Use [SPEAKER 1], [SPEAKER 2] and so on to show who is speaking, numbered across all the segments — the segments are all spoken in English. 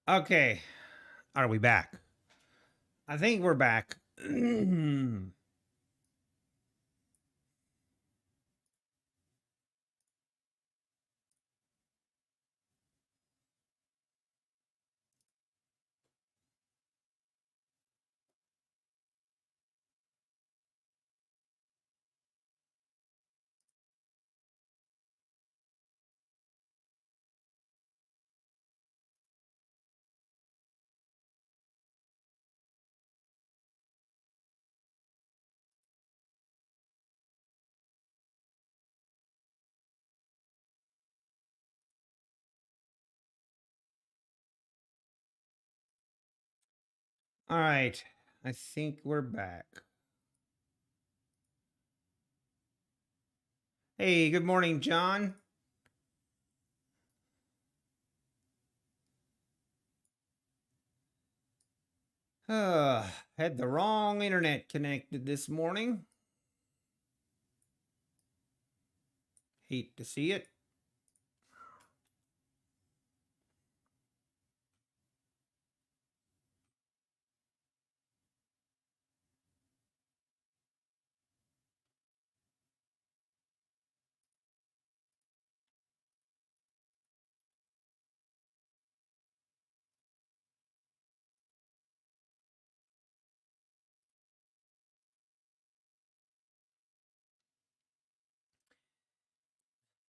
[SPEAKER 1] Okay. Are we back? I think we're back. All right. I think we're back. Hey, good morning, John. Had the wrong internet connected this morning. Hate to see it.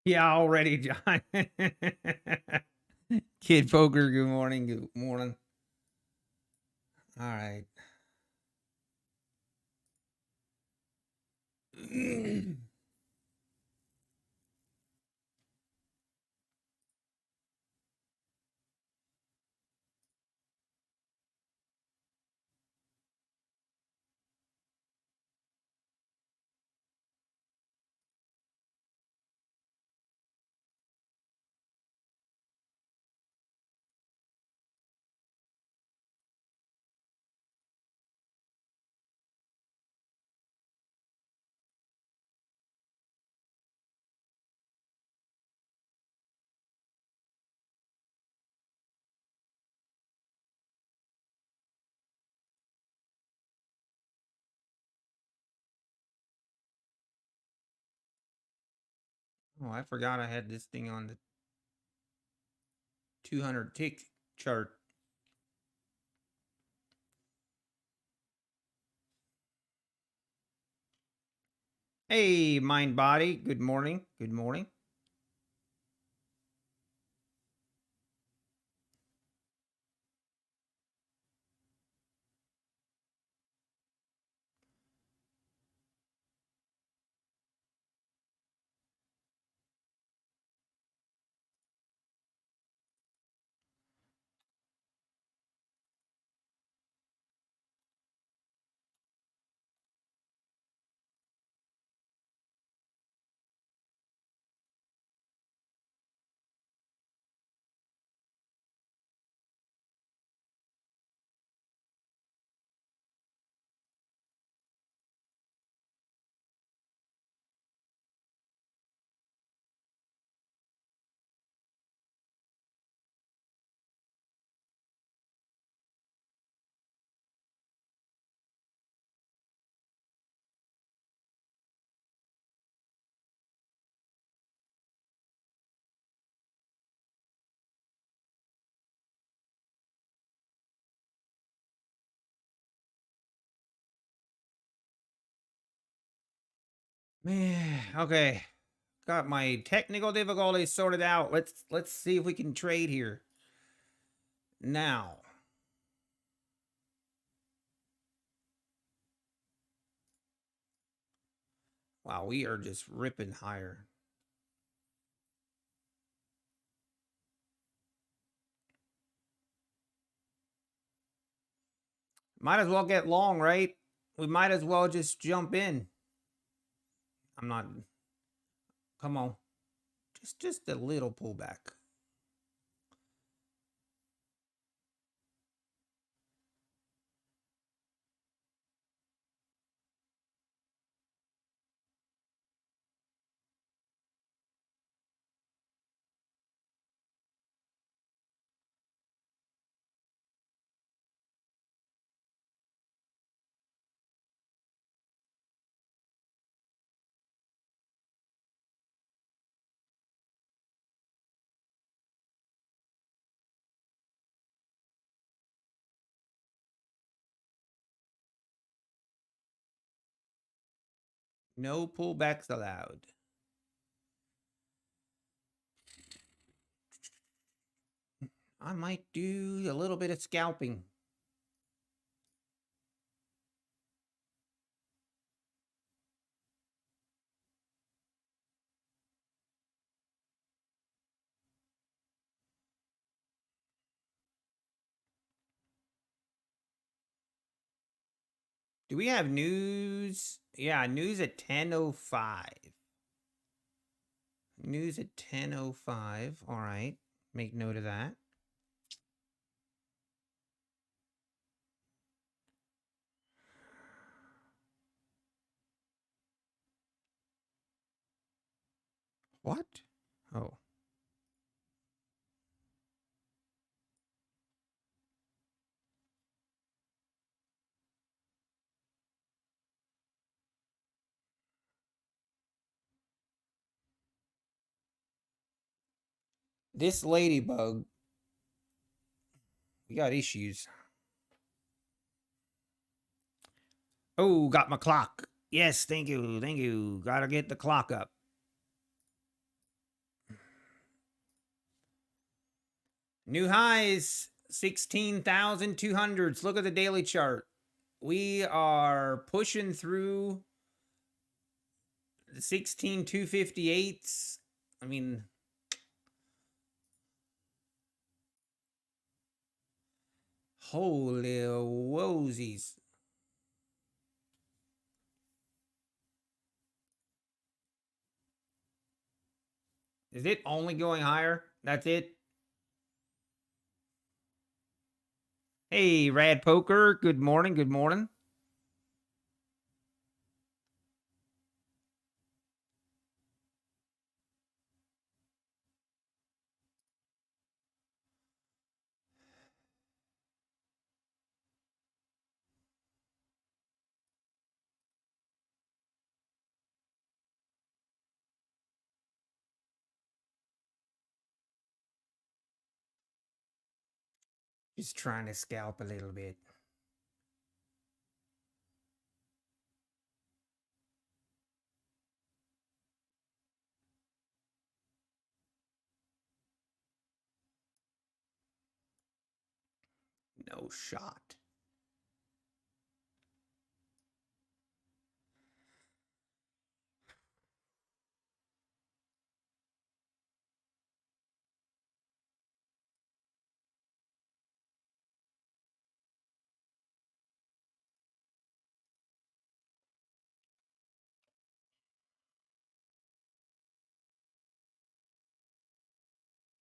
[SPEAKER 1] Yeah, already, John. Kid Poker, good morning. Good morning. All right. Oh, I forgot I had this thing on the 200 tick chart. Hey, mind body. Good morning. Good morning. Man, okay. Got my technical difficulties sorted out. Let's see if we can trade here. Now. Wow, we are just ripping higher. Might as well get long, right? We might as well just jump in. I'm not. Come on. Just a little pullback. No pullbacks allowed. I might do a little bit of scalping. Do we have news? Yeah, news at 10:05. News at 10:05. All right. Make note of that. What? Oh. This ladybug. We got issues. Oh, got my clock. Yes, thank you. Thank you. Gotta get the clock up. New highs 16,200s. Look at the daily chart. We are pushing through the 16,258s. I mean, holy wosies. Is it only going higher? That's it? Hey, Rad Poker. Good morning. Good morning. Just trying to scalp a little bit. No shot.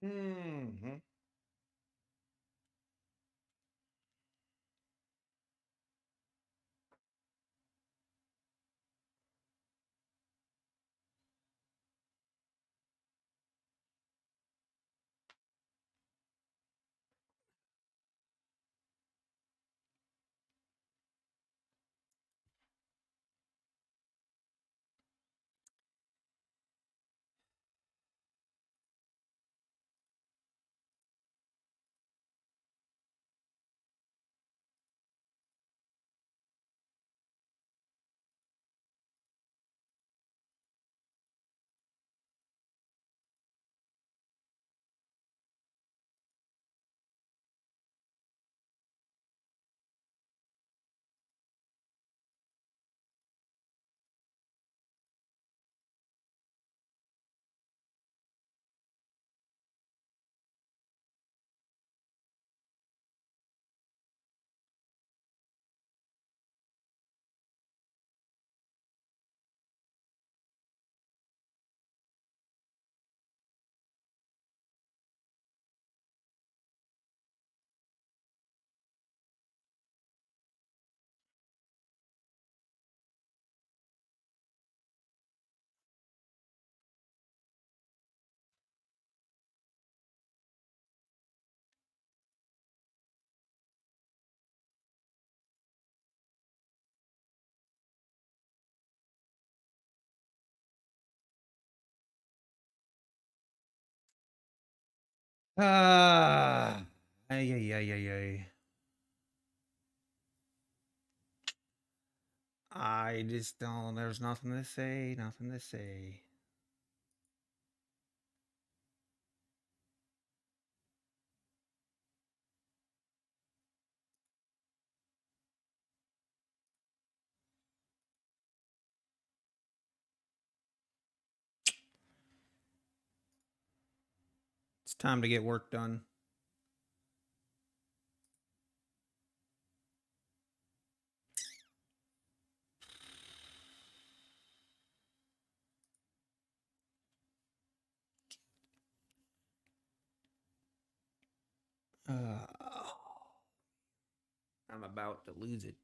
[SPEAKER 1] Mm-hmm. Ah. Ay, ay, ay, ay, ay. I just don't, there's nothing to say, nothing to say. It's time to get work done. I'm about to lose it.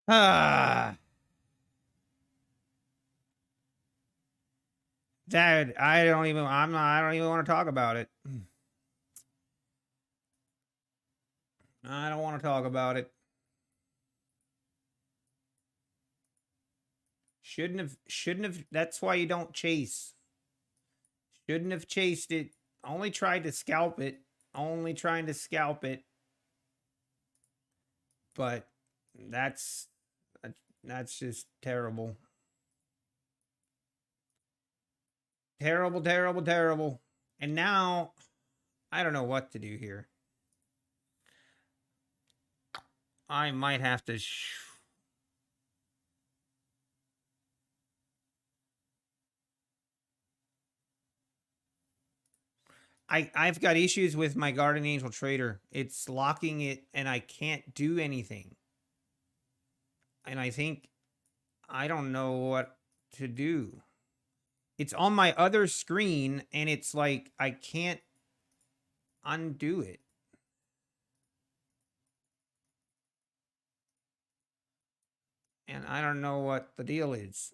[SPEAKER 1] Ah, Dad, I don't even, I'm not, I don't even want to talk about it. I don't want to talk about it. Shouldn't have, that's why you don't chase. Shouldn't have chased it. Only tried to scalp it. Only trying to scalp it. But that's that's just terrible. Terrible, terrible, terrible. And now I don't know what to do here. I might have to I've got issues with my Guardian Angel Trader. It's locking it and I can't do anything. And I think I don't know what to do. It's on my other screen, and it's like I can't undo it. And I don't know what the deal is.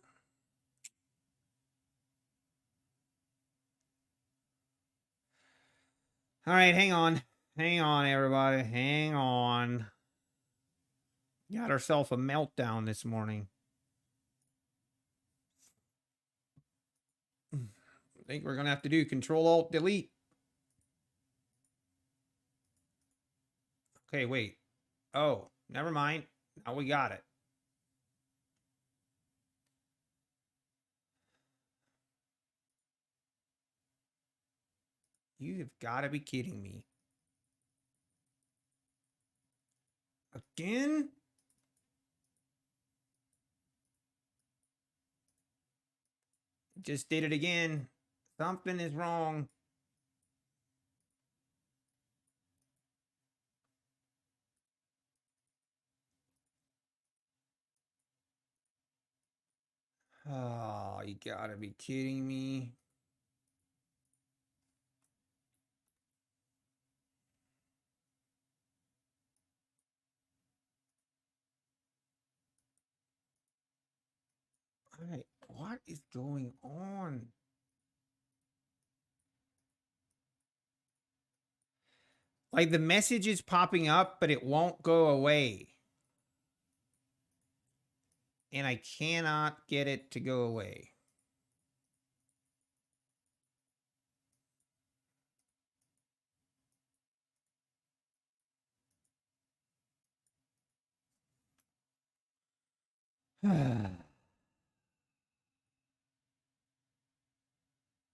[SPEAKER 1] All right, hang on. Hang on, everybody. Hang on. Got herself a meltdown this morning. I think we're going to have to do Control-Alt-Delete. Okay, wait. Oh, never mind. Now we got it. You have got to be kidding me. Again? Just did it again. Something is wrong. Oh, you gotta be kidding me. All right, what is going on? Like the message is popping up, but it won't go away. And I cannot get it to go away.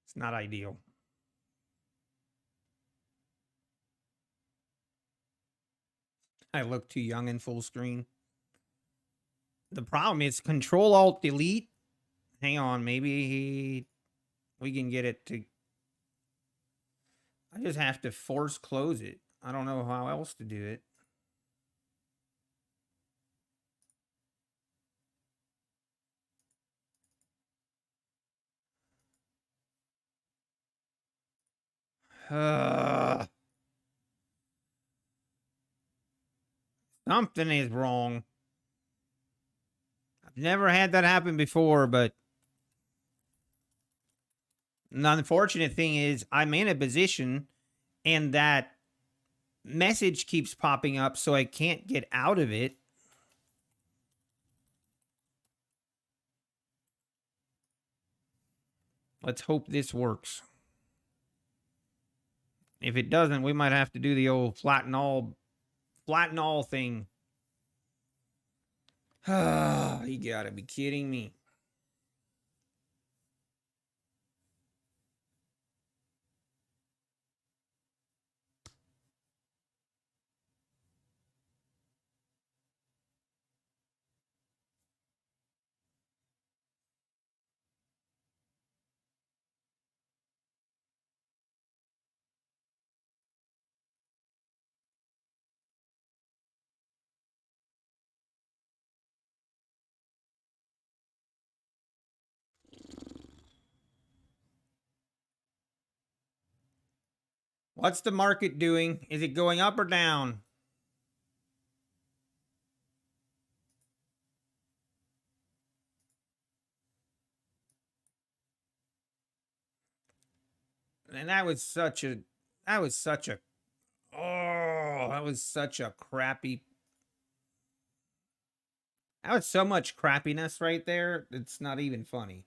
[SPEAKER 1] It's not ideal. I look too young in full screen. The problem is Control-Alt-Delete. Hang on, maybe we can get it to... I just have to force close it. I don't know how else to do it. Something is wrong. I've never had that happen before, but the unfortunate thing is I'm in a position and that message keeps popping up, so I can't get out of it. Let's hope this works. If it doesn't, we might have to do the old flatten all thing. You gotta be kidding me. What's the market doing? Is it going up or down? And that was such a that was such a crappy. That was so much crappiness right there. It's not even funny.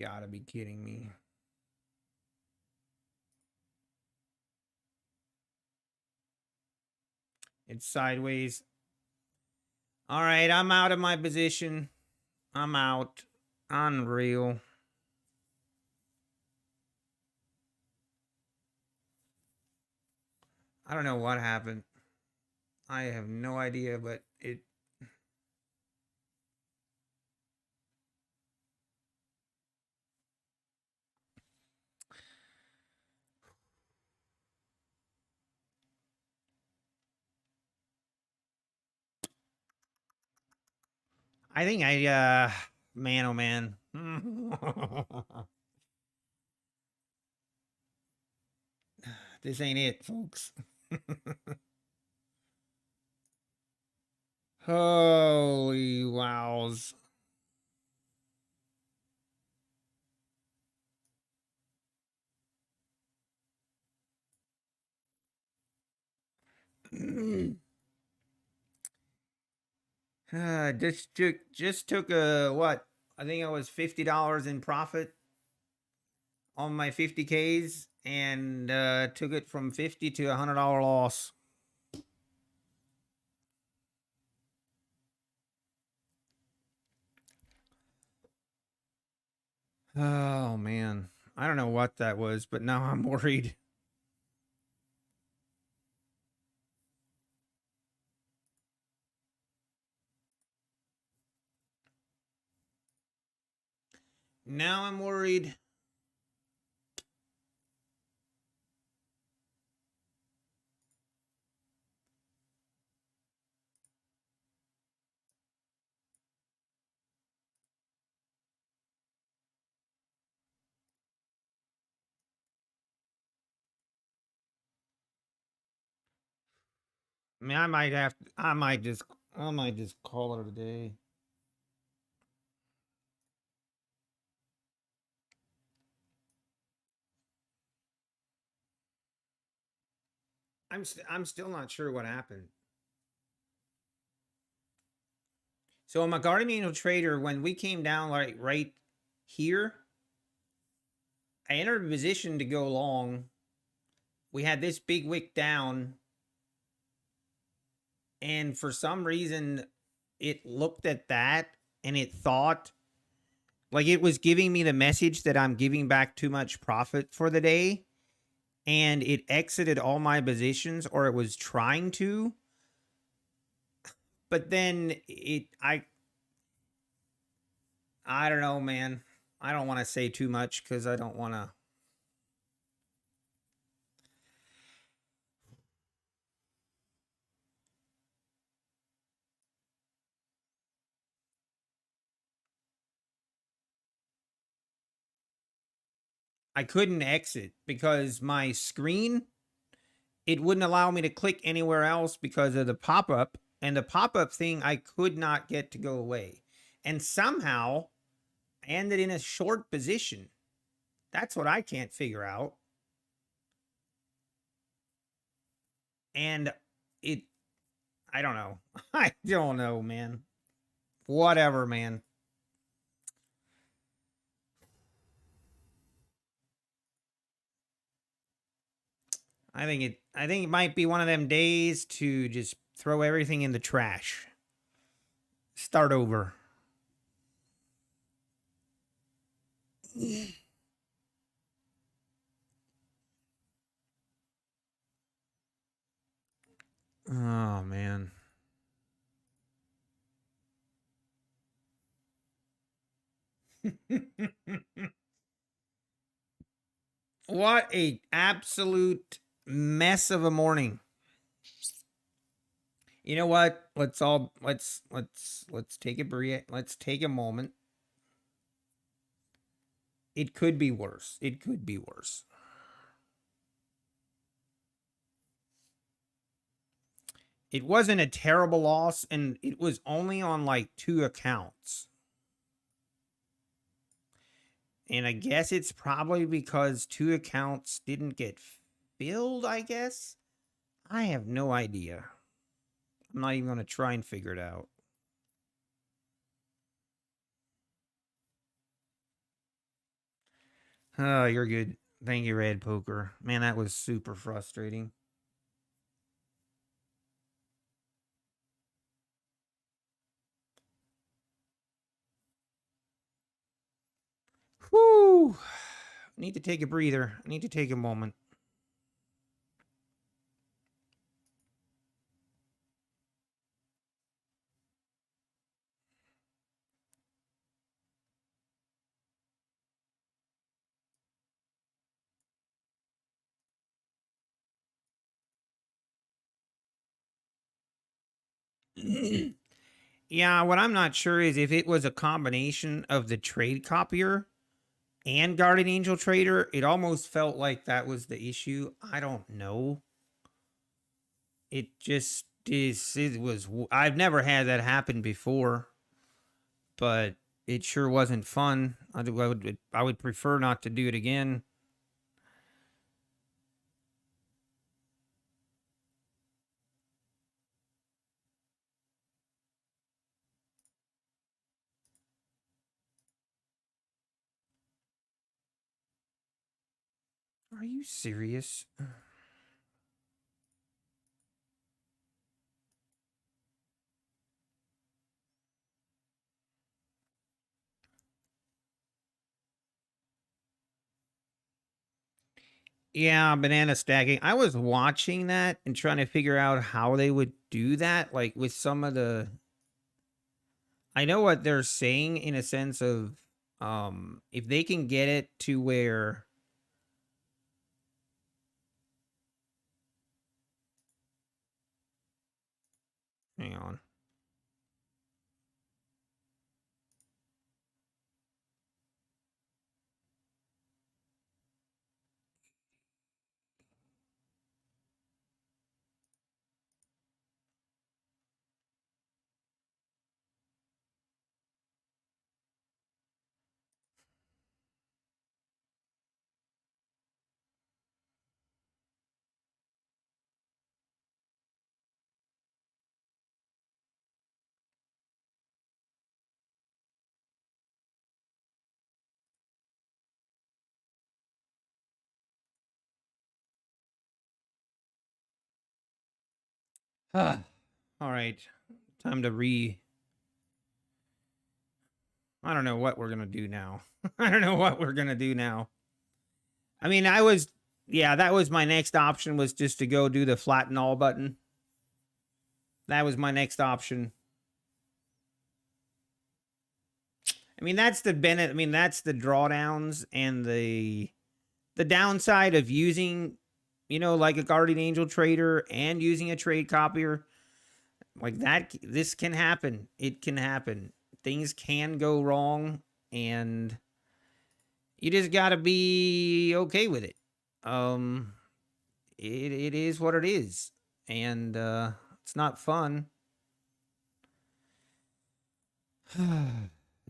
[SPEAKER 1] Gotta be kidding me. It's sideways. All right, I'm out of my position. I'm out. Unreal. I don't know what happened. I have no idea, but it... I think man, oh man. This ain't it, folks. Holy wows. Just took a what? I think it was $50 in profit on my 50Ks and took it from 50 to $100 loss. Oh man. I don't know what that was, but now I'm worried. Now I'm worried. I mean, I might just call it a day. I'm still not sure what happened. So on my Guardian Angel Trader, when we came down like right here, I entered a position to go long. We had this big wick down, and for some reason, it looked at that and it thought like it was giving me the message that I'm giving back too much profit for the day, and it exited all my positions, or it was trying to. But then I don't know, man. I don't want to say too much because I don't want to. I couldn't exit because my screen, it wouldn't allow me to click anywhere else because of the pop-up, and the pop-up thing I could not get to go away. And somehow I ended in a short position. That's what I can't figure out. And I don't know. I don't know, man. Whatever, man. I think it might be one of them days to just throw everything in the trash. Start over. Oh man. What a absolute mess of a morning. You know what? Let's take a breath. Let's take a moment. It could be worse. It could be worse. It wasn't a terrible loss, and it was only on like 2 accounts. And I guess it's probably because 2 accounts didn't get filled, I guess. I have no idea. I'm not even going to try and figure it out. Oh, you're good. Thank you, Red Poker. Man, that was super frustrating. Whoo! I need to take a breather. I need to take a moment. Yeah, what I'm not sure is if it was a combination of the trade copier and Guardian Angel Trader. It almost felt like that was the issue. I don't know. It just is. It was. I've never had that happen before, but it sure wasn't fun. I would prefer not to do it again. Are you serious? Yeah, banana stacking. I was watching that and trying to figure out how they would do that, like with some of the. I know what they're saying in a sense of, if they can get it to where. Hang on. All right, time to I don't know what we're gonna do now. I don't know what we're gonna do now. I mean, yeah, that was my next option, was just to go do the flatten all button. That was my next option. I mean, that's the benefit. I mean, that's the drawdowns and the downside of using, like a Guardian Angel Trader and using a trade copier like that. This can happen. It can happen. Things can go wrong, and you just got to be okay with it. Um, it is what it is, and it's not fun.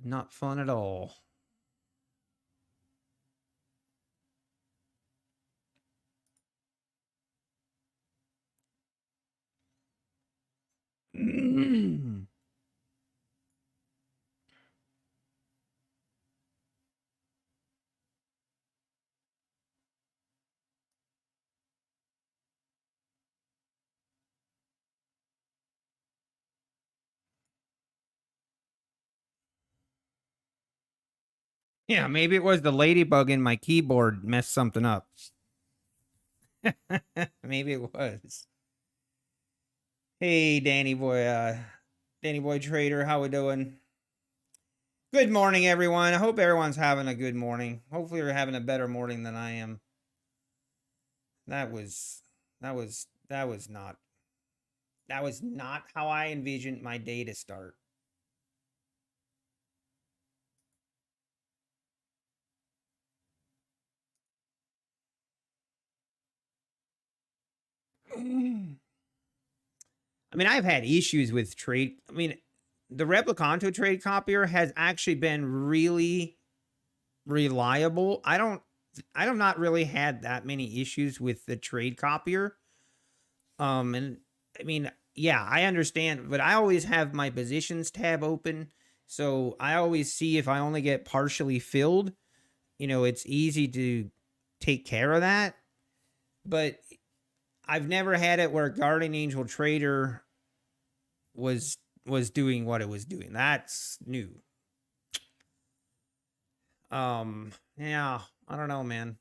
[SPEAKER 1] Not fun at all. Yeah, maybe it was the ladybug in my keyboard messed something up. Maybe it was. Hey, Danny Boy Trader, how we doing? Good morning, everyone. I hope everyone's having a good morning. Hopefully, you're having a better morning than I am. That was, that was not how I envisioned my day to start. I mean, I've had issues with trade. I mean, the Replicanto trade copier has actually been really reliable. I don't not really had that many issues with the trade copier. And I mean, yeah, I understand, but I always have my positions tab open, so I always see if I only get partially filled, you know, it's easy to take care of that. But I've never had it where Guardian Angel Trader was doing what it was doing. That's new. Yeah, I don't know, man.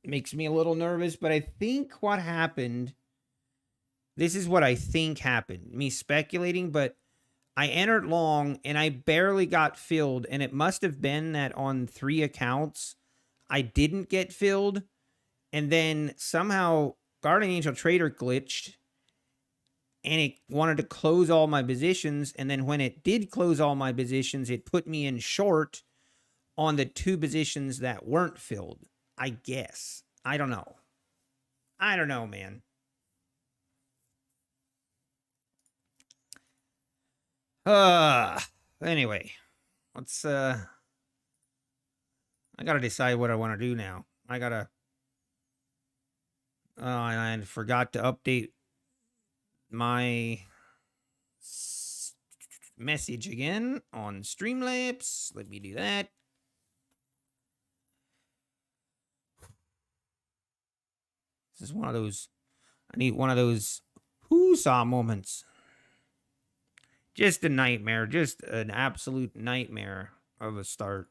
[SPEAKER 1] It makes me a little nervous, but I think what happened, this is what I think happened. Me speculating, but I entered long and I barely got filled, and it must have been that on 3 accounts I didn't get filled, and then somehow Guardian Angel Trader glitched and it wanted to close all my positions, and then when it did close all my positions, it put me in short on the 2 positions that weren't filled. I guess. I don't know. I don't know, man. Anyway, let's I gotta decide what I want to do now. I gotta and I forgot to update my message again on Streamlabs. Let me do that. This is one of those, I need one of those whoo-saw moments. Just a nightmare. Just an absolute nightmare of a start.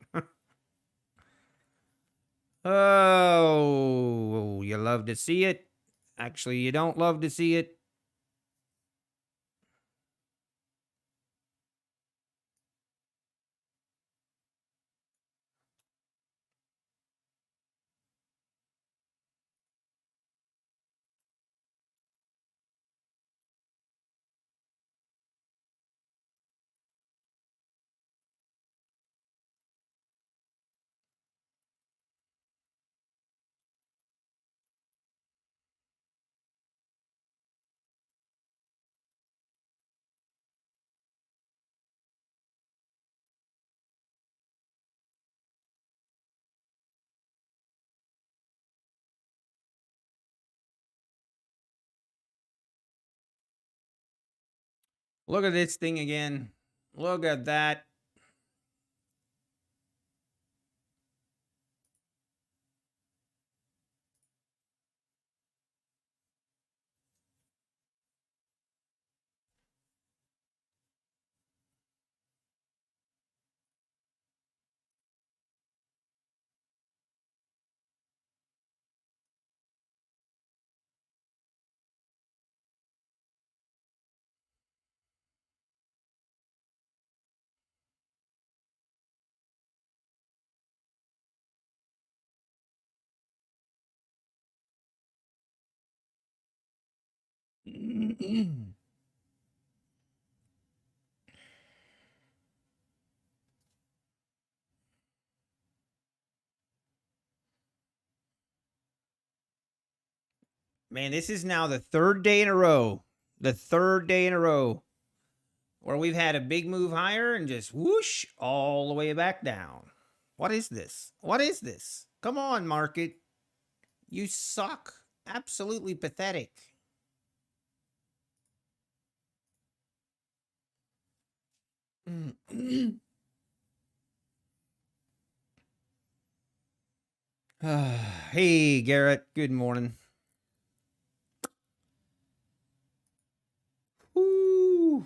[SPEAKER 1] Oh, you love to see it. Actually, you don't love to see it. Look at this thing again. Look at that. Man, this is now the 3rd day in a row. The 3rd day in a row where we've had a big move higher and just whoosh all the way back down. What is this? What is this? Come on, market. You suck. Absolutely pathetic. Hey, Garrett. Good morning. Woo.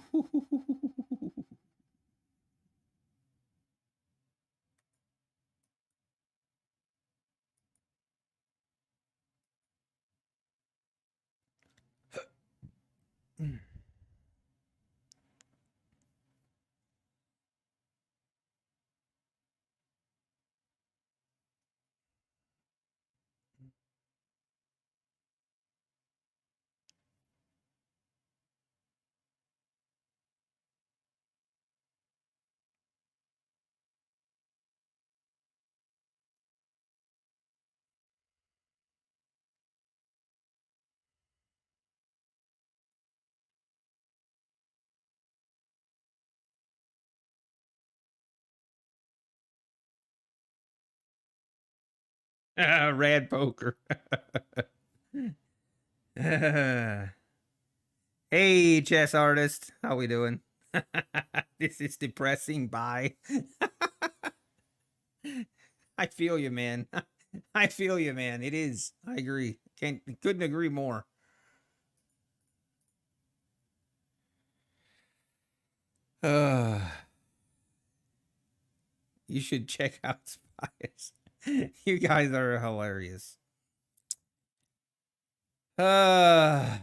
[SPEAKER 1] Rad poker. Hey, chess artist. How we doing? This is depressing. Bye. I feel you, man. I feel you, man. It is. I agree. Couldn't agree more. Uh, you should check out Spies. You guys are hilarious. Uh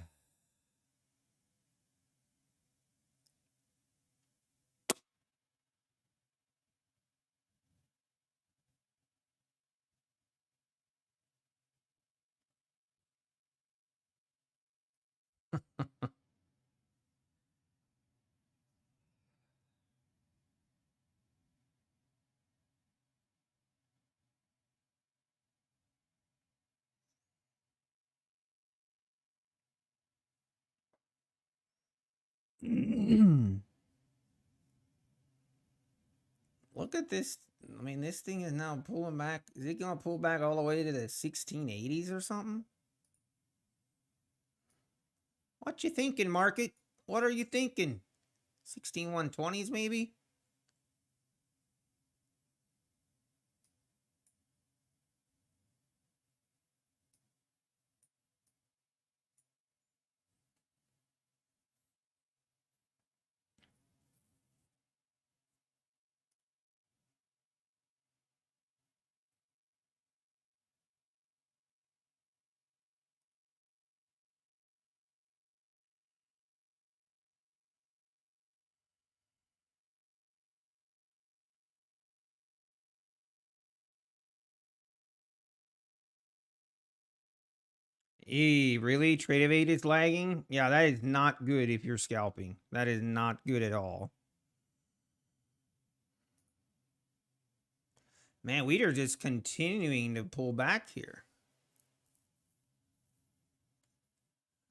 [SPEAKER 1] Look at this. I mean, this thing is now pulling back. Is it going to pull back all the way to the 1680s or something? What you thinking, market? What are you thinking? 16120s maybe? Really? Trade of 8 is lagging? Yeah, that is not good if you're scalping. That is not good at all. Man, we are just continuing to pull back here.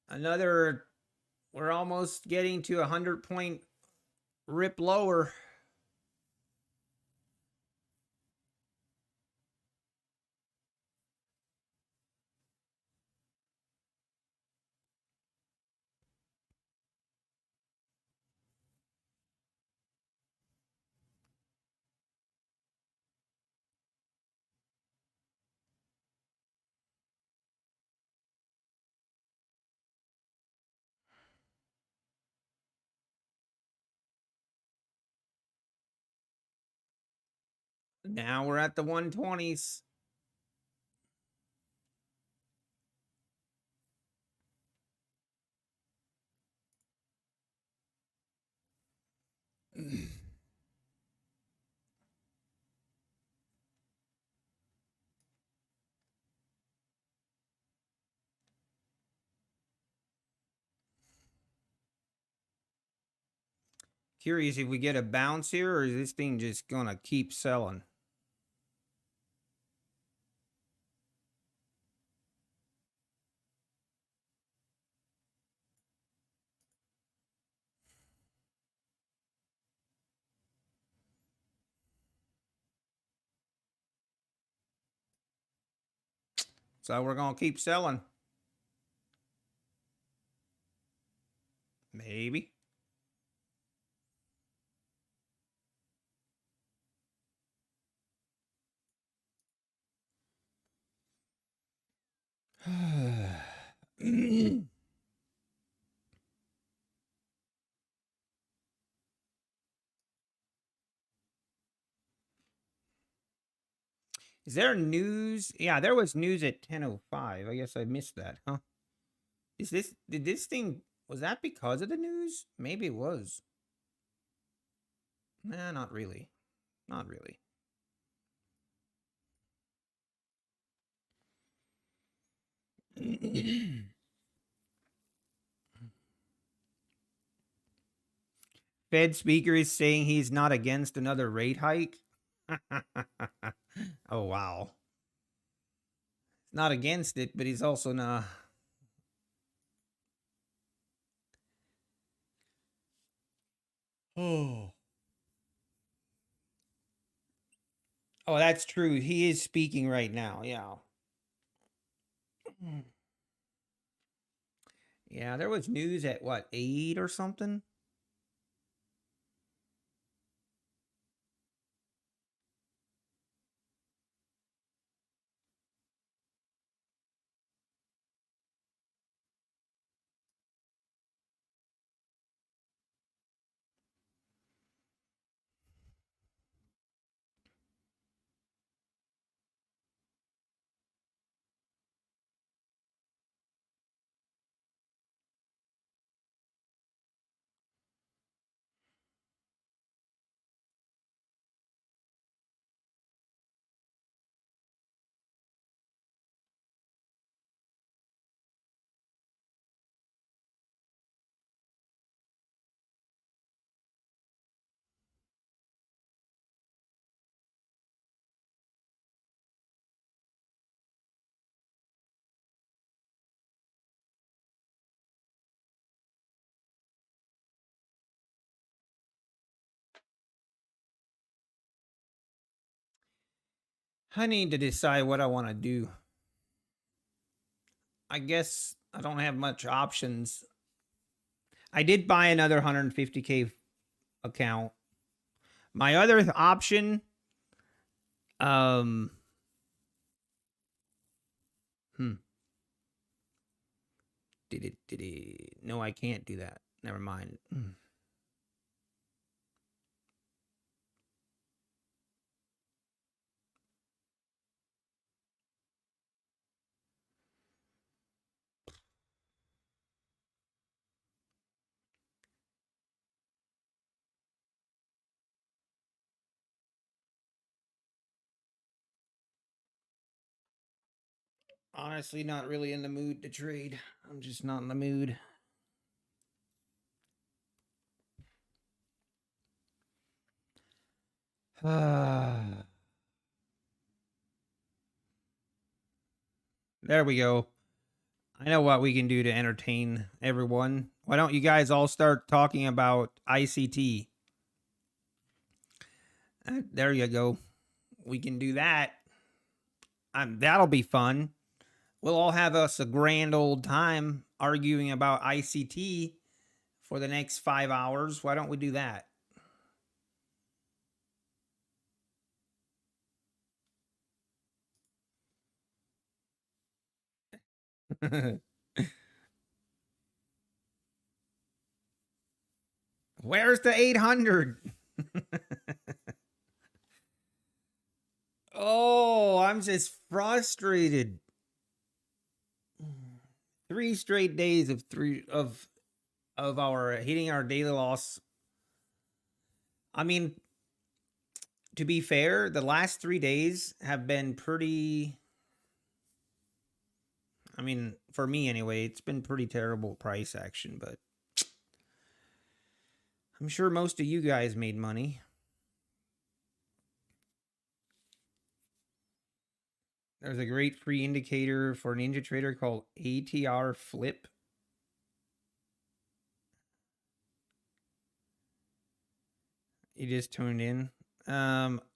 [SPEAKER 1] Another, we're almost getting to a 100-point rip lower. Now we're at the 120s. Curious if we get a bounce here, or is this thing just gonna keep selling? So we're gonna keep selling. Maybe. Is there news? Yeah, there was news at 10:05. I guess I missed that, huh? Did this thing, was that because of the news? Maybe it was. Nah, not really. Not really. Fed speaker is saying he's not against another rate hike. Oh, wow. Not against it, but he's also not. Oh. Oh, that's true. He is speaking right now. Yeah. Yeah, there was news at what, 8 or something? I need to decide what I want to do. I guess I don't have much options. I did buy another 150K account. My other option, um, hmm, did it? No, I can't do that. Never mind. Honestly, not really in the mood to trade. I'm just not in the mood. There we go. I know what we can do to entertain everyone. Why don't you guys all start talking about ICT? There you go. We can do that. That'll be fun. We'll all have us a grand old time arguing about ICT for the next 5 hours. Why don't we do that? Where's the 800? Oh, I'm just frustrated. 3 straight days of our hitting our daily loss. I mean, to be fair, the last 3 days have been pretty. I mean, for me anyway, it's been pretty terrible price action, but I'm sure most of you guys made money. There's a great free indicator for Ninja Trader called ATR Flip. You just tuned in.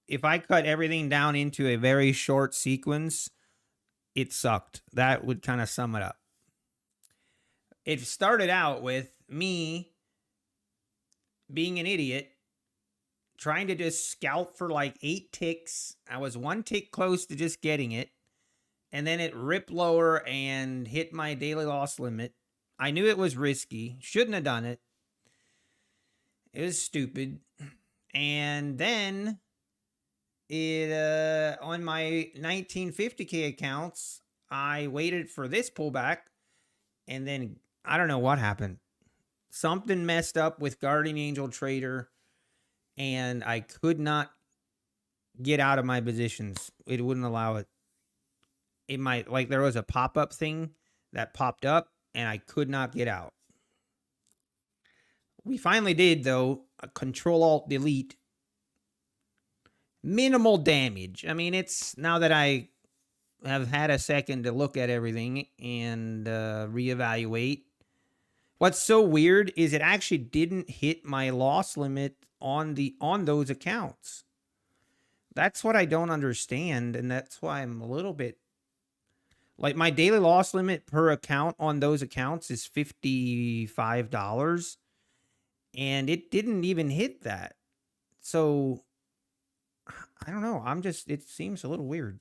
[SPEAKER 1] If I cut everything down into a very short sequence, it sucked. That would kind of sum it up. It started out with me being an idiot, trying to just scalp for like 8 ticks. I was 1 tick close to just getting it. And then it ripped lower and hit my daily loss limit. I knew it was risky. Shouldn't have done it. It was stupid. And then it on my 1950K accounts, I waited for this pullback, and then I don't know what happened. Something messed up with Guardian Angel Trader, and I could not get out of my positions. It wouldn't allow it. It might, like, there was a pop-up thing that popped up, and I could not get out. We finally did, though. Control Alt Delete. Minimal damage. I mean, it's now that I have had a second to look at everything and reevaluate. What's so weird is it actually didn't hit my loss limit on those accounts. That's what I don't understand, and that's why I'm a little bit like, my daily loss limit per account on those accounts is $55, and it didn't even hit that. So I don't know. It seems a little weird.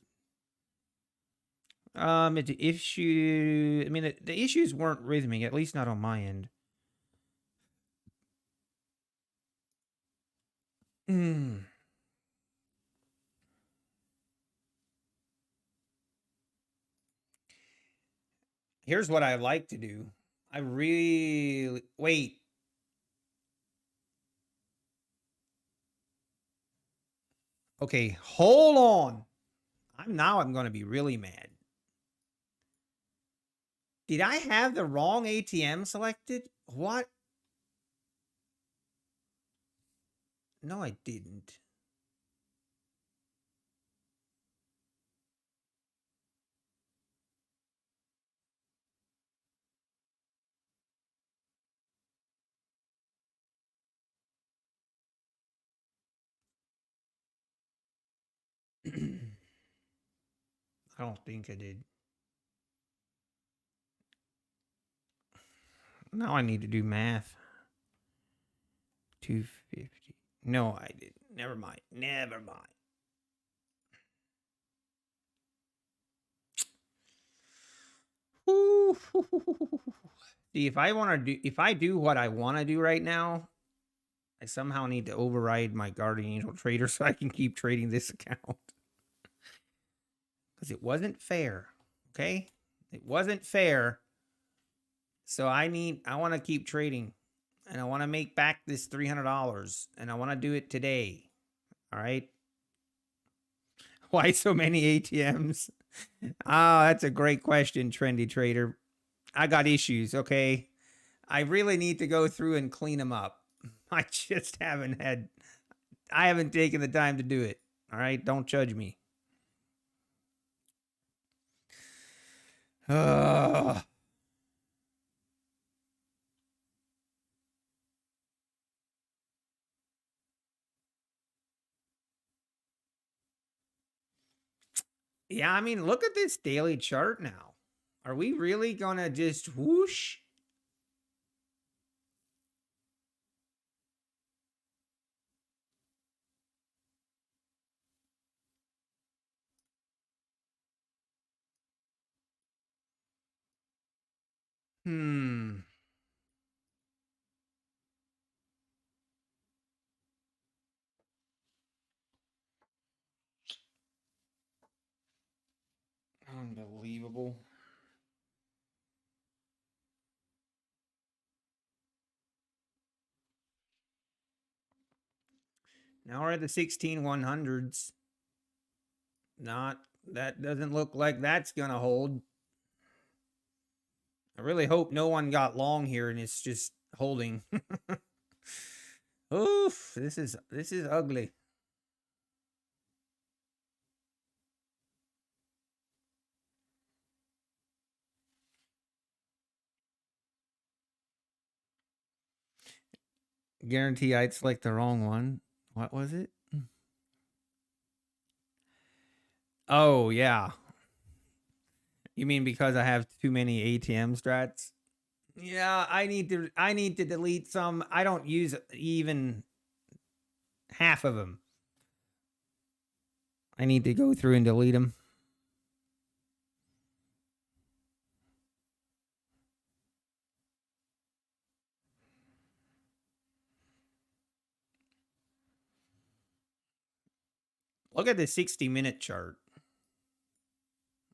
[SPEAKER 1] It's an issue. I mean, the issues weren't rhythmic, at least not on my end. Here's what I like to do. I really wait. Okay, hold on. I'm going to be really mad. Did I have the wrong ATM selected? What? No, I didn't. I don't think I did. Now I need to do math. 250. No, I didn't. Never mind. Never mind. Ooh. See, if I do what I want to do right now, I somehow need to override my Guardian Angel Trader so I can keep trading this account. Because it wasn't fair. Okay? It wasn't fair. So I want to keep trading. And I want to make back this $300. And I want to do it today. All right? Why so many ATMs? Oh, that's a great question, Trendy Trader. I got issues, okay? I really need to go through and clean them up. I just haven't taken the time to do it. All right? Don't judge me. Yeah, I mean, look at this daily chart now. Are we really going to just whoosh? Unbelievable. Now we're at the 16-100s. That doesn't look like that's going to hold. I really hope no one got long here and it's just holding. Oof, this is ugly. Guarantee I'd select the wrong one. What was it? Oh, yeah. You mean because I have too many ATM strats? Yeah, I need to delete some. I don't use even half of them. I need to go through and delete them. Look at the 60-minute chart.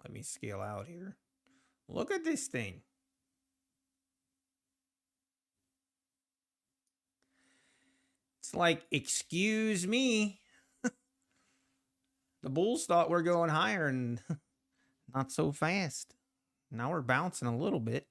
[SPEAKER 1] Let me scale out here. Look at this thing. It's like, excuse me. The bulls thought we're going higher and not so fast. Now we're bouncing a little bit.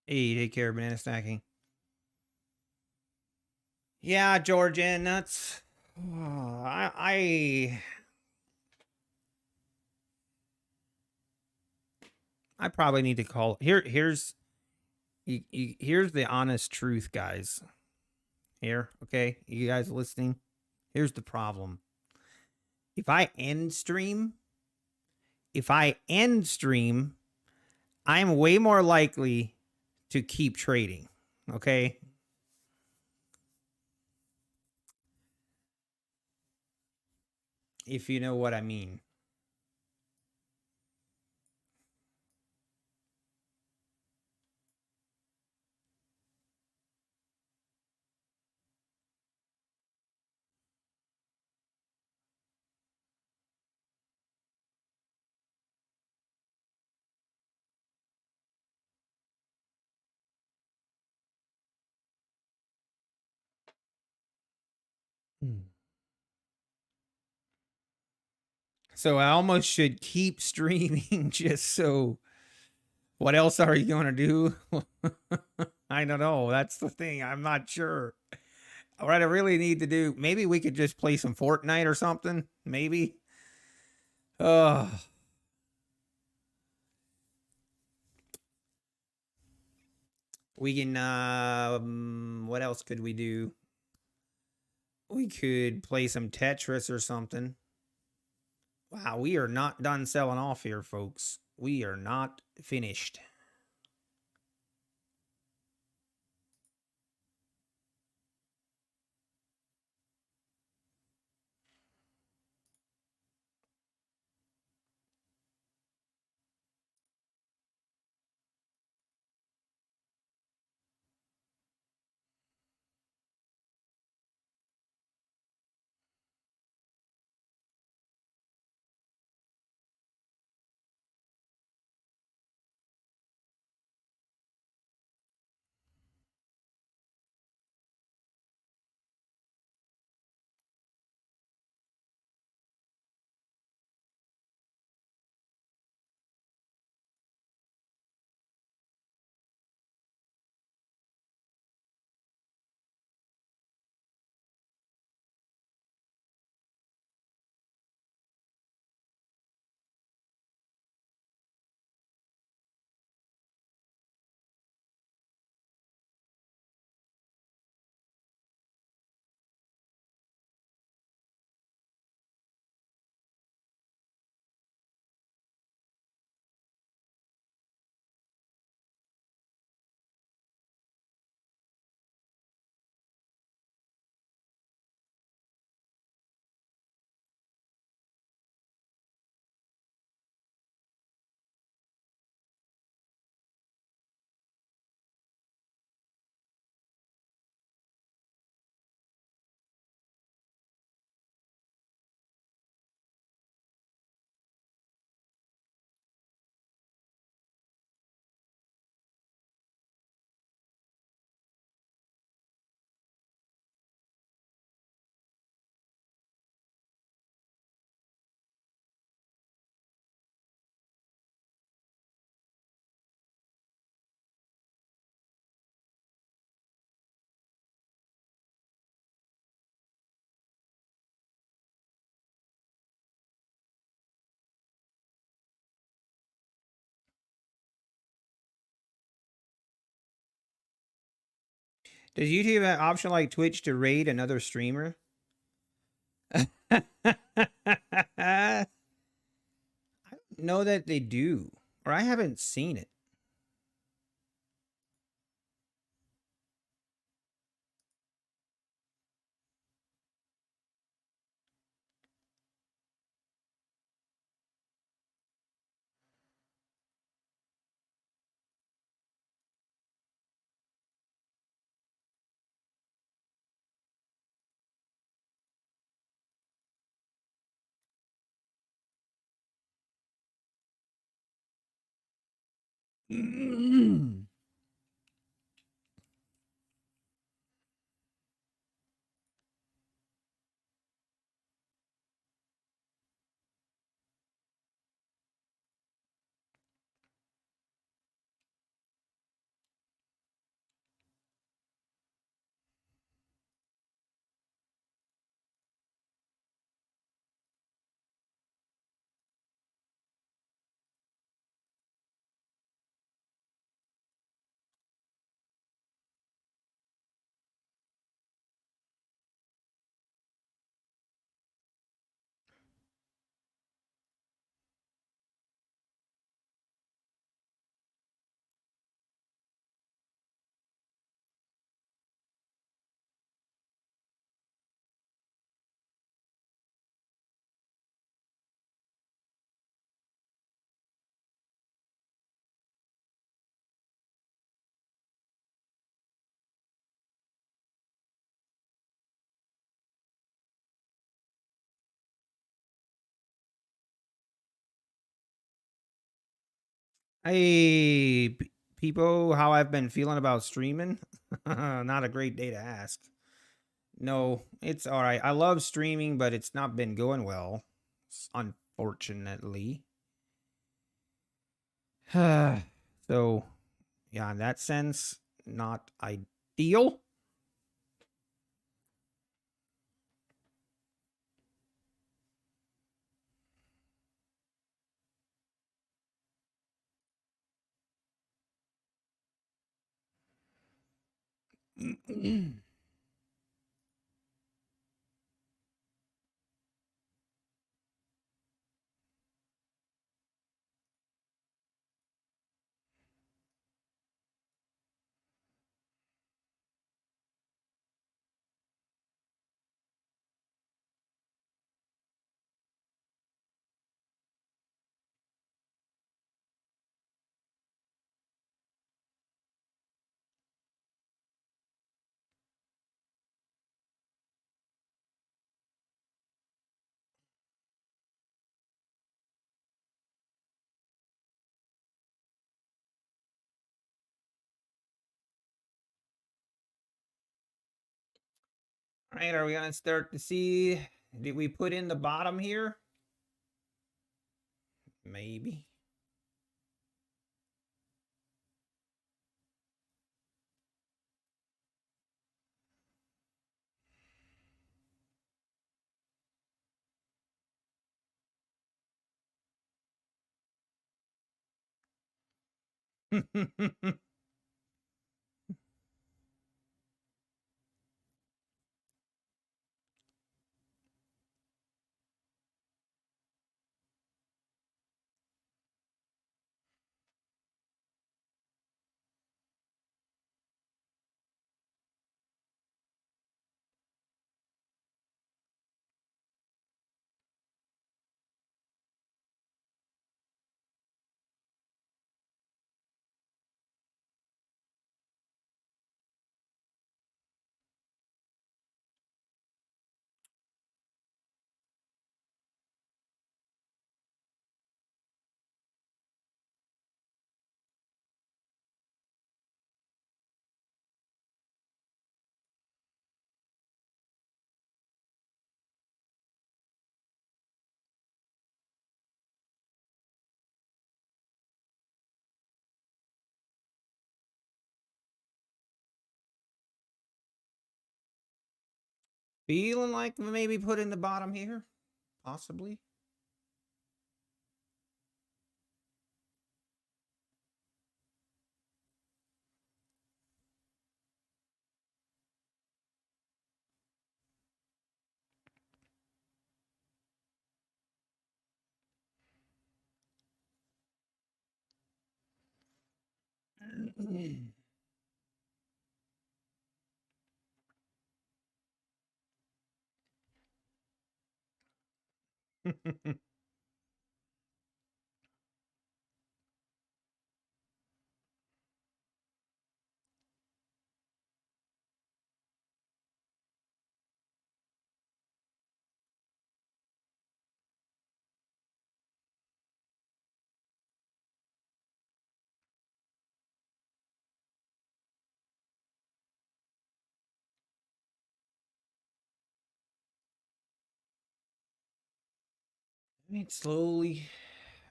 [SPEAKER 1] Hey, take care of banana stacking. Yeah, Georgian, that's I probably need to call here's the honest truth, guys. Here, okay? You guys listening? Here's the problem. If I end stream, I'm way more likely to keep trading, okay? If you know what I mean. So I almost should keep streaming just so. What else are you going to do? I don't know. That's the thing. I'm not sure. What I really need to do, maybe we could just play some Fortnite or something. Maybe. Uh, we can, what else could we do? We could play some Tetris or something. Wow, we are not done selling off here, folks. We are not finished. Does YouTube have an option like Twitch to raid another streamer? I don't know that they do, or I haven't seen it. Hey, people, how I've been feeling about streaming? Not a great day to ask. No, it's all right. I love streaming, but it's not been going well, unfortunately. So, yeah, in that sense, not ideal. All right, are we gonna start to see? Did we put in the bottom here? Maybe. Feeling like maybe put in the bottom here, possibly. I mean, slowly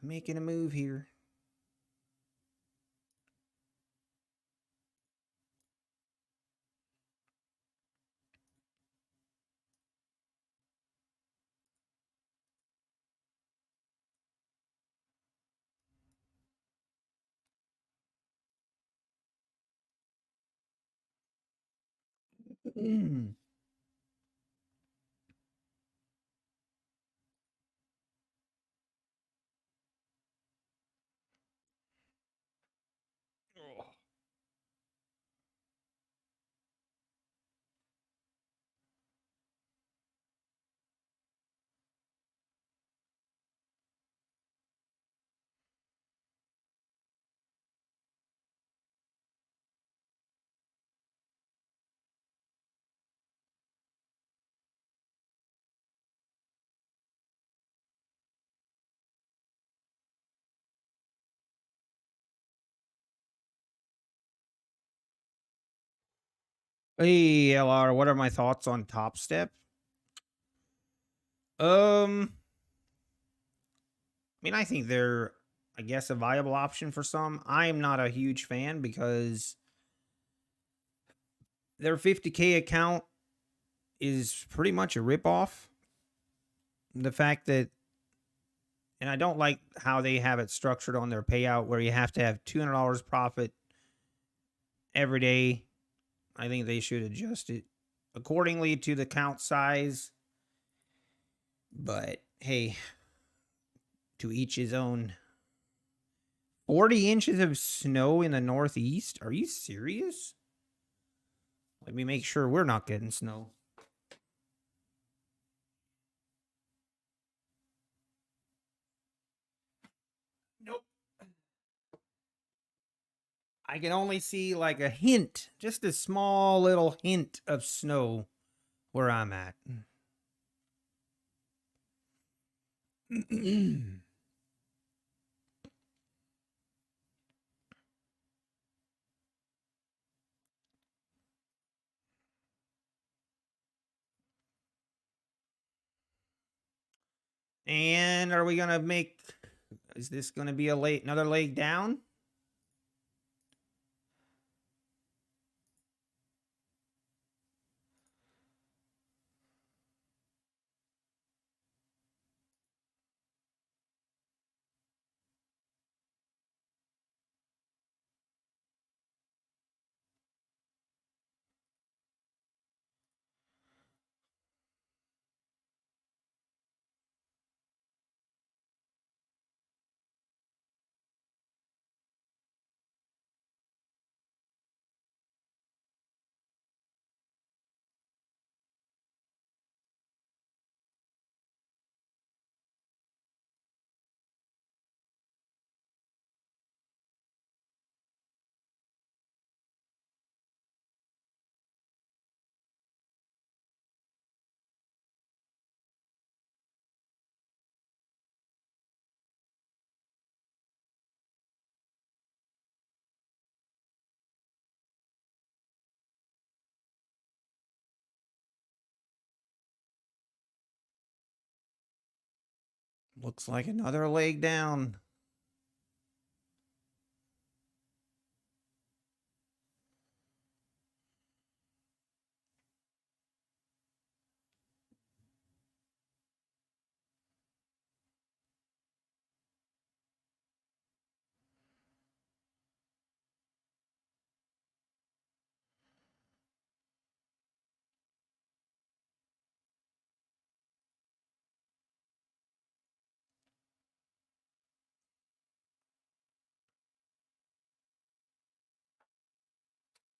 [SPEAKER 1] making a move here. Hey, LR, what are my thoughts on Top Step? I mean, I think they're, I guess, a viable option for some. I'm not a huge fan because their 50K account is pretty much a ripoff. The fact that, and I don't like how they have it structured on their payout where you have to have $200 profit every day. I think they should adjust it accordingly to the count size. But hey, to each his own. 40 inches of snow in the Northeast? Are you serious? Let me make sure we're not getting snow. Nope. I can only see like a hint, just a small little hint of snow where I'm at. And are we gonna make? Is this gonna be another leg down? Looks like another leg down.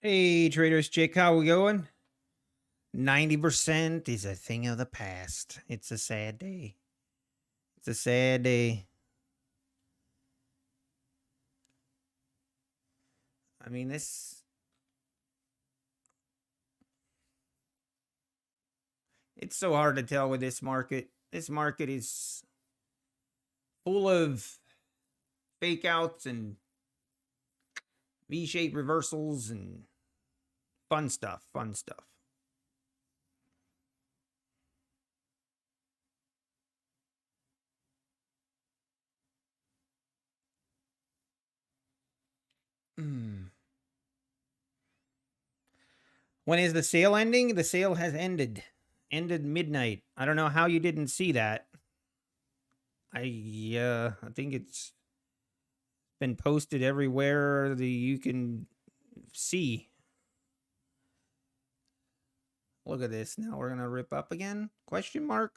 [SPEAKER 1] Hey, Traders Chick, how we going? 90% is a thing of the past. It's a sad day. It's a sad day. I mean, it's so hard to tell with this market. This market is full of fake outs and V-shaped reversals and fun stuff, fun stuff. Mm. When is the sale ending? The sale has ended. Ended midnight. I don't know how you didn't see that. I think it's been posted everywhere that you can see. Look at this. Now we're gonna rip up again? Question mark?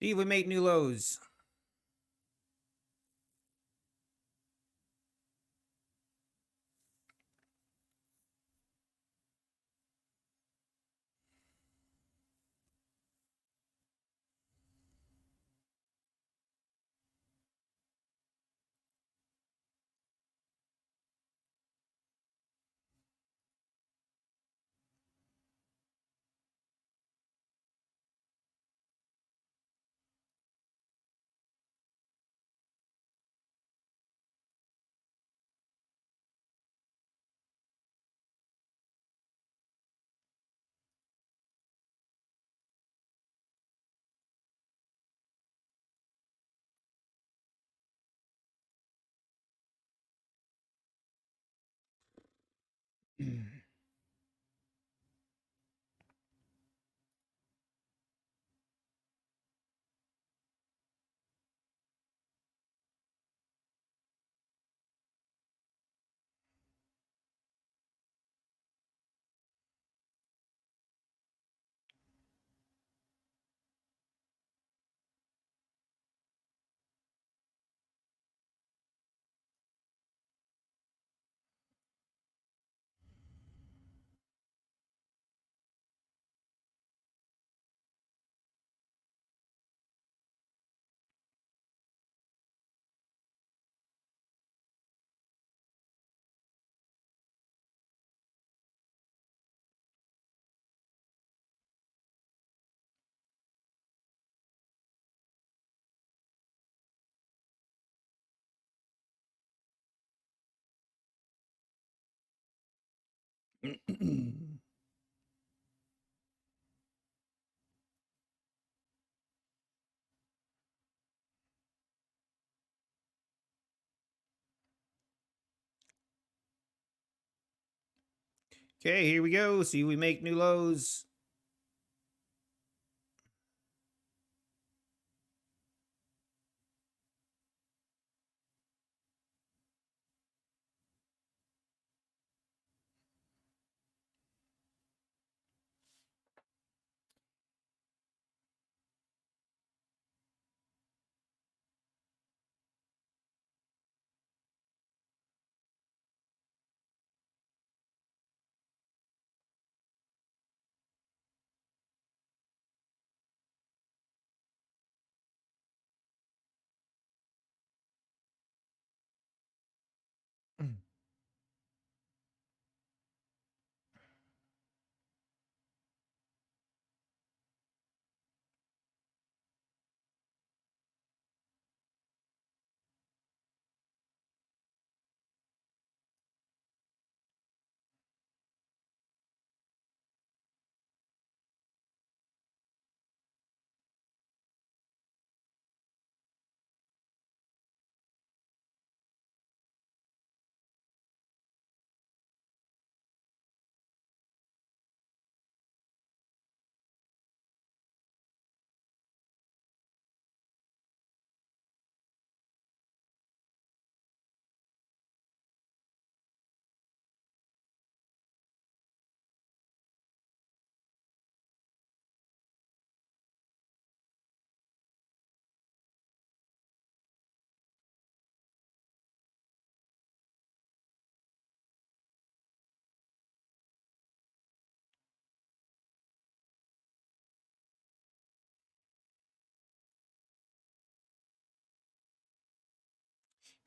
[SPEAKER 1] See if we make new lows. Okay, here we go. See if we make new lows.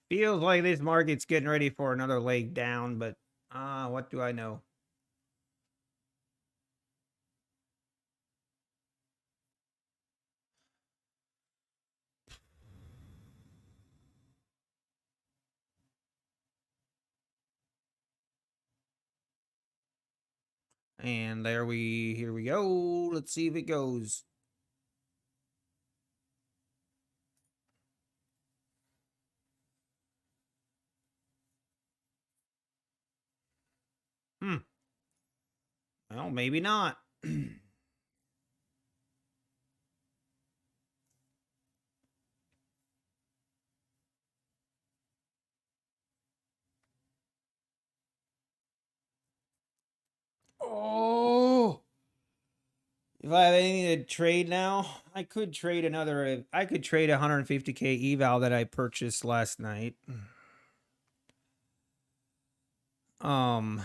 [SPEAKER 1] Feels like this market's getting ready for another leg down, but what do I know? And here we go. Let's see if it goes. Well, maybe not. Oh, If I have anything to trade now, I could trade another. I could trade 150k eval that I purchased last night. Um,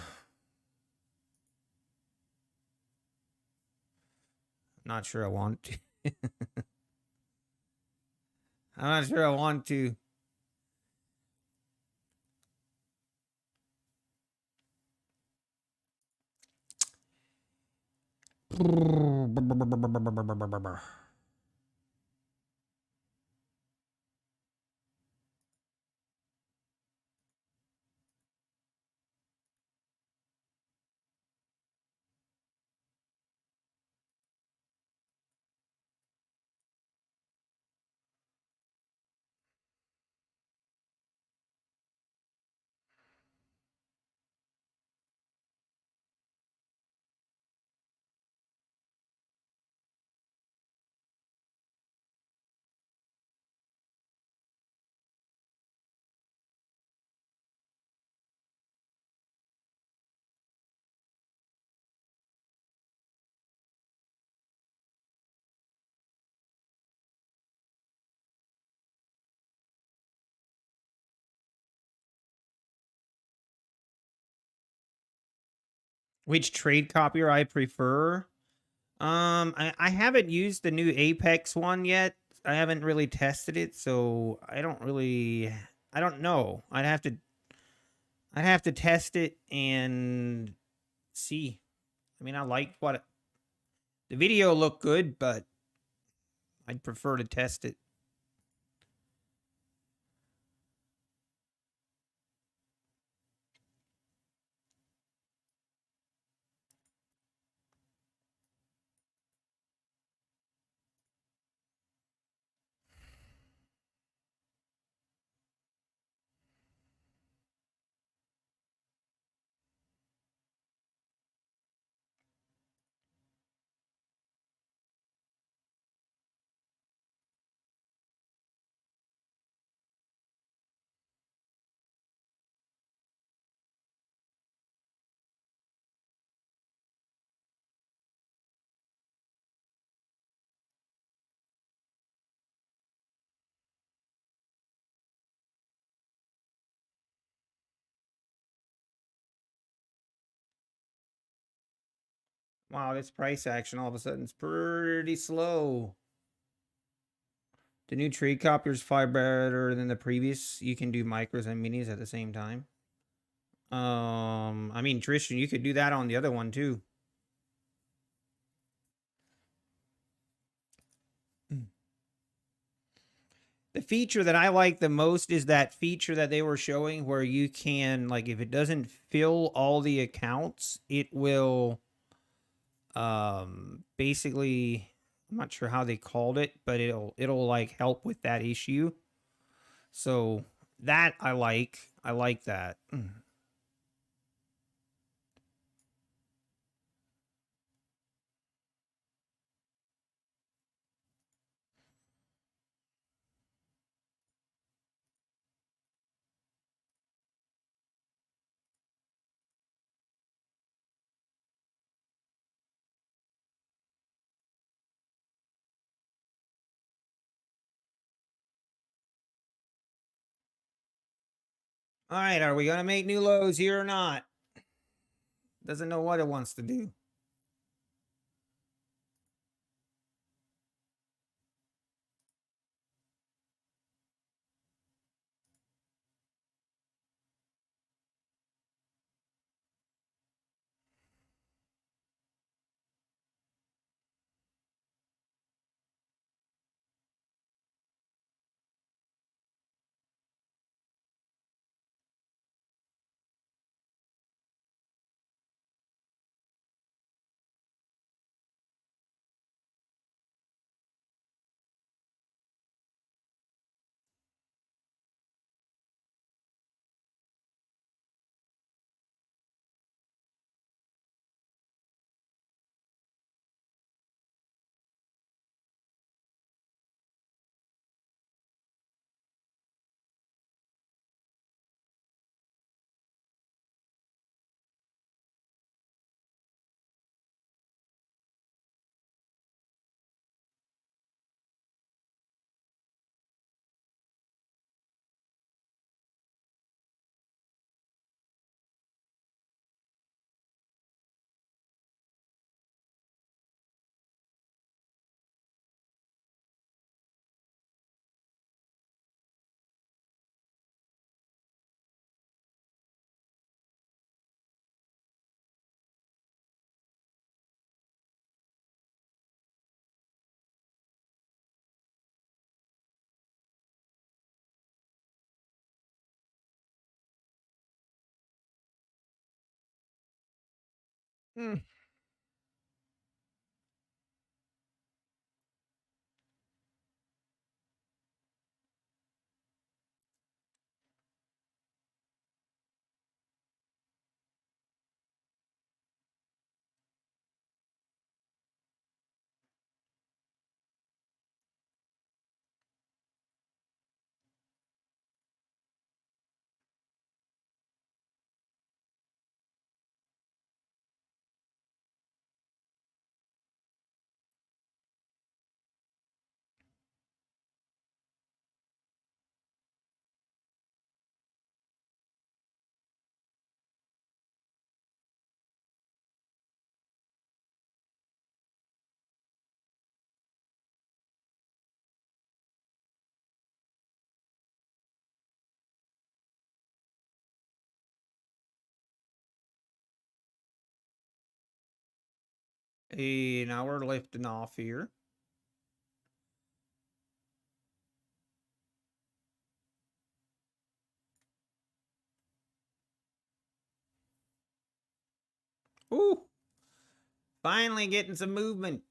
[SPEAKER 1] not sure I want to. I'm not sure I want to. Which trade copier I prefer? I haven't used the new Apex one yet. I haven't really tested it, so I don't really. I don't know. I'd have to test it and see. I mean, I liked what the video looked good, but I'd prefer to test it. Wow, this price action all of a sudden is pretty slow. The new trade copier is far better than the previous. You can do micros and minis at the same time. I mean, Tristan, you could do that on the other one too. The feature that I like the most is that feature that they were showing where you can, like, if it doesn't fill all the accounts, it will basically, I'm not sure how they called it, but it'll like help with that issue. So that I like. I like that. All right, are we gonna make new lows here or not? Doesn't know what it wants to do. Mm. Hey, now we're lifting off here. Ooh, finally getting some movement.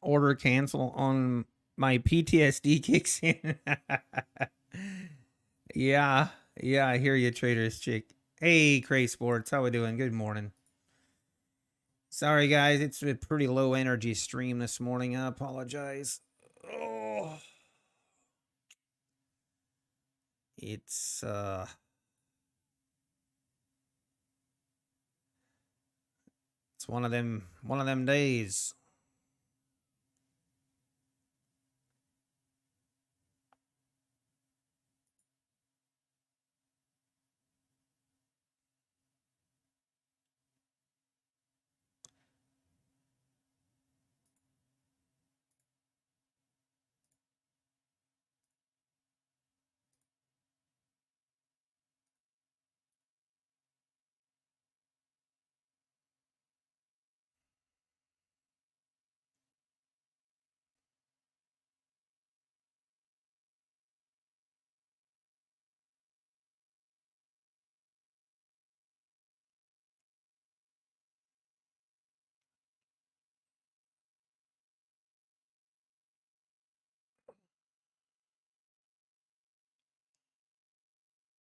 [SPEAKER 1] Order cancel on my PTSD kicks in. Yeah, yeah, I hear you, Traders Chick. Hey, Cray Sports, how we doing? Good morning. Sorry, guys, it's a pretty low energy stream this morning. I apologize. Oh, it's it's one of them days.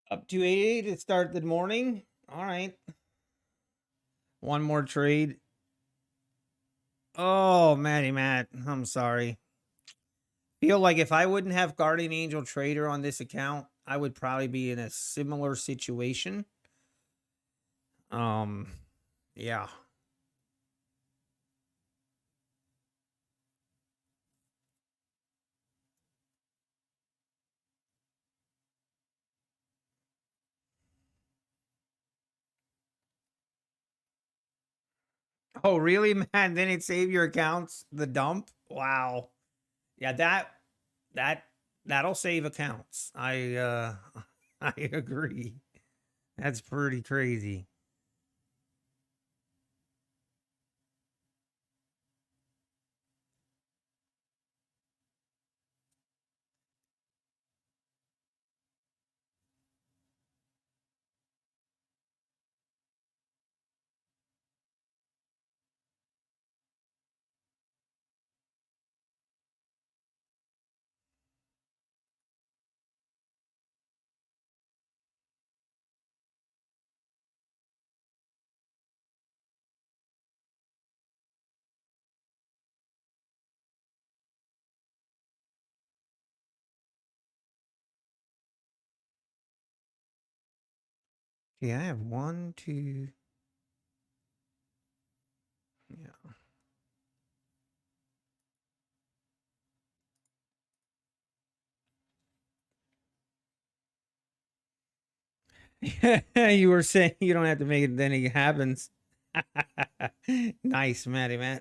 [SPEAKER 1] Up to 88 to start the morning. All right. One more trade. Oh, Matty Matt, I'm sorry. Feel like if I wouldn't have Guardian Angel Trader on this account, I would probably be in a similar situation. Um, yeah. Oh, really, man? Then it save your accounts the dump? Wow. Yeah, that that'll save accounts. I I agree. That's pretty crazy. Yeah, I have one, two. Yeah. You were saying you don't have to make it, then it happens. Nice, Matty, man.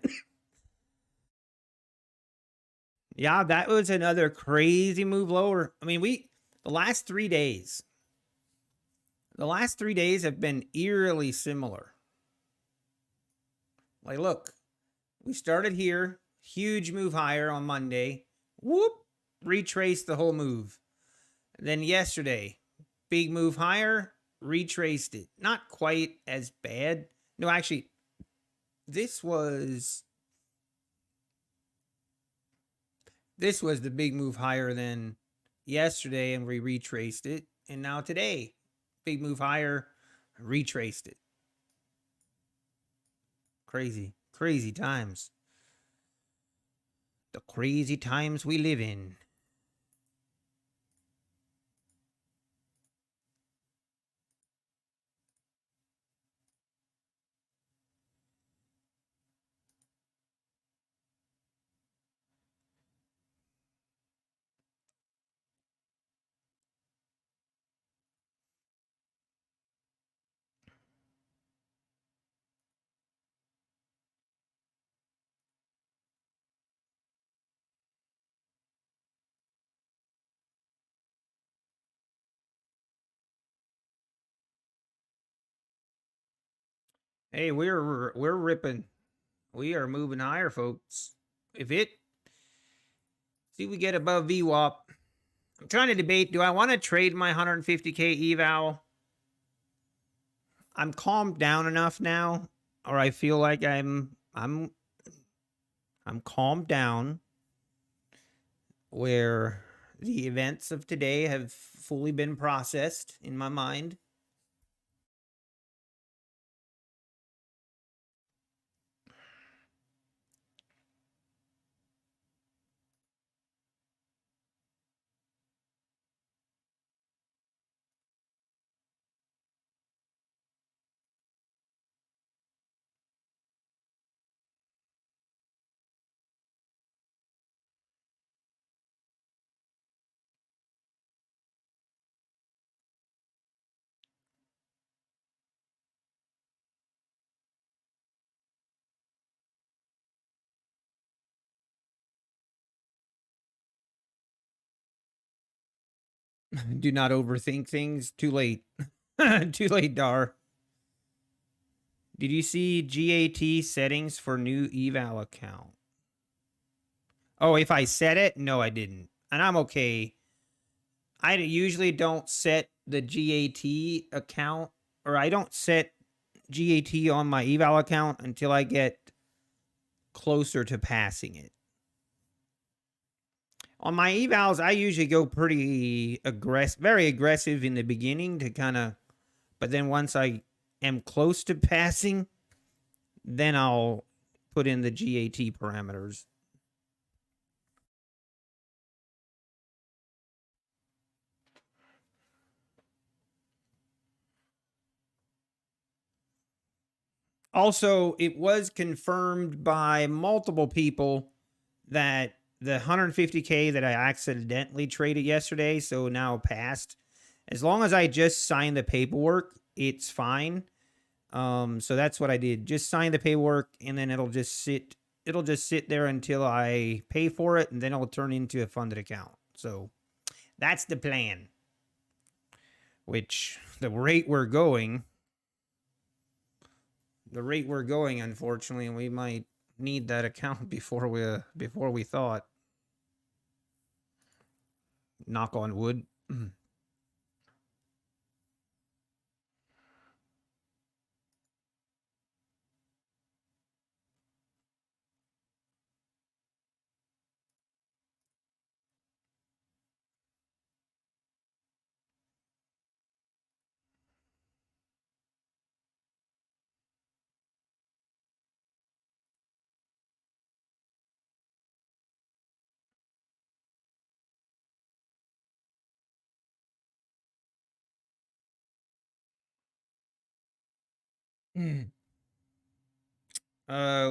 [SPEAKER 1] Yeah, that was another crazy move lower. I mean, the last 3 days, the last 3 days have been eerily similar. Like, look, we started here, huge move higher on Monday. Whoop, retraced the whole move. Then yesterday, big move higher, retraced it. Not quite as bad. No, actually, this was the big move higher than yesterday, and we retraced it. And now today, big move higher, retraced it. Crazy, crazy times. The crazy times we live in. Hey, we're ripping. We are moving higher, folks. If it see we get above VWAP. I'm trying to debate, do I want to trade my 150k eval? I'm calmed down enough now, or I feel like I'm calmed down where the events of today have fully been processed in my mind. Do not overthink things. Too late. Too late, Dar. Did you see GAT settings for new eval account? Oh, if I set it? No, I didn't. And I'm okay. I usually don't set the GAT account, or I don't set GAT on my eval account until I get closer to passing it. On my evals, I usually go pretty aggressive, very aggressive in the beginning to kind of, but then once I am close to passing, then I'll put in the GAT parameters. Also, it was confirmed by multiple people that the 150k that I accidentally traded yesterday, so now passed. As long as I just sign the paperwork, it's fine. So that's what I did. Just sign the paperwork, and then it'll just sit. It'll just sit there until I pay for it, and then it'll turn into a funded account. So that's the plan. Which the rate we're going, unfortunately, we might need that account before we thought. Knock on wood.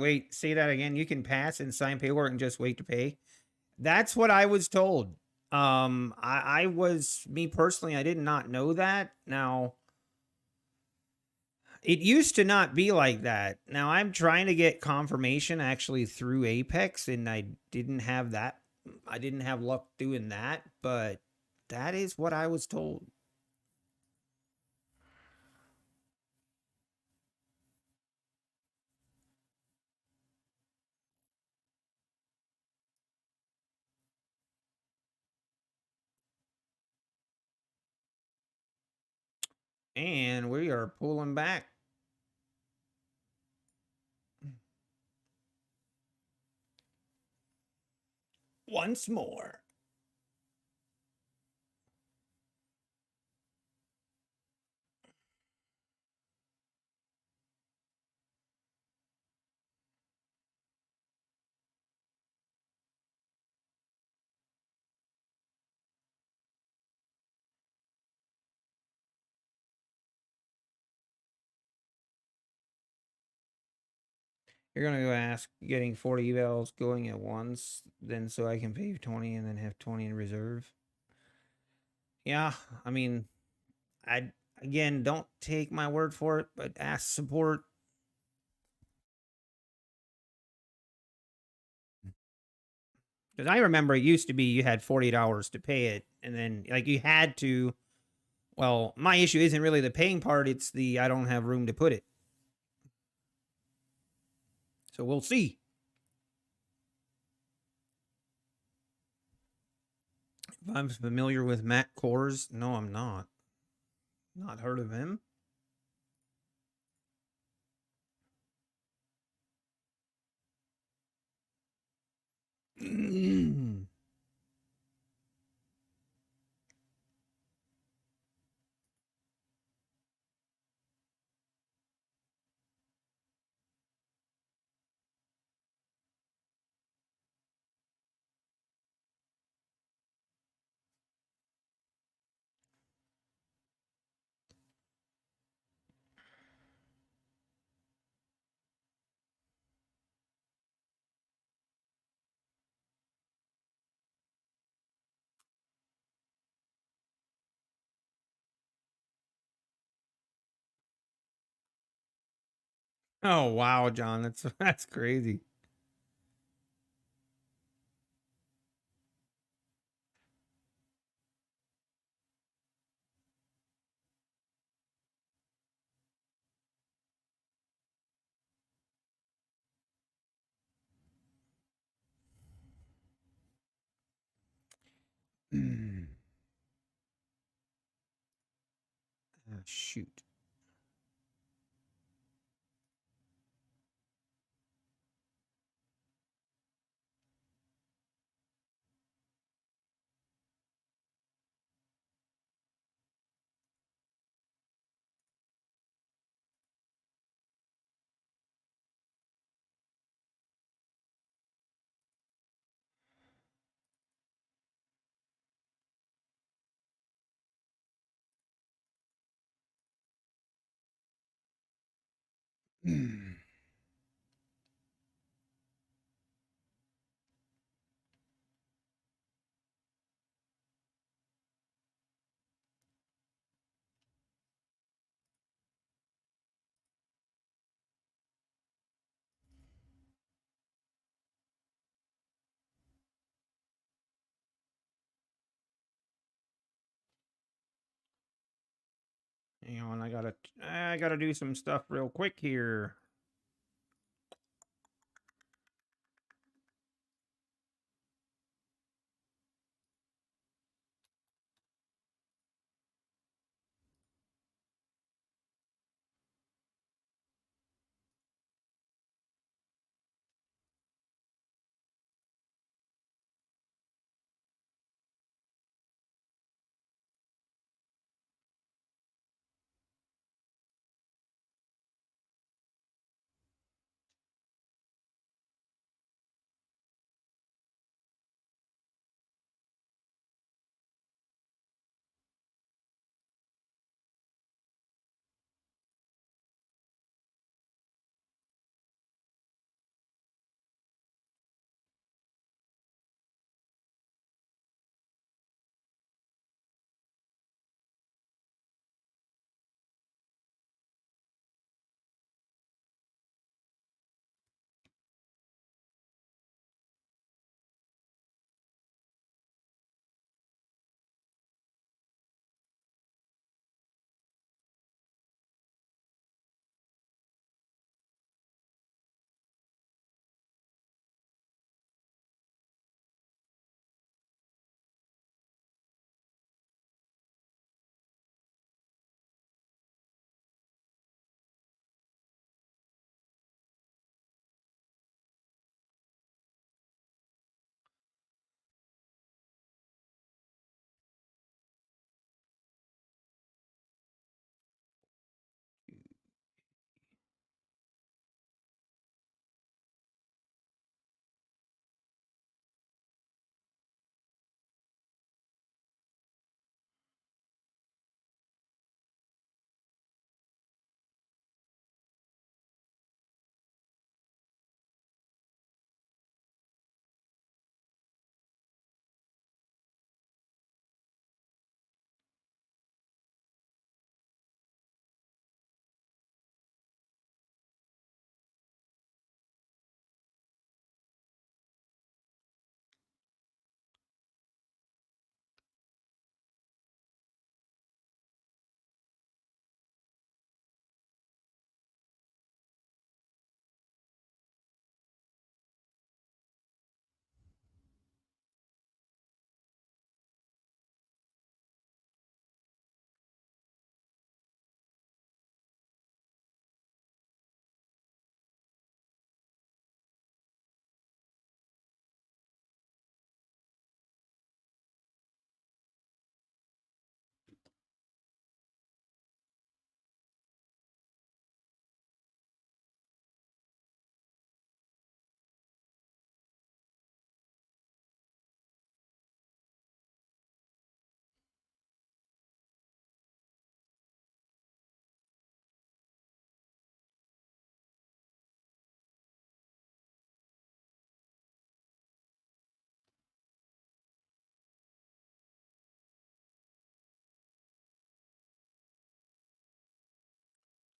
[SPEAKER 1] Wait, say that again. You can pass and sign paperwork and just wait to pay. That's what I was told. I was, me personally, I did not know that. Now, It used to not be like that. Now I'm trying to get confirmation actually through Apex, and I didn't have that. I didn't have luck doing that, but that is what I was told. And we are pulling back. Once more. You're gonna go ask getting 40 evals going at once, then so I can pay 20 and then have 20 in reserve. Yeah, I mean, I again don't take my word for it, but ask support. Because I remember it used to be you had $40 to pay it, and then like you had to. Well, my issue isn't really the paying part; it's the I don't have room to put it. So we'll see. If I'm familiar with Matt Kors, no, I'm not. Not heard of him. Oh wow, John, that's crazy. Shoot. Hang on, I gotta do some stuff real quick here.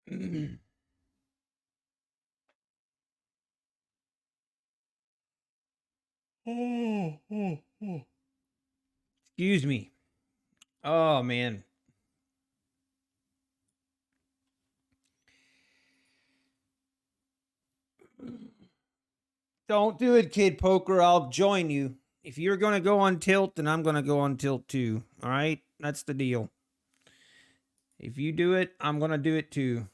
[SPEAKER 1] Excuse me. Oh, man. Don't do it, Kid Poker. I'll join you. If you're going to go on tilt, then I'm going to go on tilt too. All right? That's the deal. If you do it, I'm going to do it too.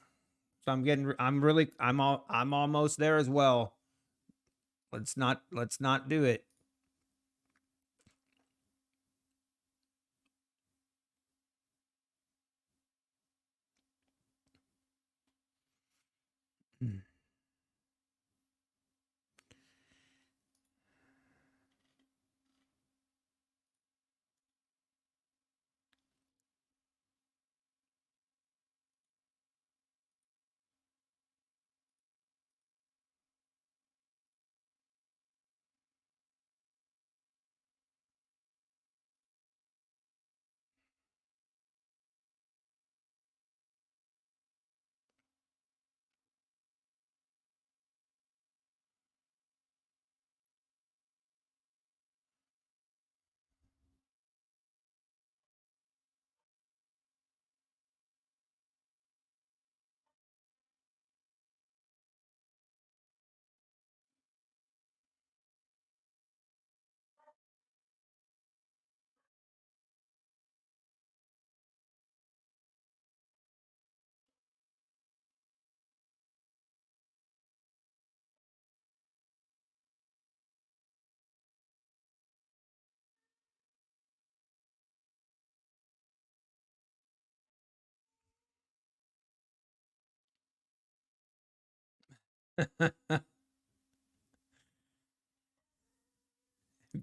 [SPEAKER 1] So I'm almost there as well. Let's not do it. Hmm.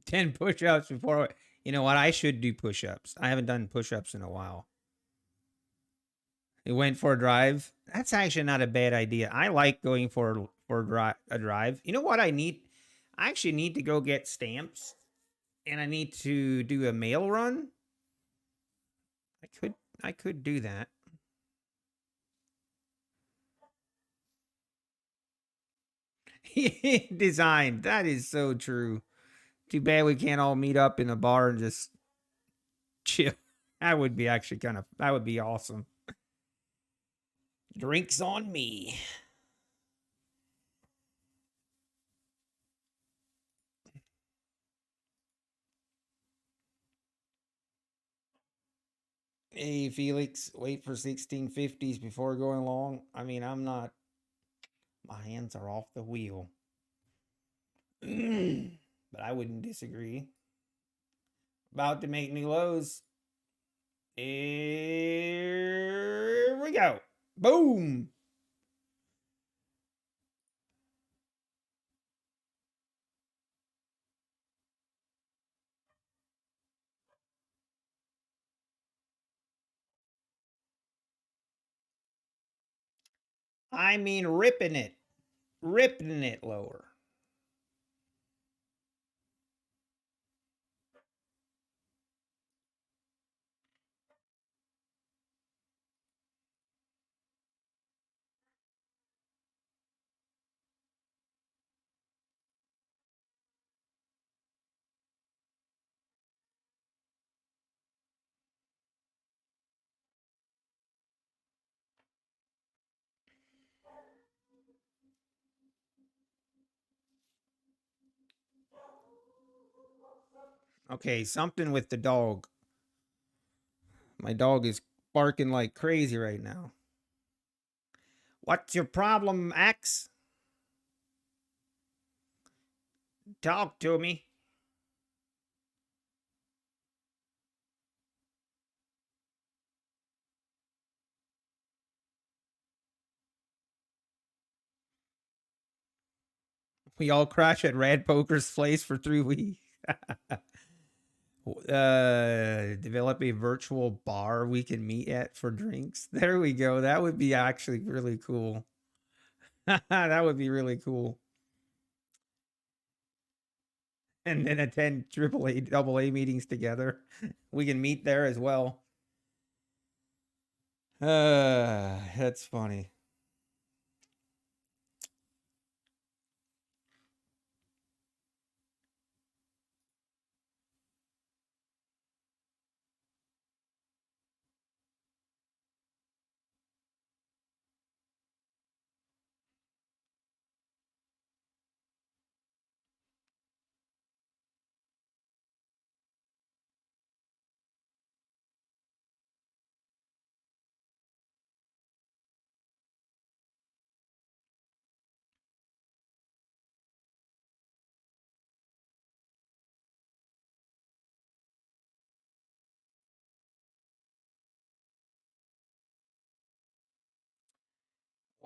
[SPEAKER 1] 10 push-ups before. You know what? I should do push-ups. I haven't done push-ups in a while. It went for a drive. That's actually not a bad idea. I like going for a drive. You know what I need? I actually need to go get stamps, and I need to do a mail run. I could do that. Designed. That is so true. Too bad we can't all meet up in a bar and just chill. That would be actually that would be awesome. Drinks on me. Hey, Felix, wait for 1650s before going long. I mean, I'm not, my hands are off the wheel. But I wouldn't disagree. About to make new lows. Here we go. Boom. I mean, ripping it lower. Okay, something with the dog. My dog is barking like crazy right now. What's your problem, Axe? Talk to me. We all crash at Rad Poker's place for 3 weeks. Develop a virtual bar we can meet at for drinks. There we go. That would be actually really cool. That would be really cool. And then attend AAA, AA meetings together. We can meet there as well. That's funny.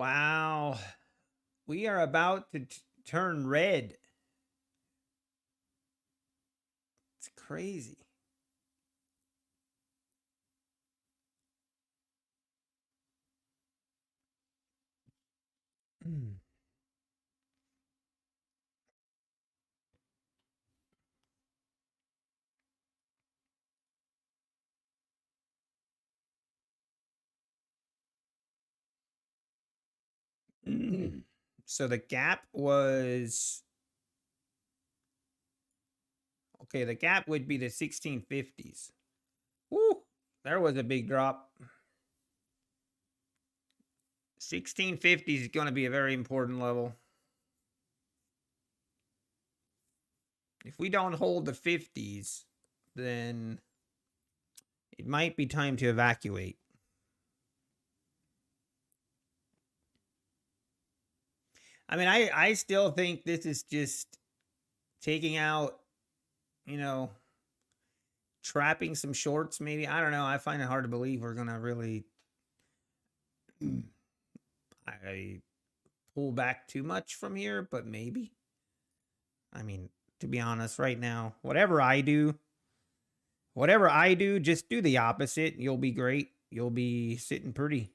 [SPEAKER 1] Wow. We are about to turn red. It's crazy. So the gap was okay. The gap would be the 1650s. Woo! There was a big drop. 1650s is going to be a very important level. If we don't hold the 50s, then it might be time to evacuate. I mean, I still think this is just taking out, you know, trapping some shorts maybe. I don't know. I find it hard to believe we're going to really I pull back too much from here, but maybe. I mean, to be honest, right now, whatever I do, just do the opposite. You'll be great. You'll be sitting pretty.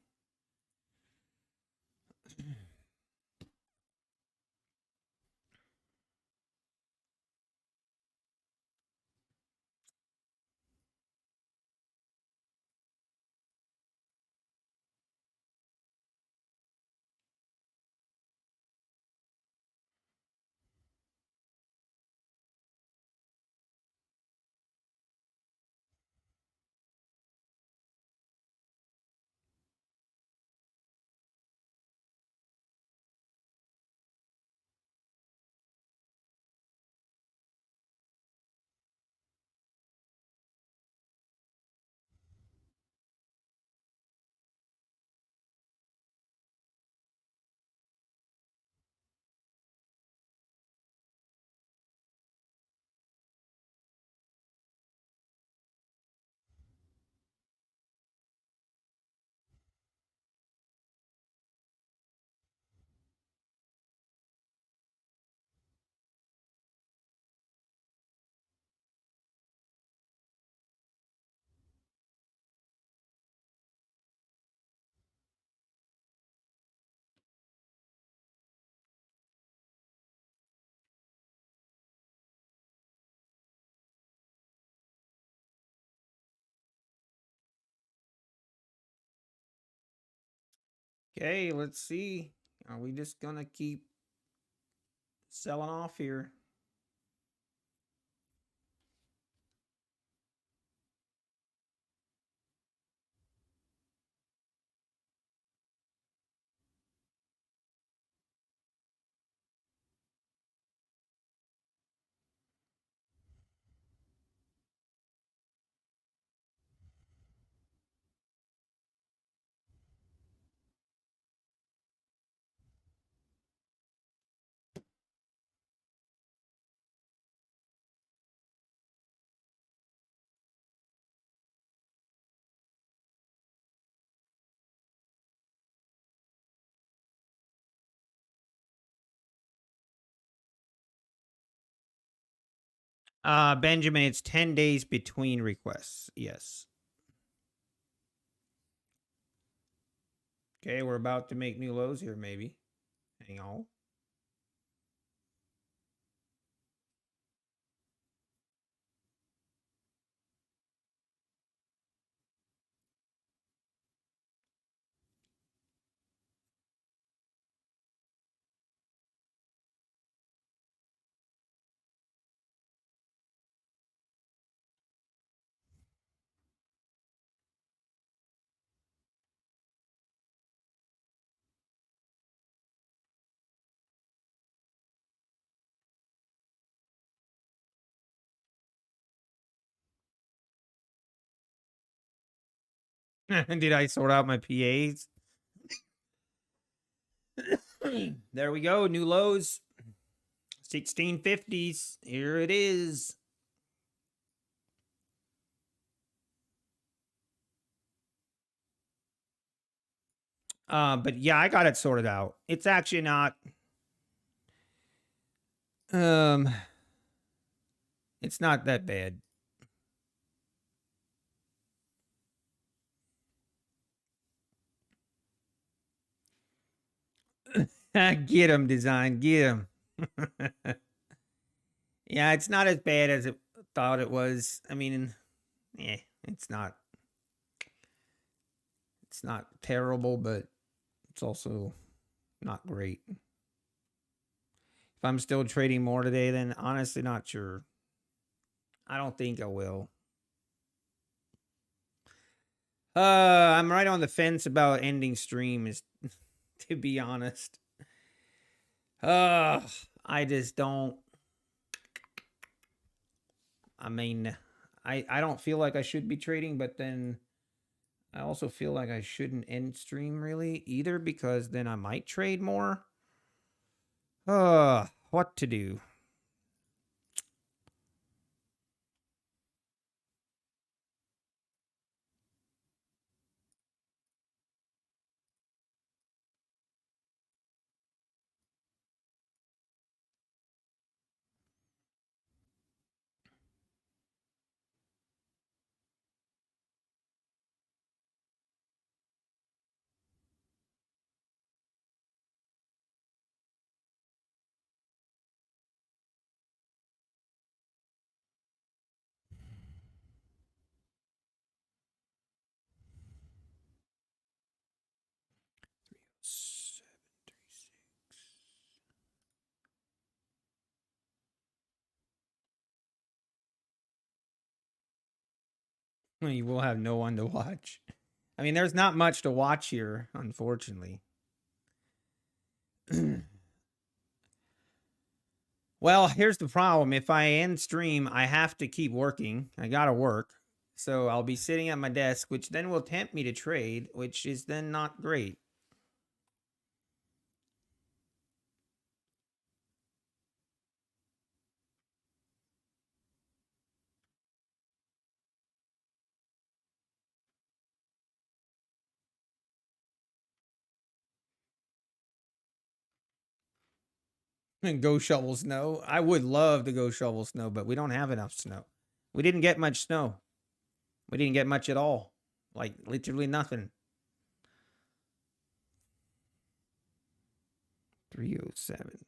[SPEAKER 1] Okay, let's see. Are we just going to keep selling off here? Benjamin, it's 10 days between requests. Yes. Okay, we're about to make new lows here, maybe. Hang on. Did I sort out my PAs? There we go. New lows. 1650s. Here it is. But yeah, I got it sorted out. It's actually not um it's not that bad. Get him, design, get him. Yeah, it's not as bad as it thought it was. I mean, yeah, it's not terrible, but it's also not great. If I'm still trading more today, then honestly not sure. I don't think I will. I'm right on the fence about ending stream, is to be honest. Uh I just don't. I mean, I don't feel like I should be trading, but then I also feel like I shouldn't end stream really either, because then I might trade more. What to do? You will have no one to watch. I mean, there's not much to watch here, unfortunately. Well, here's the problem. If I end stream, I have to keep working. I gotta work. So I'll be sitting at my desk, which then will tempt me to trade, which is then not great. And go shovel snow. I would love to go shovel snow, but we don't have enough snow. We didn't get much snow. We didn't get much at all. Like literally nothing. 307.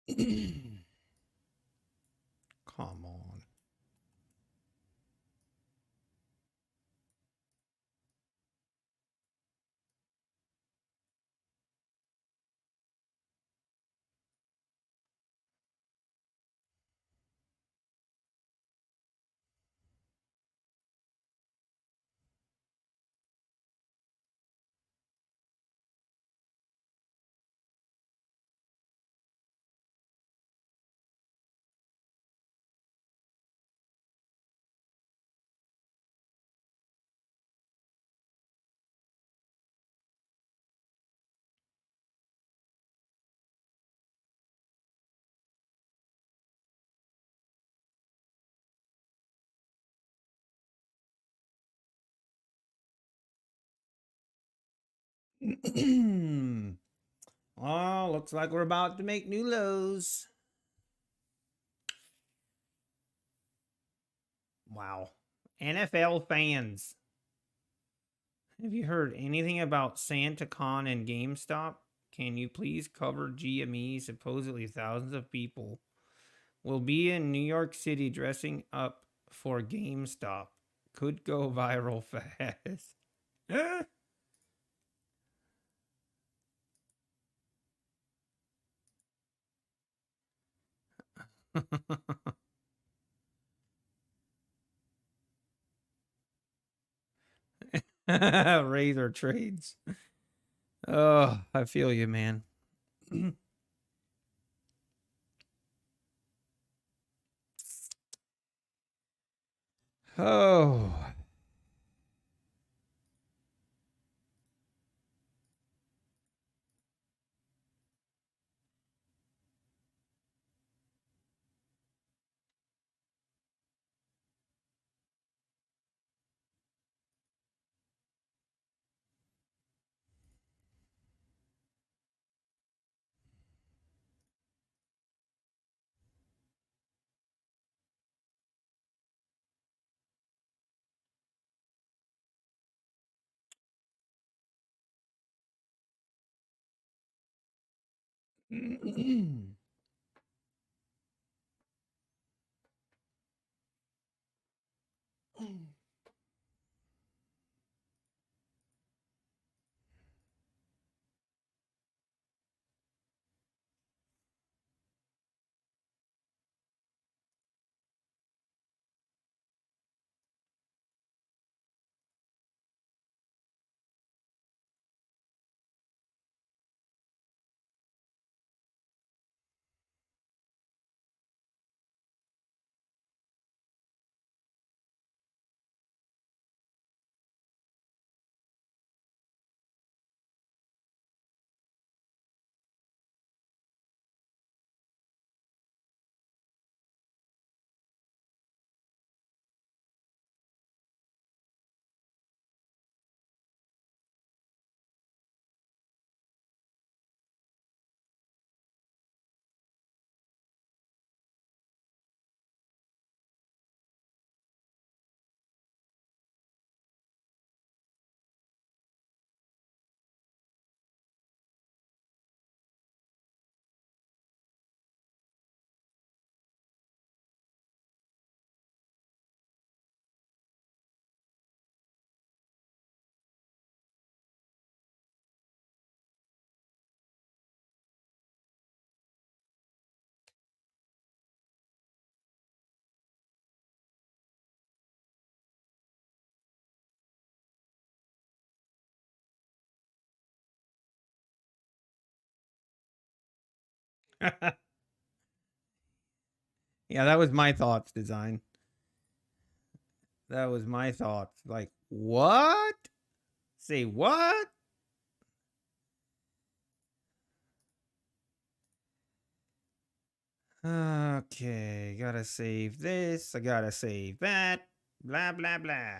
[SPEAKER 1] Come on. Oh, looks like we're about to make new lows. Wow. NFL fans. Have you heard anything about SantaCon and GameStop? Can you please cover GME? Supposedly thousands of people will be in New York City dressing up for GameStop. Could go viral fast. Razor trades. Oh, I feel you, man. Oh. Yeah, that was my thoughts, design. That was my thoughts. Like, what? Say what? Okay, gotta save this. I gotta save that. Blah, blah, blah.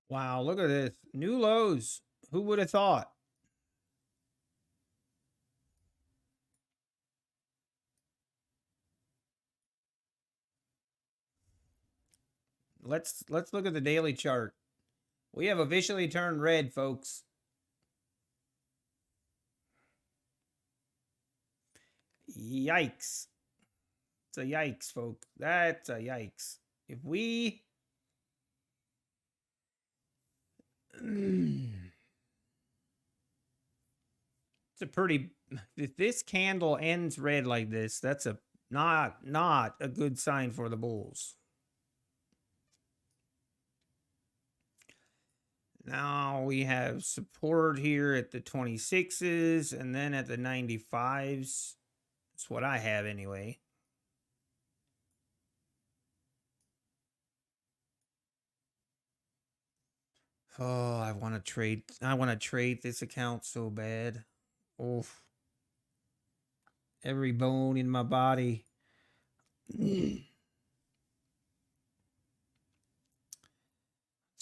[SPEAKER 1] Wow, look at this. New lows. Who would have thought? Let's look at the daily chart. We have officially turned red, folks. Yikes. It's a yikes, folks. That's a yikes. If we it's a pretty if this candle ends red like this, that's a not a good sign for the bulls. Now we have support here at the 26s and then at the 95s. That's what I have anyway. Oh, I want to trade this account so bad. Oof. Every bone in my body. Let's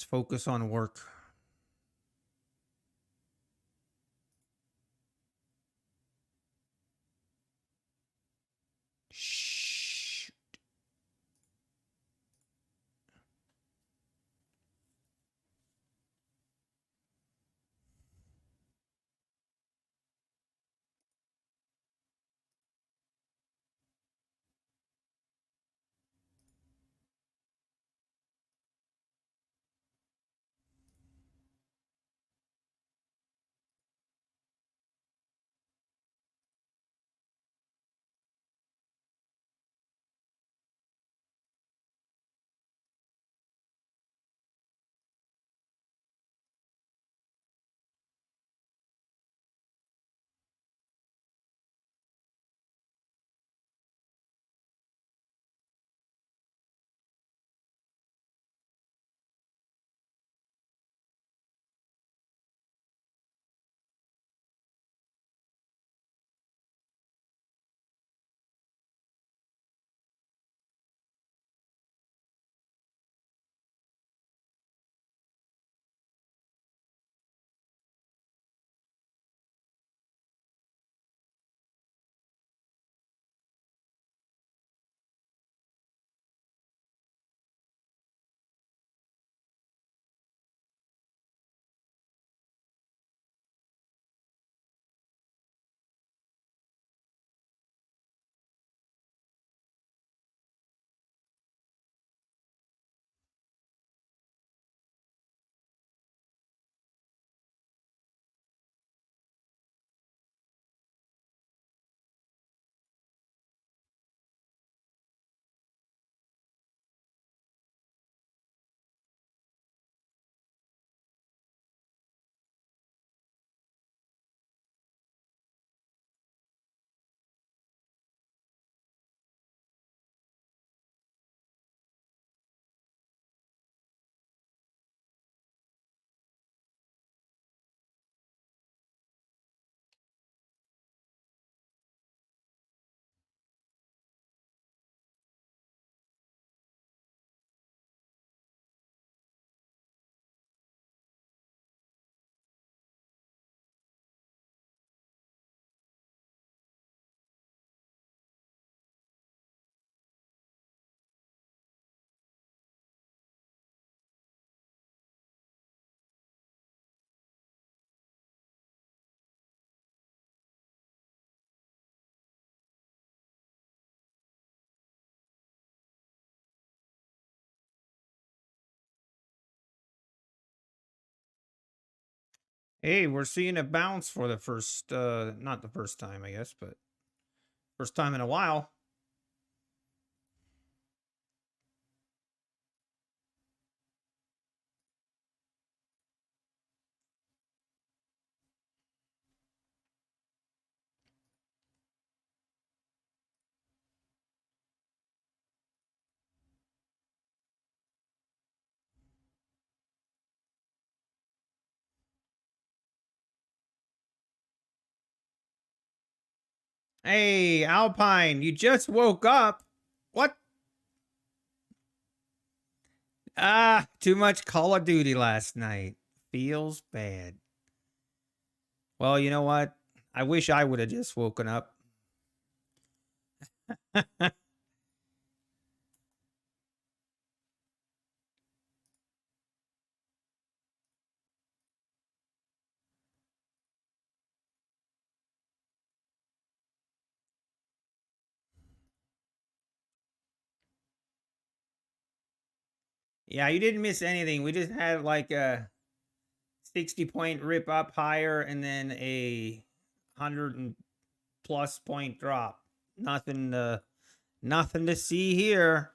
[SPEAKER 1] focus on work. Shh. Hey, we're seeing a bounce for the first not the first time, I guess, but first time in a while. Hey, Alpine, you just woke up. What? Ah, too much Call of Duty last night. Feels bad. Well, you know what? I wish I would have just woken up. Yeah, you didn't miss anything. We just had like a 60-point rip up higher and then a 100 and plus point drop. Nothing to see here.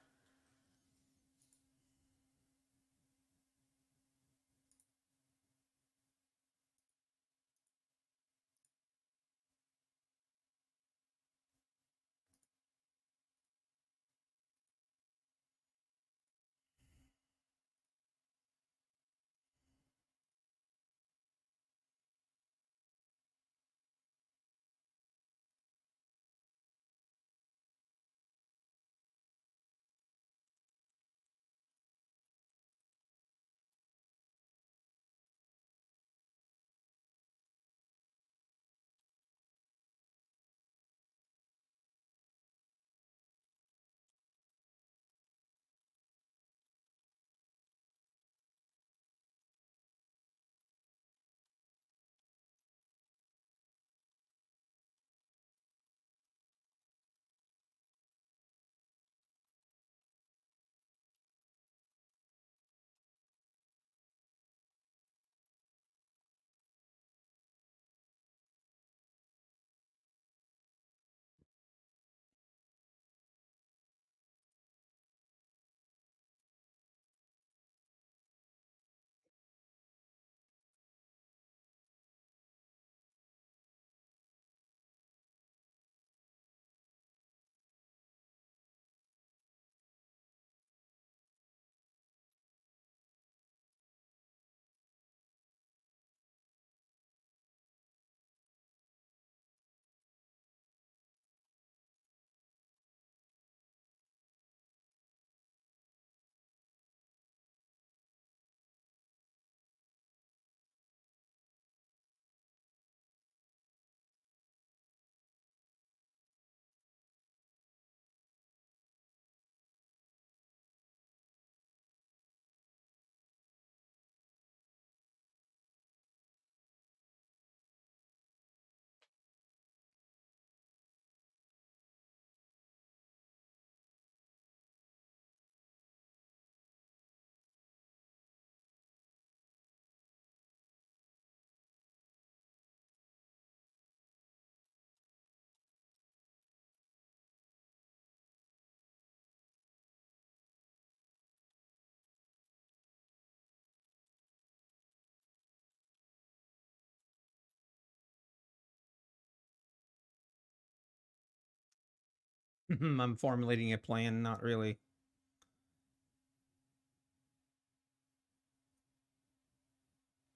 [SPEAKER 1] I'm formulating a plan, not really.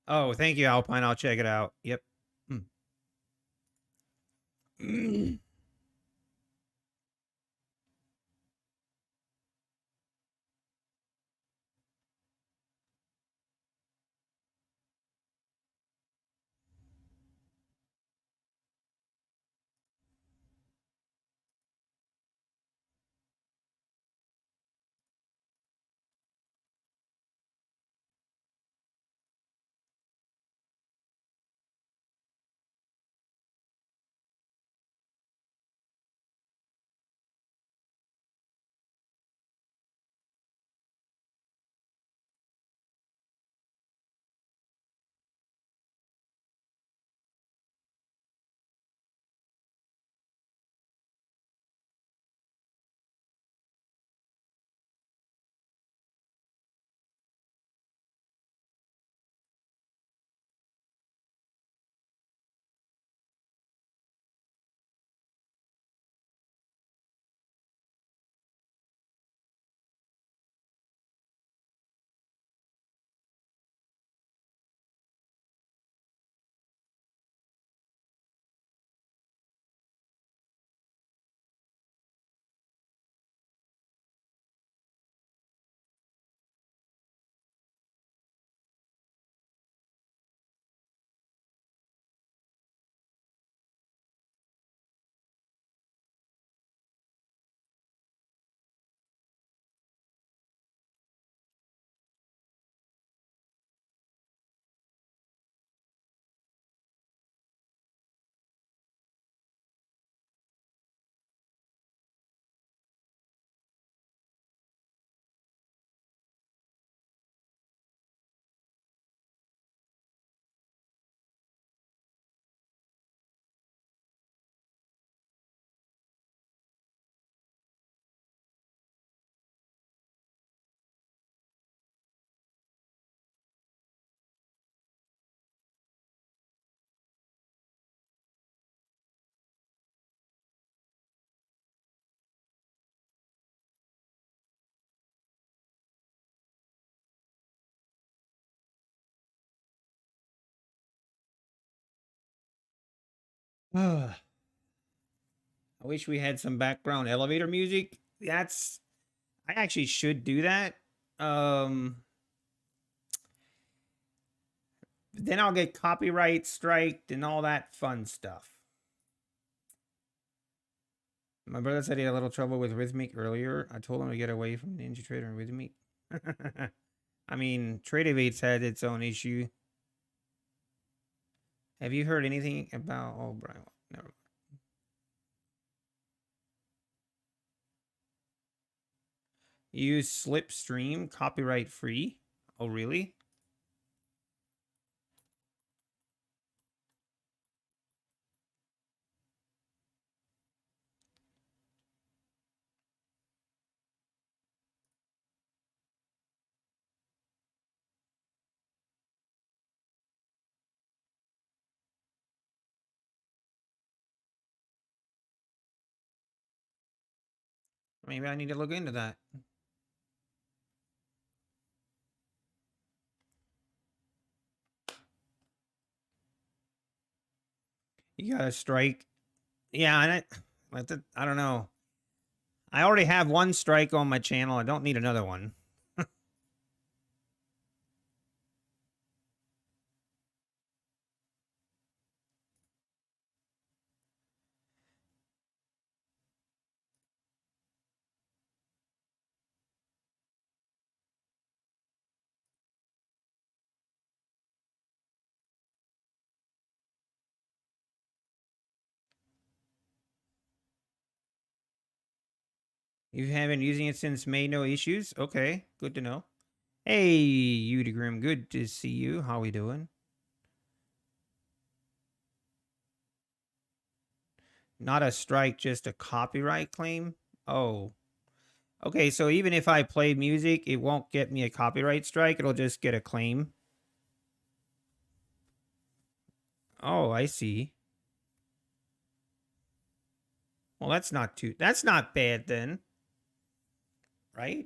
[SPEAKER 1] Oh, thank you, Alpine. I'll check it out. Yep. I wish we had some background elevator music. That's I actually should do that. Then I'll get copyright striked and all that fun stuff. My brother said he had a little trouble with Rhythmic earlier. I told him to get away from Ninja Trader and Rhythmic. I mean, Tradeovate's had its own issue. Have you heard anything about... Oh, Brian, never mind. Use Slipstream, copyright free. Oh, really? Maybe I need to look into that. You got a strike. Yeah, and I don't know. I already have one strike on my channel. I don't need another one. You haven't using it since May, no issues? Okay, good to know. Hey, Udigrim, good to see you. How we doing? Not a strike, just a copyright claim? Oh. Okay, so even if I play music, it won't get me a copyright strike. It'll just get a claim. Oh, I see. Well, that's not bad then. Right?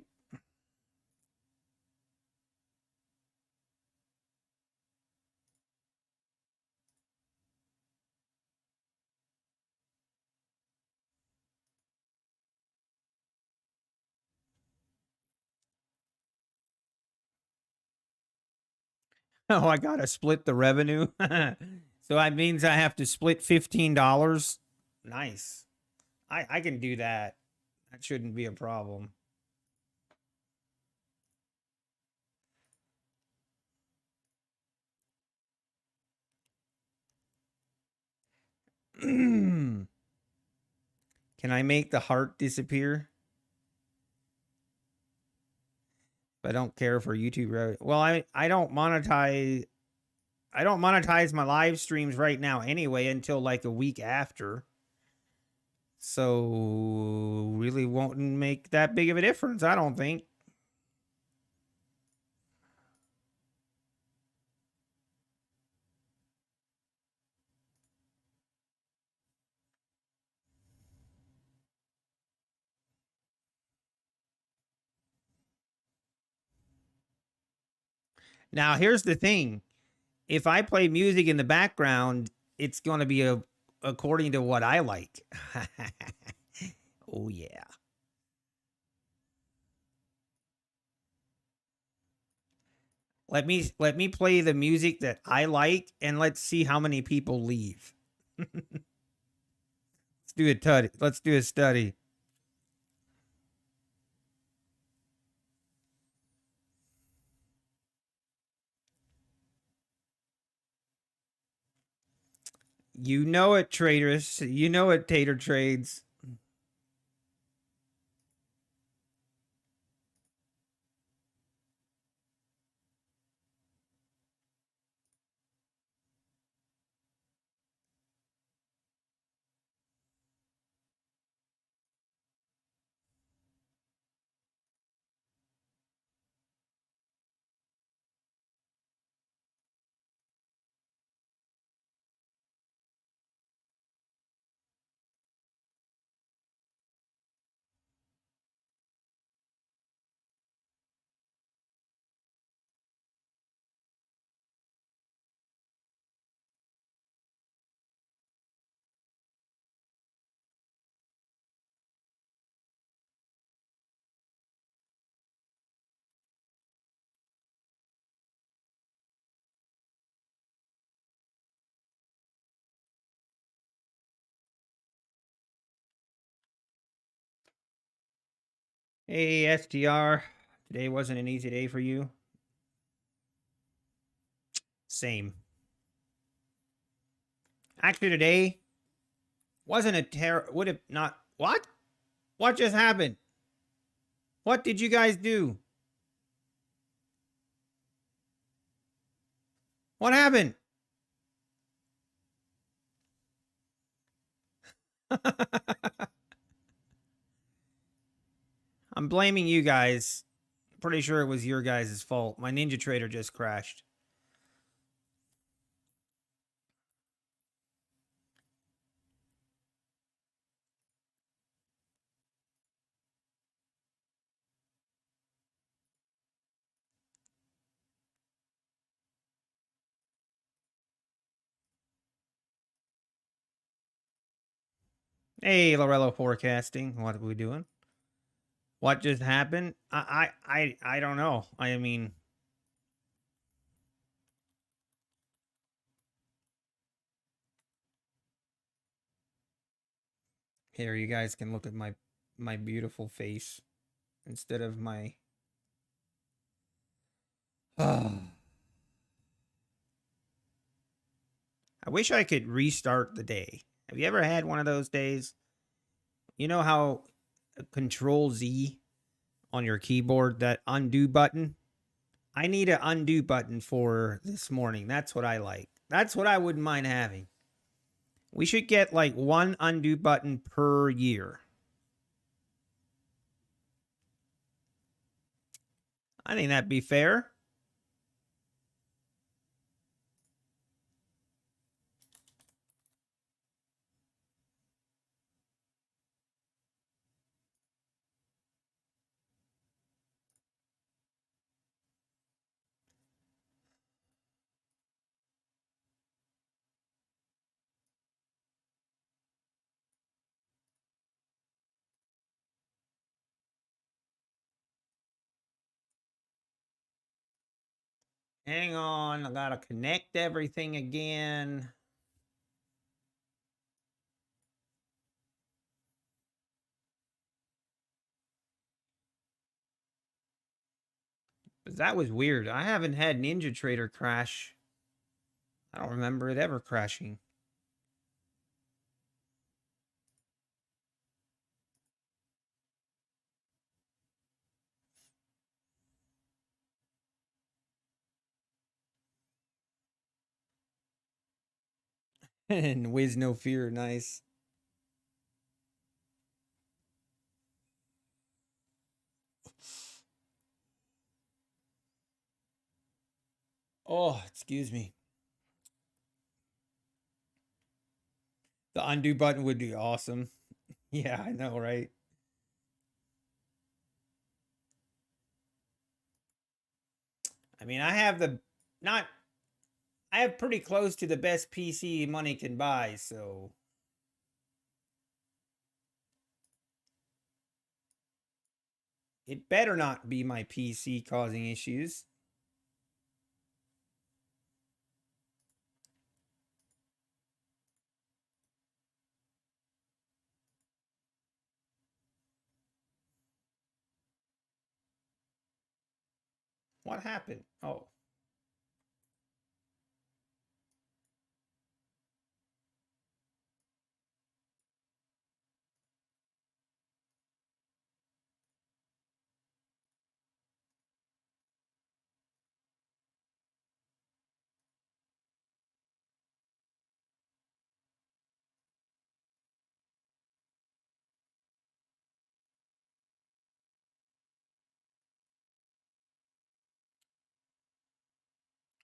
[SPEAKER 1] Oh, I gotta split the revenue. So that means I have to split $15. Nice. I can do that. That shouldn't be a problem. Can I make the heart disappear? I don't care for YouTube revenue. Well, I don't monetize my live streams right now anyway until like a week after. So really won't make that big of a difference, I don't think. Now, here's the thing. If I play music in the background, it's going to be according to what I like. Oh yeah. Let me play the music that I like and let's see how many people leave. Let's do a study. You know it, traders. You know it, Tater Trades. Hey, STR. Today wasn't an easy day for you. Same. Actually, today wasn't a would have not. What? What just happened? What did you guys do? What happened? I'm blaming you guys. Pretty sure it was your guys' fault. My Ninja Trader just crashed. Hey, Lorello Forecasting. What are we doing? What just happened? I don't know. I mean, here you guys can look at my beautiful face instead of my. I wish I could restart the day. Have you ever had one of those days? You know how Control Z on your keyboard, that undo button? I need an undo button for this morning. That's what I like. That's what I wouldn't mind having. We should get like one undo button per year. I think that'd be fair. Hang on, I gotta connect everything again. But that was weird. I haven't had Ninja Trader crash. I don't remember it ever crashing. And Wiz No Fear, nice. Oh, excuse me. The undo button would be awesome. Yeah, I know, right? I mean, I have the not I have pretty close to the best PC money can buy, so it better not be my PC causing issues. What happened? Oh.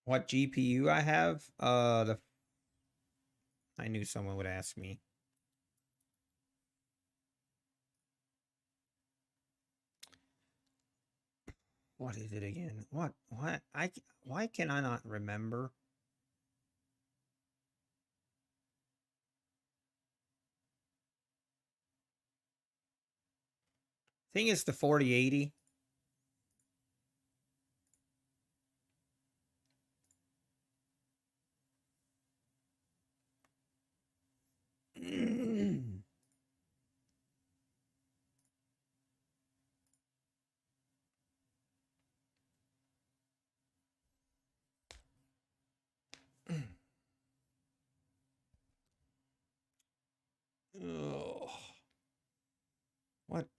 [SPEAKER 1] What GPU I have? I knew someone would ask me. What is it again? What? Why can I not remember? I think it's the 4080.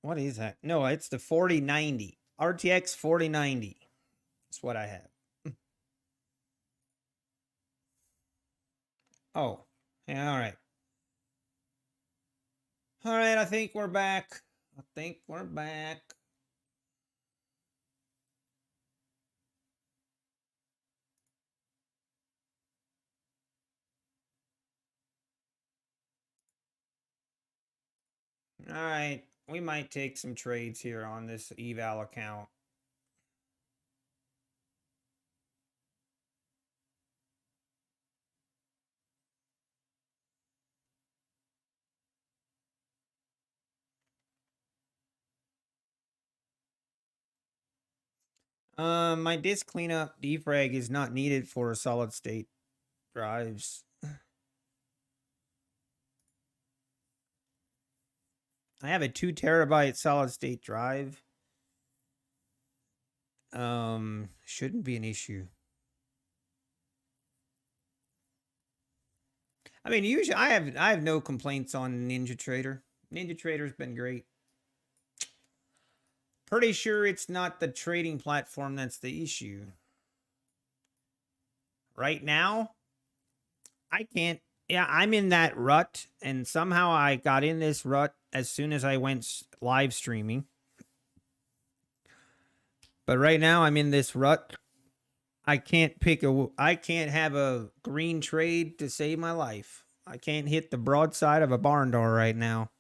[SPEAKER 1] What is that? No, it's the 4090. RTX 4090. That's what I have. Oh. Yeah, all right. All right, I think we're back. I think we're back. All right, we might take some trades here on this eval account. My disk cleanup defrag is not needed for solid state drives. I have a 2 terabyte solid state drive. Shouldn't be an issue. I mean, usually I have no complaints on Ninja Trader. Ninja Trader's been great. Pretty sure it's not the trading platform that's the issue. Right now, I can't. Yeah, I'm in that rut, and somehow I got in this rut as soon as I went live streaming. But right now, I'm in this rut. I can't have a green trade to save my life. I can't hit the broadside of a barn door right now.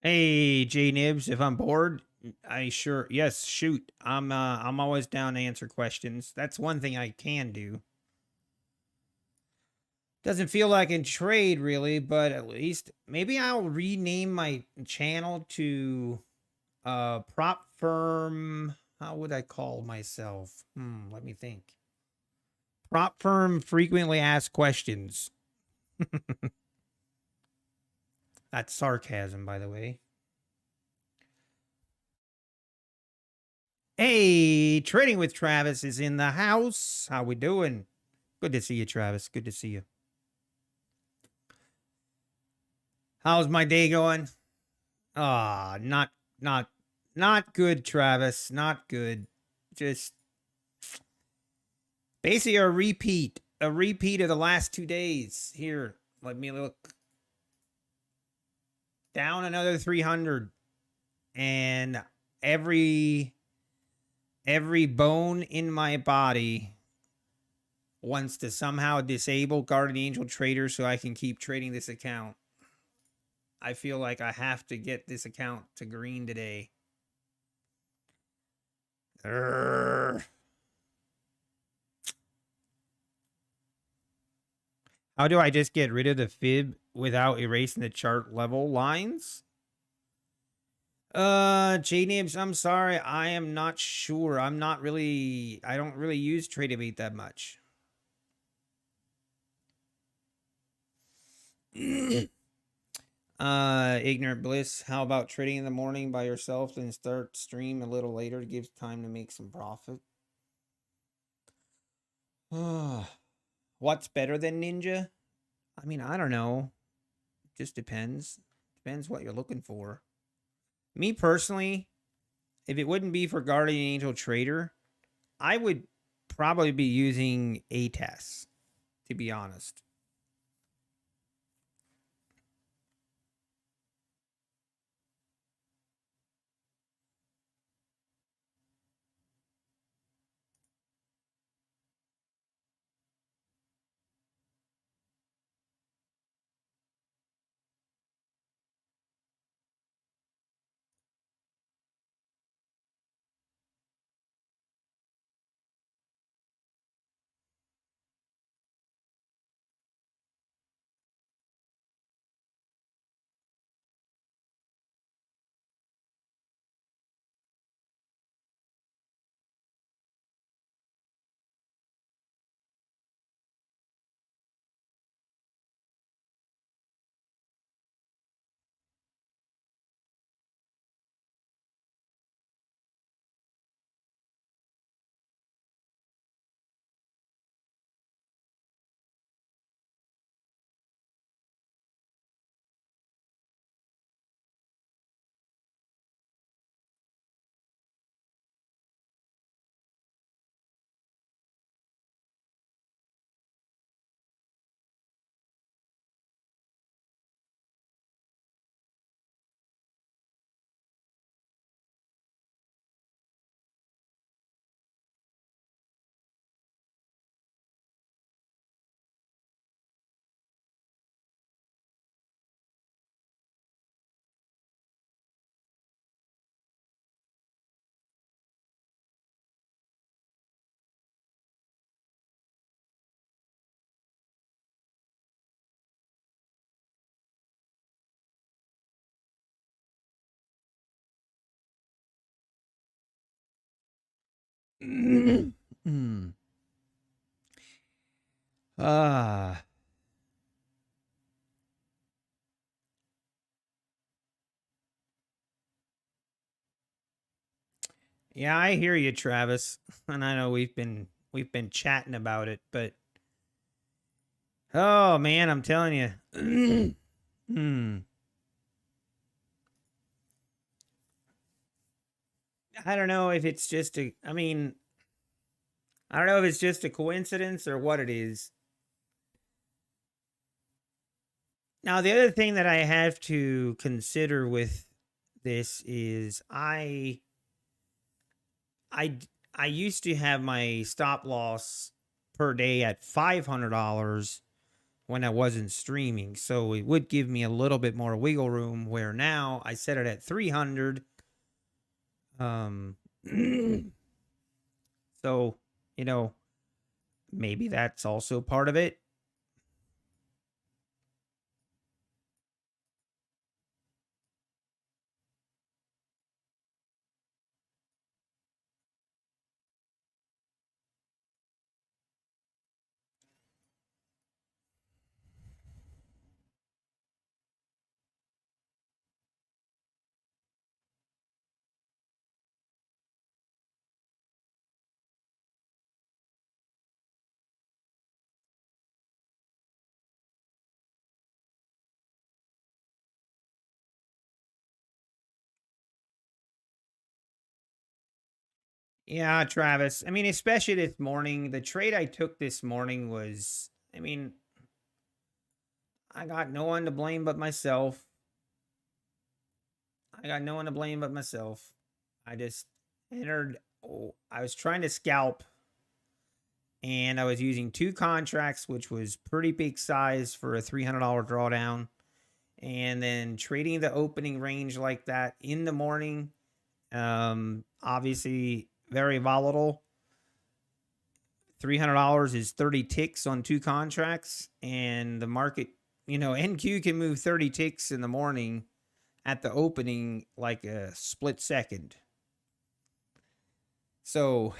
[SPEAKER 1] Hey, J Nibs, if I'm bored, Yes, shoot. I'm always down to answer questions. That's one thing I can do. Doesn't feel like in trade really, but at least maybe I'll rename my channel to prop firm. How would I call myself? Let me think. Prop firm frequently asked questions. That's sarcasm, by the way. Hey, Trading with Travis is in the house. How we doing? Good to see you, Travis. Good to see you. How's my day going? Ah, not good, Travis. Not good. Just basically a repeat of the last 2 days. Here, let me look. Down another 300, and every bone in my body wants to somehow disable Guardian Angel Trader so I can keep trading this account. I feel like I have to get this account to green today. Urgh. How do I just get rid of the fib without erasing the chart level lines? J-Nibs, I'm sorry. I am not sure. I don't really use Tradebait that much. Ignorant Bliss, how about trading in the morning by yourself and start stream a little later? It gives time to make some profit. What's better than Ninja? I mean, I don't know. Just depends. Depends what you're looking for. Me personally, if it wouldn't be for Guardian Angel Trader, I would probably be using ATAS, to be honest. Ah. Yeah, I hear you, Travis. And I know we've been chatting about it, but oh man, I'm telling you. I don't know if it's just I don't know if it's just a coincidence or what it is. Now, the other thing that I have to consider with this is I used to have my stop loss per day at $500 when I wasn't streaming, so it would give me a little bit more wiggle room, where now I set it at 300 Um, so, you know, maybe that's also part of it. Yeah, Travis. I mean, especially this morning, the trade I took this morning was, I mean, I got no one to blame but myself. I got no one to blame but myself. I just entered, oh, I was trying to scalp and I was using two contracts, which was pretty big size for a $300 drawdown. And then trading the opening range like that in the morning, obviously very volatile. $300 is 30 ticks on two contracts, and the market, NQ can move 30 ticks in the morning at the opening like a split second. So,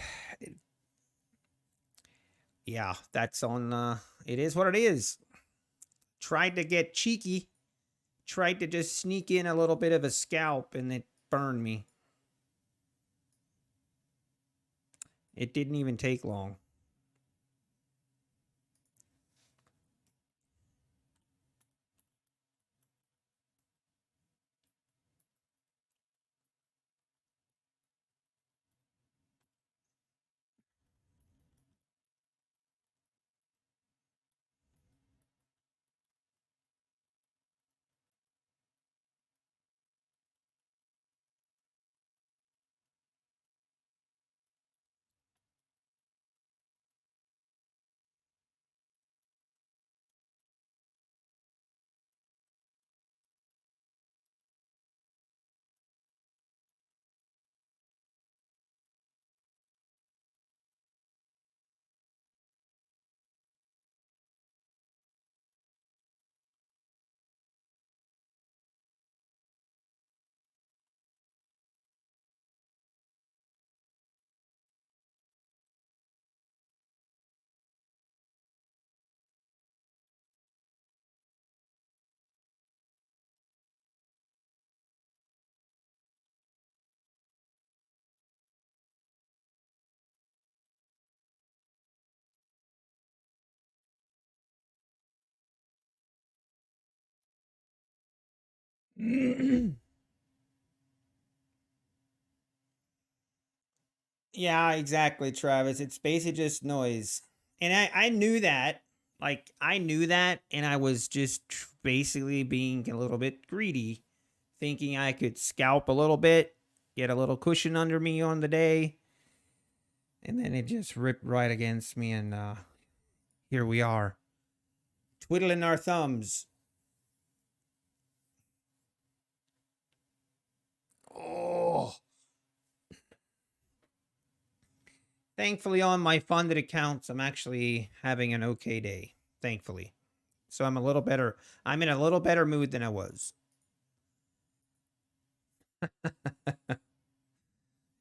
[SPEAKER 1] yeah, that's on. It is what it is. Tried to get cheeky, tried to just sneak in a little bit of a scalp, and it burned me. It didn't even take long. Yeah, exactly, Travis. It's basically just noise. And I knew that. Like, I knew that. And I was just basically being a little bit greedy, thinking I could scalp a little bit, get a little cushion under me on the day. And then it just ripped right against me. And here we are, twiddling our thumbs. Oh, thankfully, on my funded accounts, I'm actually having an okay day. Thankfully. So I'm a little better. I'm in a little better mood than I was.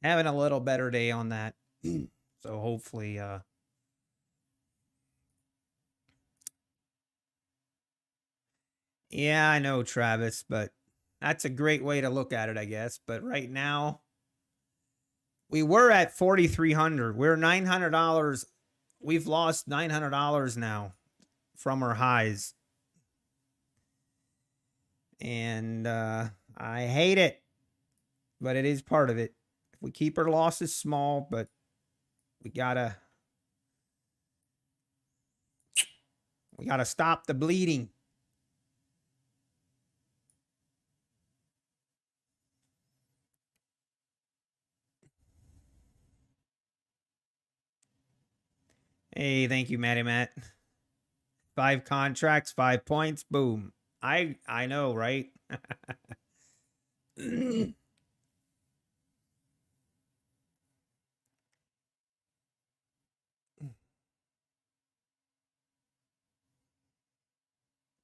[SPEAKER 1] Having a little better day on that. So hopefully, yeah, I know, Travis, but that's a great way to look at it, I guess. But right now, we were at 4,300. We're $900. We've lost $900 now from our highs. And I hate it, but it is part of it. If we keep our losses small, but we gotta stop the bleeding. Hey, thank you, Matty Matt. 5 contracts, 5 points, boom. I know, right?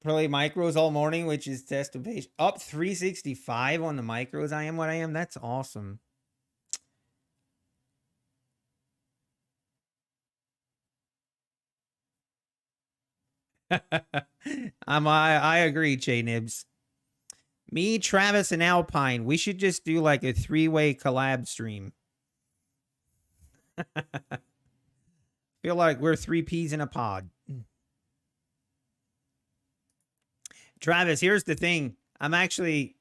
[SPEAKER 1] Play micros all morning, which is test of patience. Up 365 on the micros. I am what I am. That's awesome. I agree, Che Nibs. Me, Travis, and Alpine. We should just do like a 3-way collab stream. Feel like we're 3 peas in a pod. Travis, here's the thing. I'm actually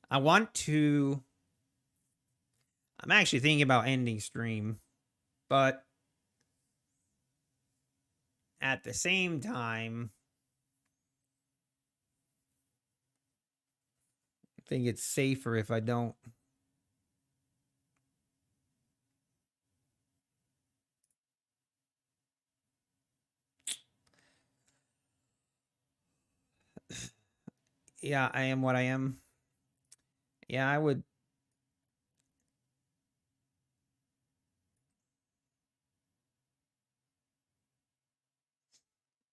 [SPEAKER 1] thinking about ending stream, but at the same time, I think it's safer if I don't. Yeah, I am what I am. Yeah, I would.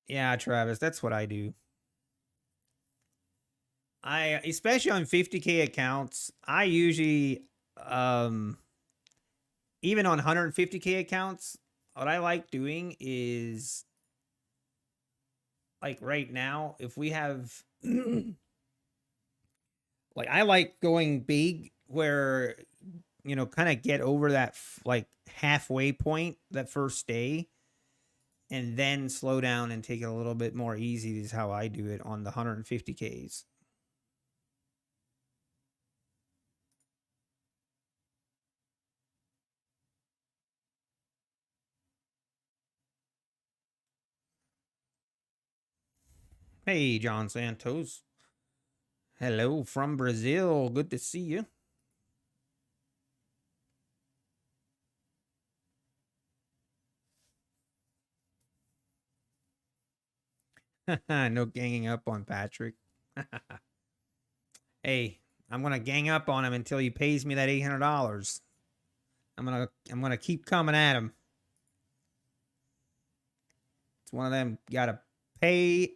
[SPEAKER 1] Yeah, Travis, that's what I do. Especially on 50K accounts, I usually even on 150K accounts, what I like doing is like right now, if we have like I like going big where kind of get over that like halfway point that first day and then slow down and take it a little bit more easy is how I do it on the 150Ks. Hey, John Santos. Hello from Brazil. Good to see you. No ganging up on Patrick. Hey, I'm gonna gang up on him until he pays me that $800. I'm gonna keep coming at him. It's one of them. Gotta pay.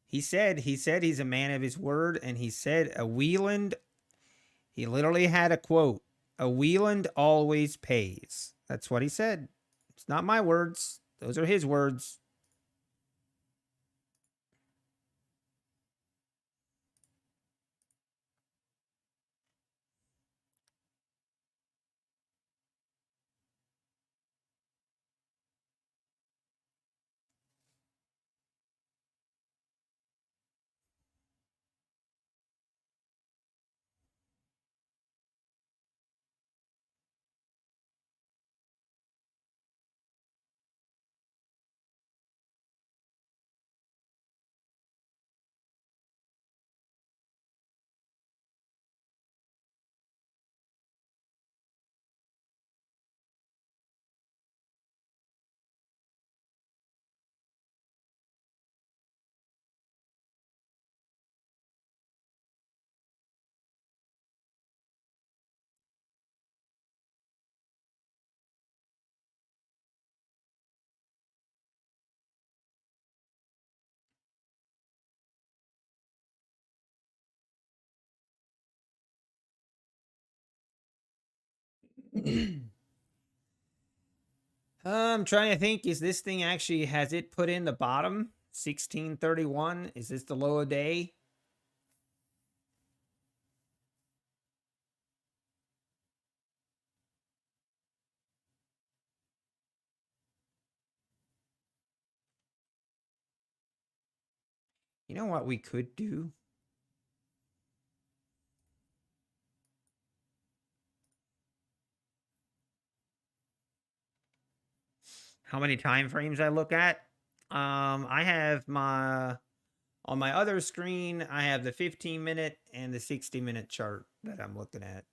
[SPEAKER 1] He said he's a man of his word, and he said a Wieland. He literally had a quote: "A Wieland always pays." That's what he said. It's not my words. Those are his words. I'm trying to think. Is this thing actually has it put in the bottom 1631? Is this the low of day? You know what we could do? How many time frames I look at? I have my on my other screen. I have the 15-minute and the 60-minute chart that I'm looking at.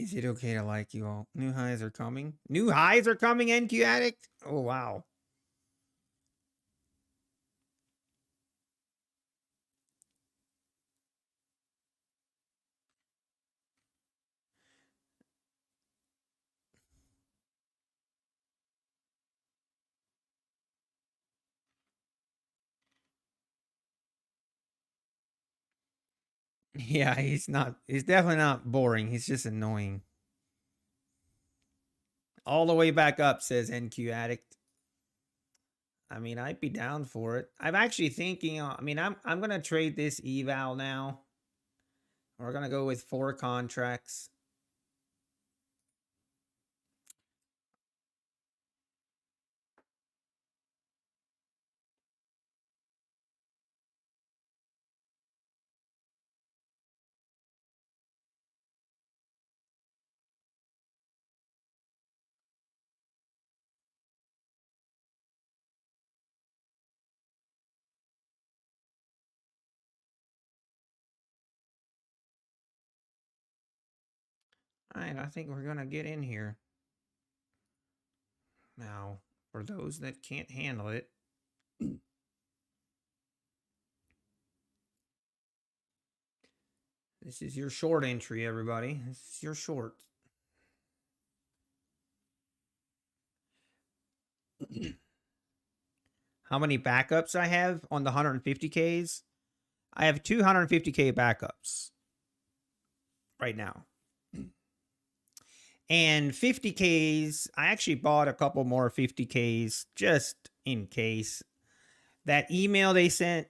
[SPEAKER 1] Is it okay to like you all? New highs are coming. New highs are coming, NQ Addict? Oh, wow. Yeah, he's definitely not boring. He's just annoying. All the way back up, says NQ Addict. I mean, I'd be down for it. I'm actually thinking, I mean, I'm going to trade this eval now. We're going to go with 4 contracts. All right, I think we're going to get in here. Now, for those that can't handle it, this is your short entry, everybody. This is your short. How many backups I have on the 150Ks? I have 250K backups right now. And 50Ks, I actually bought a couple more 50Ks just in case. That email they sent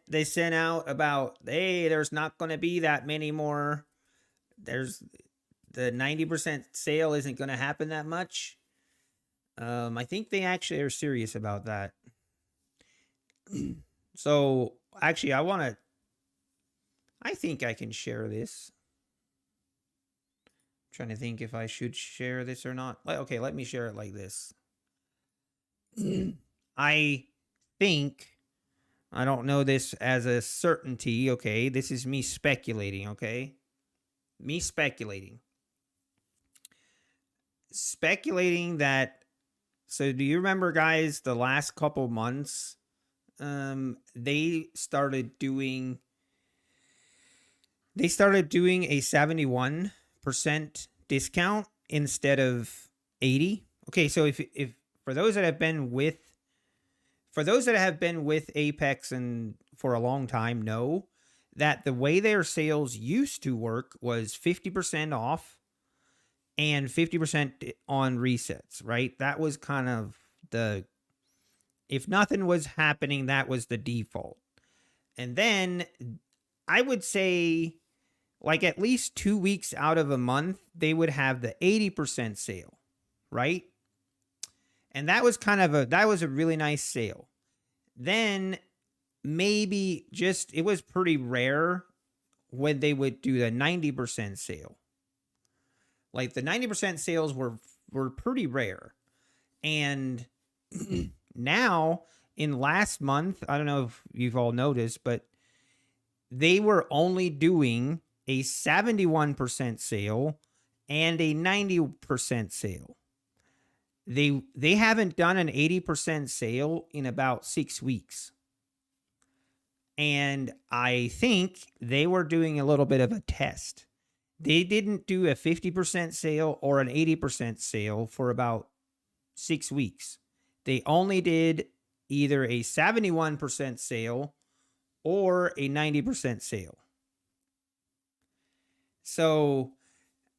[SPEAKER 1] out about, hey, there's not going to be that many more. There's the 90% sale isn't going to happen that much. I think they actually are serious about that. So actually, I think I can share this. I'm trying to think if I should share this or not. Okay, let me share it like this. I think, I don't know this as a certainty, okay? This is me speculating, okay? Me speculating. Speculating that, so do you remember, guys, the last couple months, they started doing a 71% discount instead of 80. Okay, so if for those that have been with Apex and for a long time know that the way their sales used to work was 50% off and 50% on resets, right? That was kind of if nothing was happening, that was the default. And then I would say, like, at least 2 weeks out of a month, they would have the 80% sale, right? And that was a really nice sale. Then maybe it was pretty rare when they would do the 90% sale. Like, the 90% sales were pretty rare. And now, in last month, I don't know if you've all noticed, but they were only doing a 71% sale and a 90% sale. They haven't done an 80% sale in about 6 weeks. And I think they were doing a little bit of a test. They didn't do a 50% sale or an 80% sale for about 6 weeks. They only did either a 71% sale or a 90% sale. So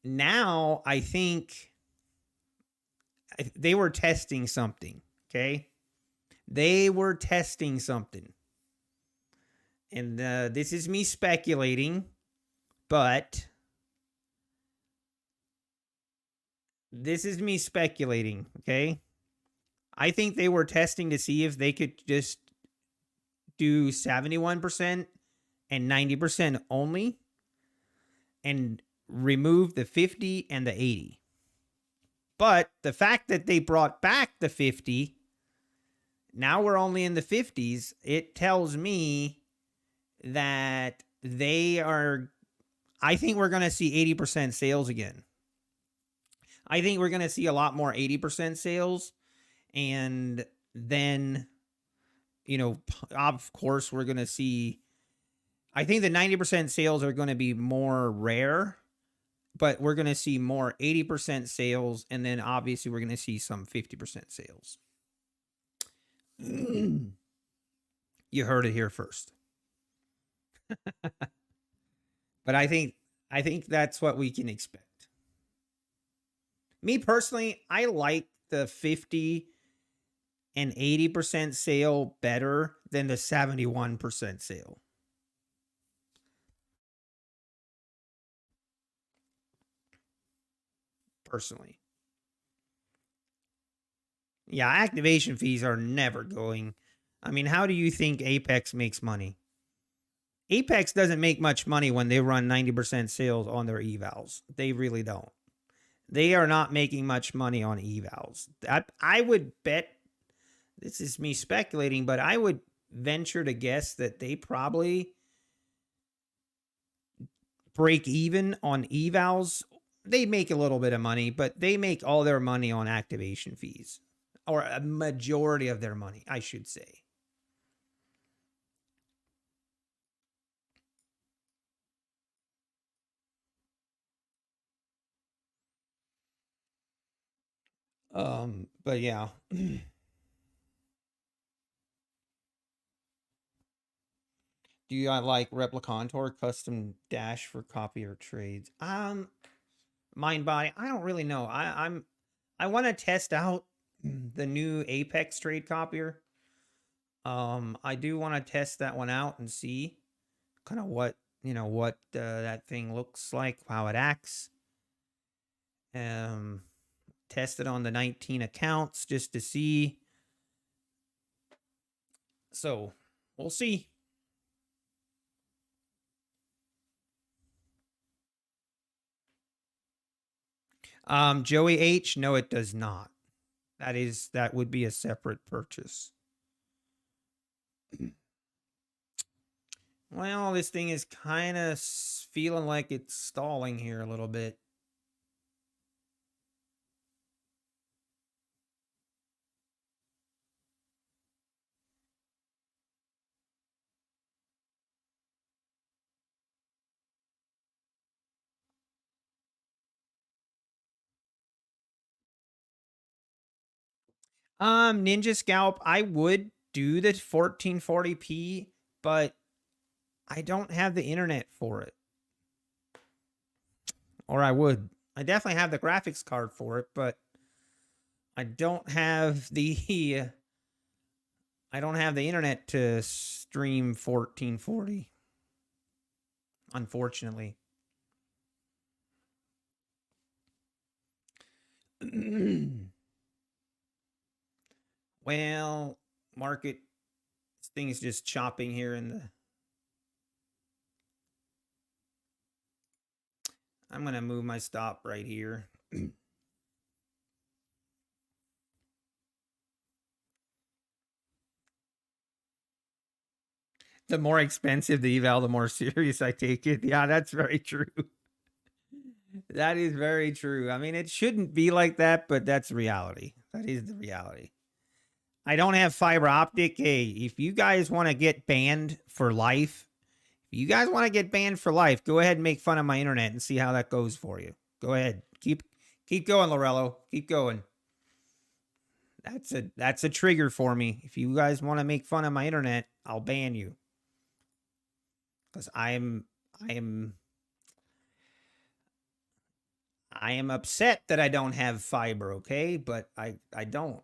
[SPEAKER 1] now I think they were testing something, okay? They were testing something. And this is me speculating, but okay? I think they were testing to see if they could just do 71% and 90% only and remove the 50 and the 80. But the fact that they brought back the 50, now we're only in the 50s, it tells me that I think we're going to see 80% sales again. I think we're going to see a lot more 80% sales. And then, you know, of course, we're going to see, I think the 90% sales are going to be more rare, but we're going to see more 80% sales. And then obviously, we're going to see some 50% sales. You heard it here first. But I think that's what we can expect. Me personally, I like the 50 and 80% sale better than the 71% sale. Personally. Yeah, activation fees are never going. I mean, how do you think Apex makes money? Apex doesn't make much money when they run 90% sales on their evals. They really don't. They are not making much money on evals. I would bet, this is me speculating, but I would venture to guess that they probably break even on evals. They make a little bit of money, but they make all their money on activation fees, or a majority of their money, I should say. But yeah. Do you like Replicantor custom dash for copier trades? Mind body, I don't really know. I want to test out the new Apex trade copier. I do want to test that one out and see kind of what, what that thing looks like, how it acts. Test it on the 19 accounts just to see. So we'll see. Joey H, no, it does not. That would be a separate purchase. Well, this thing is kind of feeling like it's stalling here a little bit. Ninja Scalp, I would do the 1440p, but I don't have the internet for it. Or I would. I definitely have the graphics card for it, but I don't have the I don't have the internet to stream 1440. Unfortunately. Well, market, this thing is just chopping here in the. I'm going to move my stop right here. The more expensive the eval, the more serious I take it. Yeah, that's very true. That is very true. I mean, it shouldn't be like that, but that's reality. That is the reality. I don't have fiber optic. Hey, if you guys want to get banned for life, go ahead and make fun of my internet and see how that goes for you. Go ahead. Keep going, Lorello. Keep going. That's a trigger for me. If you guys want to make fun of my internet, I'll ban you. Because I am upset that I don't have fiber, okay? But I don't.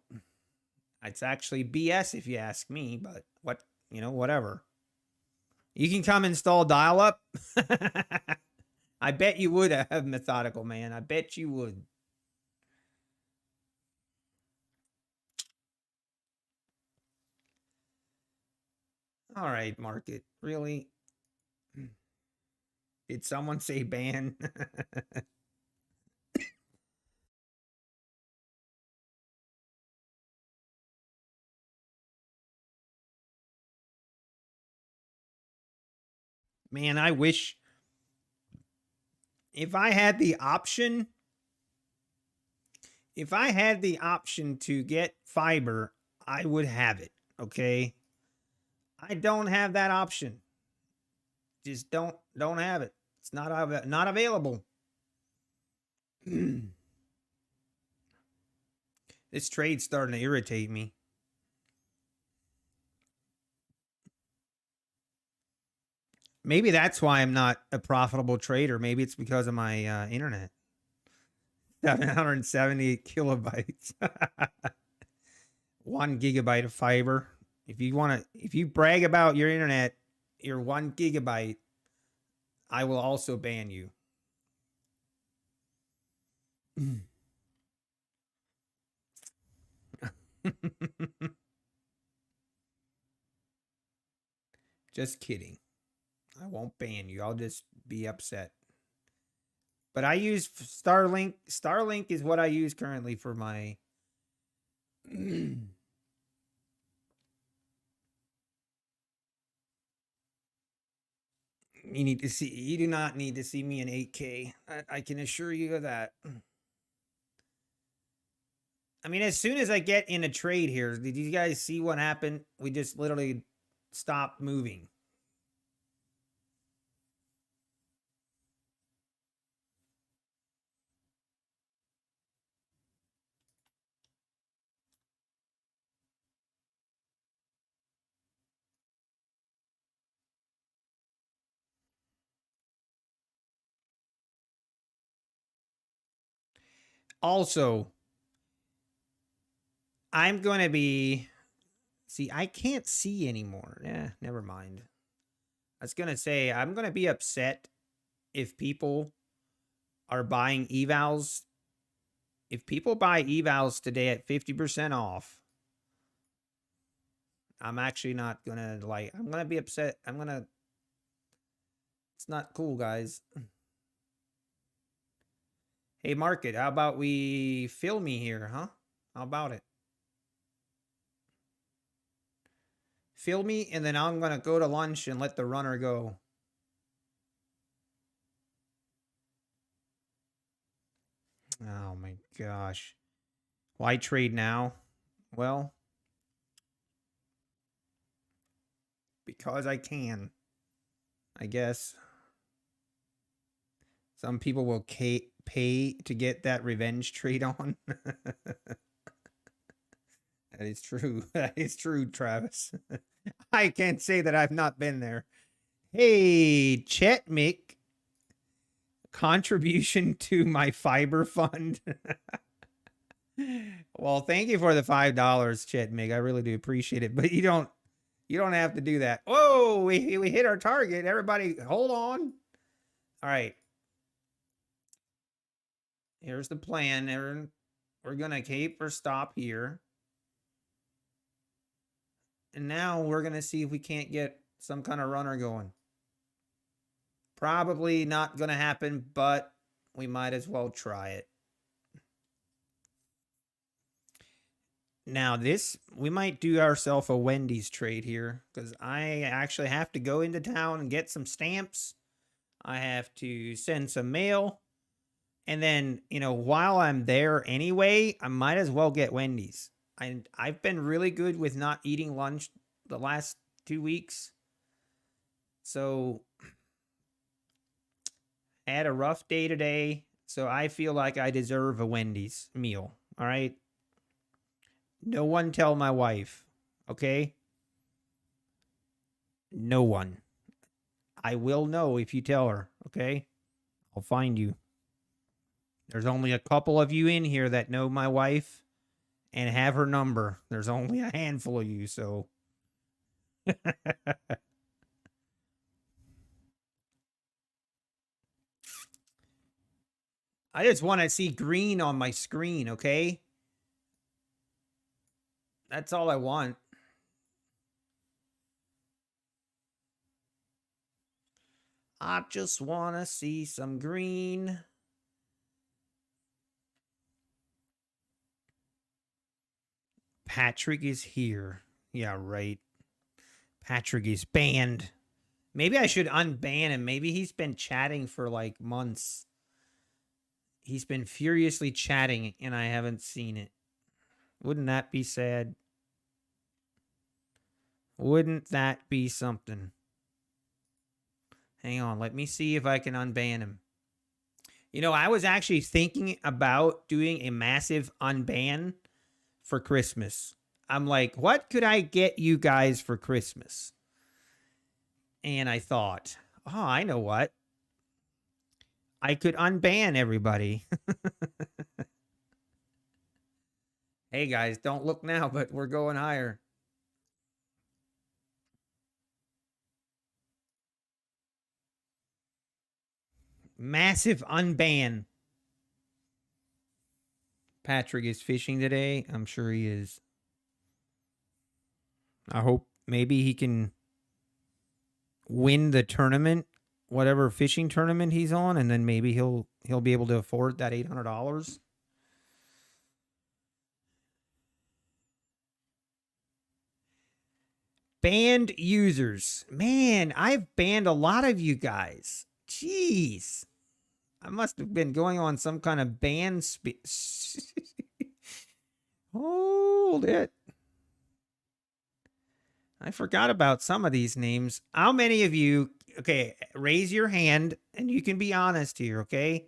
[SPEAKER 1] It's actually BS if you ask me, but whatever. You can come install dial-up. I bet you would have, Methodical Man. I bet you would. All right, market. Really? Did someone say ban? Man, I wish if I had the option If I had the option to get fiber, I would have it. Okay. I don't have that option. Just don't have it. It's not available. This trade's starting to irritate me. Maybe that's why I'm not a profitable trader. Maybe it's because of my internet. 770 kilobytes. 1 gigabyte of fiber. If you brag about your internet, your 1 gigabyte, I will also ban you. Just kidding. I won't ban you. I'll just be upset. But I use Starlink. Starlink is what I use currently for my you do not need to see me in 8K. I can assure you of that. I mean, as soon as I get in a trade here, did you guys see what happened? We just literally stopped moving. Also, I'm going to be... See, I can't see anymore. Never mind. I was going to say, I'm going to be upset if people are buying evals. If people buy evals today at 50% off, I'm actually not going to like... I'm going to be upset. It's not cool, guys. Hey, market, how about we fill me here, huh? How about it? Fill me, and then I'm going to go to lunch and let the runner go. Oh, my gosh. Why trade now? Well, because I can, I guess. Some people will pay to get that revenge trade on. That is true. That is true, Travis. I can't say that I've not been there. Hey, Chet Mick. Contribution to my fiber fund. Well, thank you for the $5, Chet Mick. I really do appreciate it. But you don't have to do that. Whoa, we hit our target. Everybody, hold on. All right. Here's the plan. We're going to cape or stop here. And now we're going to see if we can't get some kind of runner going. Probably not going to happen, but we might as well try it. Now we might do ourselves a Wendy's trade here because I actually have to go into town and get some stamps. I have to send some mail. And then, while I'm there anyway, I might as well get Wendy's. I've been really good with not eating lunch the last 2 weeks. So I had a rough day today. So I feel like I deserve a Wendy's meal. All right. No one tell my wife. Okay. No one. I will know if you tell her. Okay. I'll find you. There's only a couple of you in here that know my wife and have her number. There's only a handful of you, so. I just want to see green on my screen, okay? That's all I want. I just want to see some green. Patrick is here. Yeah, right. Patrick is banned. Maybe I should unban him. Maybe he's been chatting for like months. He's been furiously chatting and I haven't seen it. Wouldn't that be sad? Wouldn't that be something? Hang on, let me see if I can unban him. You know, I was actually thinking about doing a massive unban for Christmas. I'm like, what could I get you guys for Christmas? And I thought, oh, I know what. I could unban everybody. Hey guys, don't look now, but we're going higher. Massive unban. Patrick is fishing today. I'm sure he is. I hope maybe he can win the tournament, whatever fishing tournament he's on, and then maybe he'll be able to afford that $800. Banned users. Man, I've banned a lot of you guys. Jeez. I must have been going on some kind of ban Hold it. I forgot about some of these names. How many of you, okay, raise your hand and you can be honest here, okay?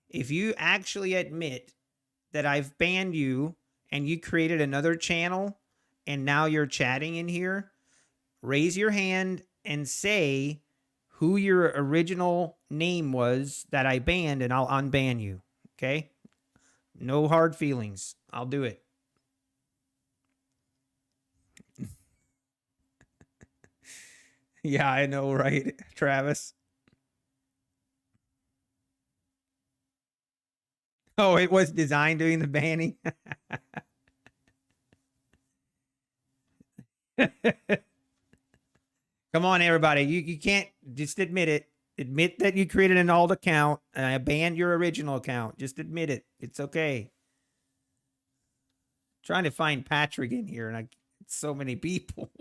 [SPEAKER 1] If you actually admit that I've banned you and you created another channel and now you're chatting in here, raise your hand and say who your original name was that I banned and I'll unban you, okay? No hard feelings. I'll do it. Yeah, I know, right, Travis? Oh, it was designed doing the banning? Come on, everybody. You can't just admit it. Admit that you created an alt account and I banned your original account. Just admit it. It's okay. Trying to find Patrick in here and so many people.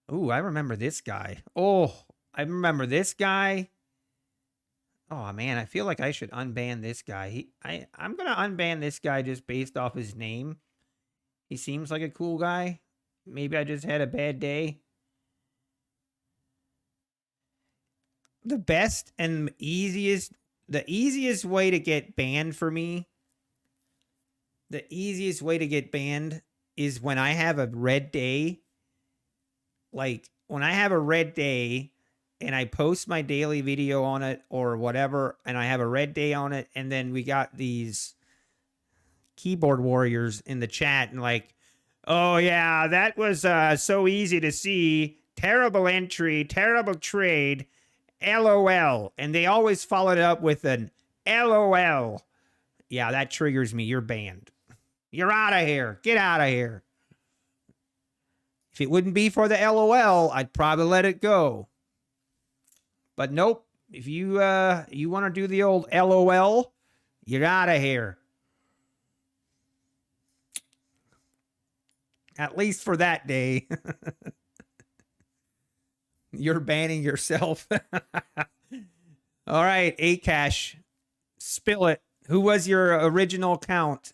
[SPEAKER 1] Ooh, I remember this guy. Oh, I remember this guy. Oh man, I feel like I should unban this guy. I'm gonna unban this guy just based off his name. He seems like a cool guy. Maybe I just had a bad day. The best and easiest way to get banned for me, the easiest way to get banned is when I have a red day. Like when I have a red day and I post my daily video on it or whatever, and I have a red day on it, and then we got these keyboard warriors in the chat and like, oh yeah, that was so easy to see. Terrible entry, terrible trade. LOL. And they always follow it up with an LOL. Yeah, that triggers me. You're banned. You're out of here. Get out of here. If it wouldn't be for the LOL, I'd probably let it go. But nope. If you want to do the old LOL, you're out of here. At least for that day. You're banning yourself. All right, Akash, spill it. Who was your original account?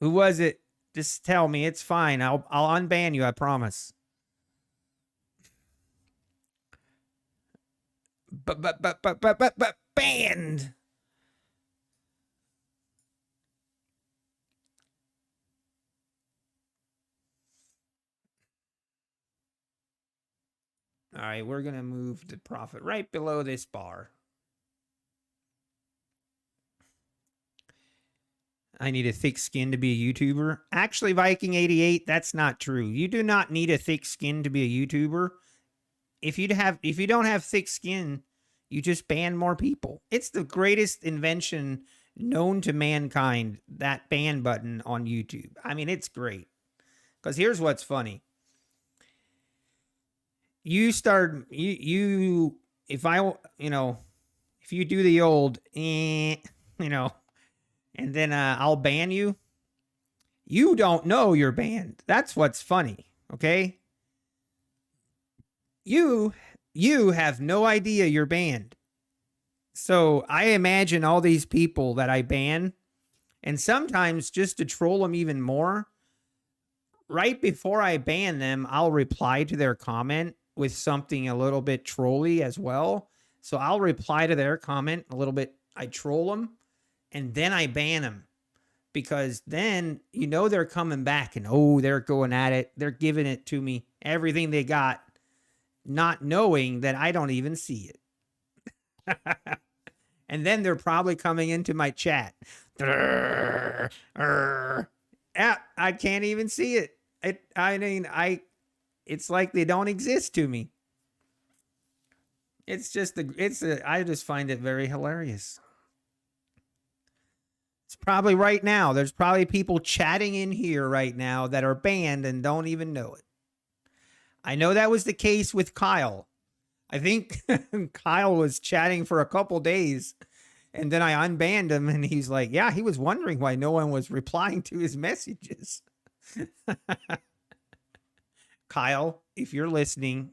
[SPEAKER 1] Who was it? Just tell me. It's fine. I'll unban you. I promise. But banned. All right, we're going to move the profit right below this bar. I need a thick skin to be a YouTuber. Actually, Viking88, that's not true. You do not need a thick skin to be a YouTuber. If you don't have thick skin, you just ban more people. It's the greatest invention known to mankind, that ban button on YouTube. I mean, it's great. Because here's what's funny. If you do the old, and then I'll ban you, you don't know you're banned. That's what's funny, okay? You have no idea you're banned. So I imagine all these people that I ban, and sometimes just to troll them even more, right before I ban them, I'll reply to their comment with something a little bit trolly as well. So I'll reply to their comment a little bit. I troll them and then I ban them, because then you know they're coming back and oh, they're going at it. They're giving it to me, everything they got, not knowing that I don't even see it. And then they're probably coming into my chat. Yeah, I can't even see it. It's like they don't exist to me. I just find it very hilarious. It's probably right now. There's probably people chatting in here right now that are banned and don't even know it. I know that was the case with Kyle. I think Kyle was chatting for a couple days and then I unbanned him and he's like, yeah, he was wondering why no one was replying to his messages. Kyle, if you're listening,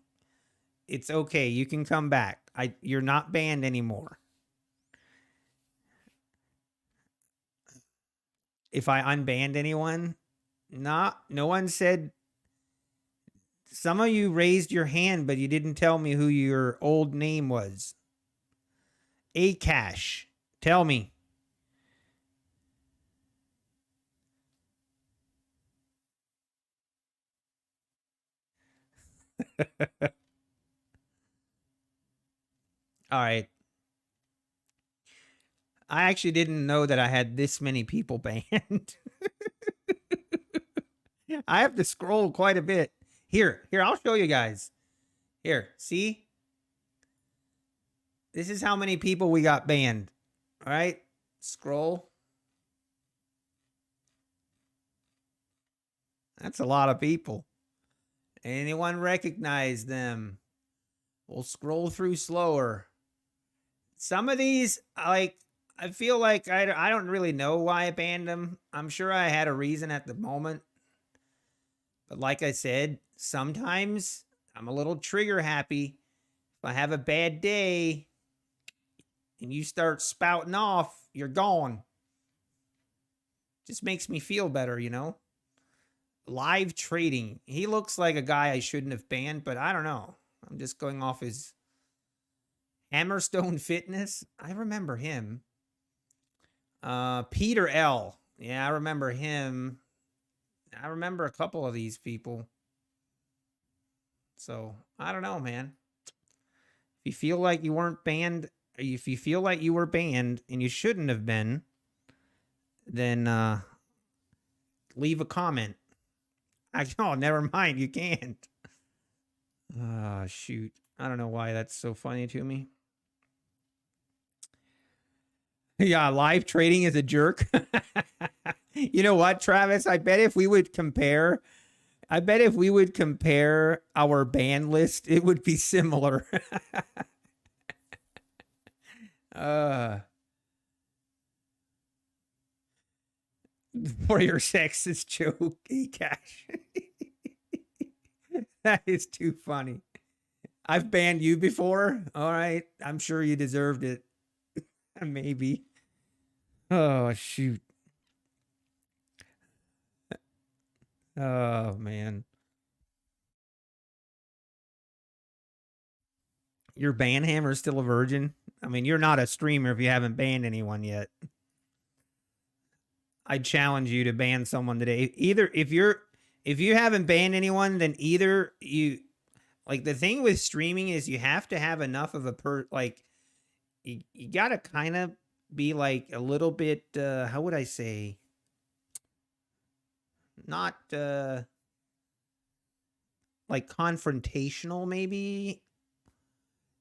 [SPEAKER 1] it's okay. You can come back. You're not banned anymore. If I unbanned anyone, no one said. Some of you raised your hand, but you didn't tell me who your old name was. Akash, tell me. All right. I actually didn't know that I had this many people banned. I have to scroll quite a bit. Here, I'll show you guys. Here, see? This is how many people we got banned. All right, scroll. That's a lot of people. Anyone recognize them? We'll scroll through slower. Some of these, like, I feel like I don't really know why I banned them. I'm sure I had a reason at the moment. But like I said, sometimes I'm a little trigger happy. If I have a bad day and you start spouting off, you're gone. Just makes me feel better, you know? Live trading. He looks like a guy I shouldn't have banned, but I don't know. I'm just going off his Hammerstone Fitness. I remember him. Peter L. Yeah, I remember him. I remember a couple of these people. So, I don't know, man. If you feel like you weren't banned, if you feel like you were banned and you shouldn't have been, then leave a comment. Oh, never mind. You can't. Shoot. I don't know why that's so funny to me. Yeah, live trading is a jerk. You know what, Travis? I bet if we would compare our ban list, it would be similar. For your sexist joke, Cash. That is too funny. I've banned you before. All right. I'm sure you deserved it. Maybe. Oh, shoot. Oh, man. Your ban hammer is still a virgin? I mean, you're not a streamer if you haven't banned anyone yet. I challenge you to ban someone today. Either if you haven't banned anyone, then either you, like, the thing with streaming is you have to have enough of a you gotta kind of be like a little bit how would I say, not like confrontational maybe.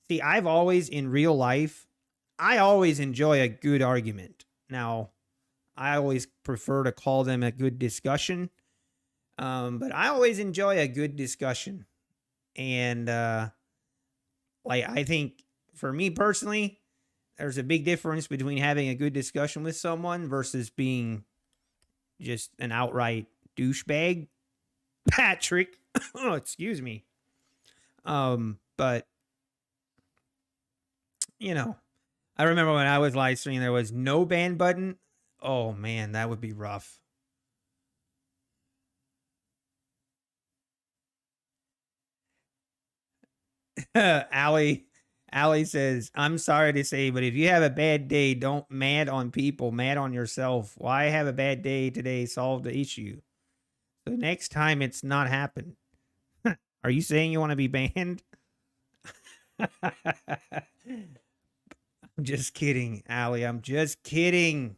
[SPEAKER 1] See, I've always in real life, I always enjoy a good argument. Now, I always prefer to call them a good discussion. But I always enjoy a good discussion. And like, I think for me personally, there's a big difference between having a good discussion with someone versus being just an outright douchebag. Patrick. Oh, excuse me. But you know, I remember when I was live streaming, there was no ban button. Oh man, that would be rough. Allie, Allie says, "I'm sorry to say, but if you have a bad day, don't mad on people, mad on yourself. Why have a bad day today? Solve the issue. So next time it's not happen." Are you saying you want to be banned? I'm just kidding, Allie. I'm just kidding.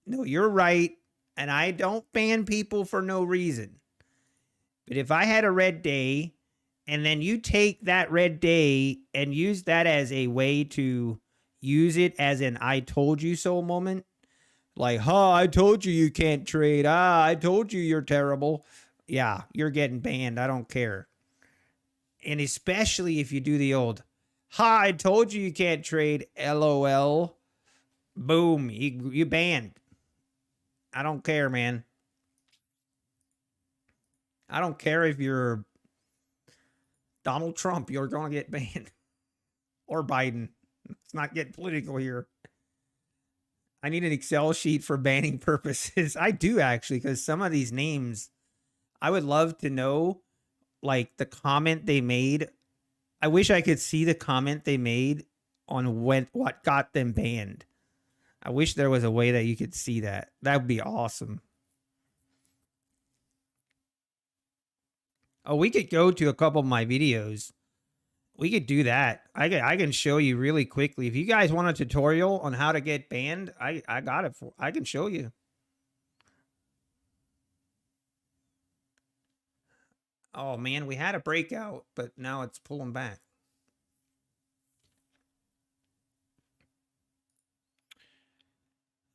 [SPEAKER 1] No, you're right. And I don't ban people for no reason. But if I had a red day and then you take that red day and use that as a way to use it as an I told you so moment, like, huh, I told you you can't trade. Ah, I told you you're terrible. Yeah, you're getting banned. I don't care. And especially if you do the old, ha, I told you you can't trade. LOL. Boom, you banned. I don't care, man. I don't care if you're Donald Trump, you're going to get banned. Or Biden. Let's not get political here. I need an Excel sheet for banning purposes. I do actually, because some of these names, I would love to know, like the comment they made. I wish I could see the comment they made on what got them banned. I wish there was a way that you could see that. That would be awesome. Oh, we could go to a couple of my videos. We could do that. I can show you really quickly. If you guys want a tutorial on how to get banned, I got it for. I can show you. Oh man, we had a breakout, but now it's pulling back.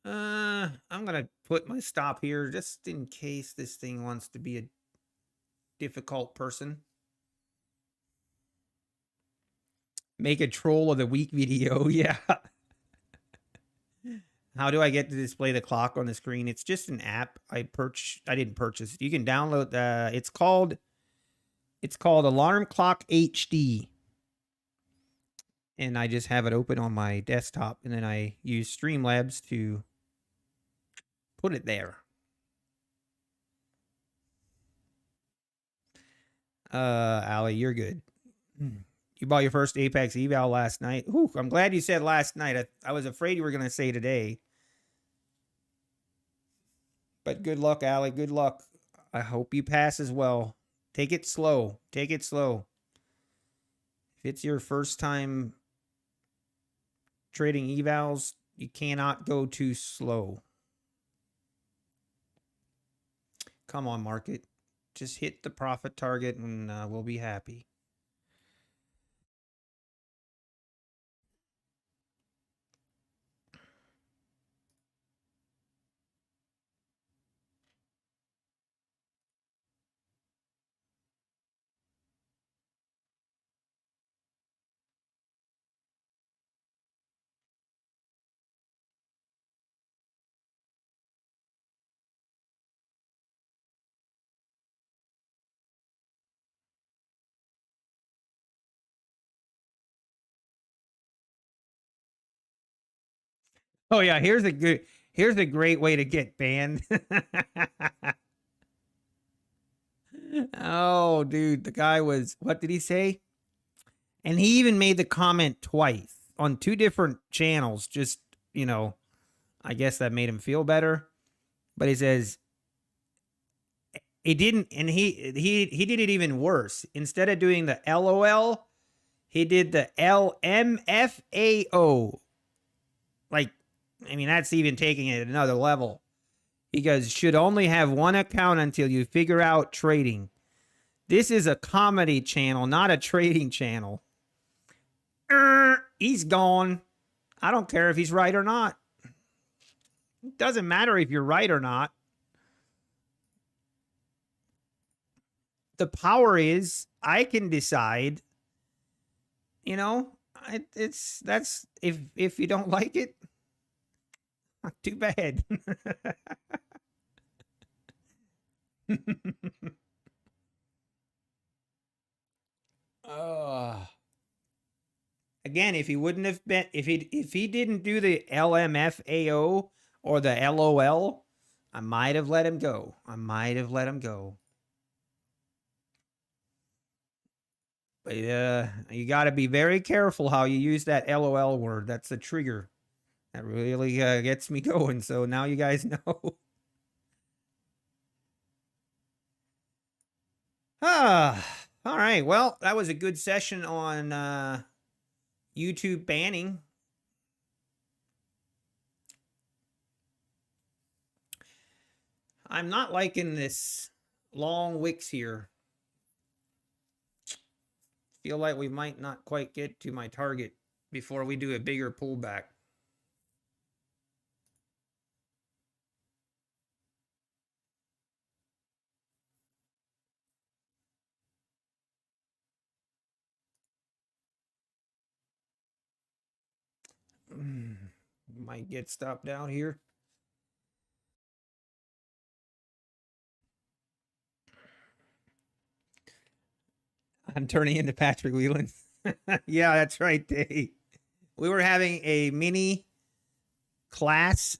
[SPEAKER 1] I'm gonna put my stop here just in case this thing wants to be a difficult person. Make a troll of the week video. Yeah. How do I get to display the clock on the screen? It's just an app. I didn't purchase it. You can download it's called Alarm Clock HD. And I just have it open on my desktop and then I use Streamlabs to put it there. Allie, you're good. You bought your first Apex eval last night. Whew, I'm glad you said last night. I was afraid you were going to say today. But good luck, Allie. Good luck. I hope you pass as well. Take it slow. Take it slow. If it's your first time trading evals, you cannot go too slow. Come on, market. Just hit the profit target and we'll be happy. Oh yeah, here's a great way to get banned. Oh, dude, the guy was, what did he say? And he even made the comment twice on two different channels. Just, you know, I guess that made him feel better. But he says he didn't, and he did it even worse. Instead of doing the LOL, he did the LMFAO. Like, I mean, that's even taking it another level. He goes, should only have one account until you figure out trading. This is a comedy channel, not a trading channel. He's gone. I don't care if he's right or not. It doesn't matter if you're right or not. The power is I can decide. You know, that's if you don't like it, not too bad. Again, if he wouldn't have been, if he didn't do the LMFAO or the LOL, I might have let him go. I might have let him go. But you got to be very careful how you use that LOL word. That's the trigger. That really gets me going. So now you guys know. All right. Well, that was a good session on YouTube banning. I'm not liking this long wicks here. Feel like we might not quite get to my target before we do a bigger pullback. Might get stopped out here. I'm turning into Patrick Whelan. Yeah, that's right, Dave. We were having a mini class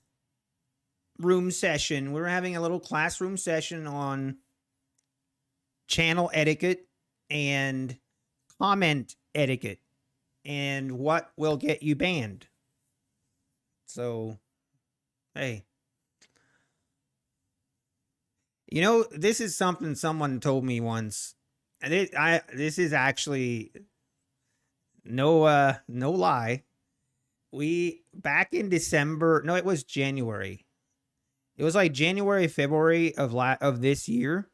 [SPEAKER 1] room session. We were having a little classroom session on channel etiquette and comment etiquette and what will get you banned. So, hey. You know, this is something someone told me once. And this is actually no lie. We back in December, no, it was January. It was like January, February of this year.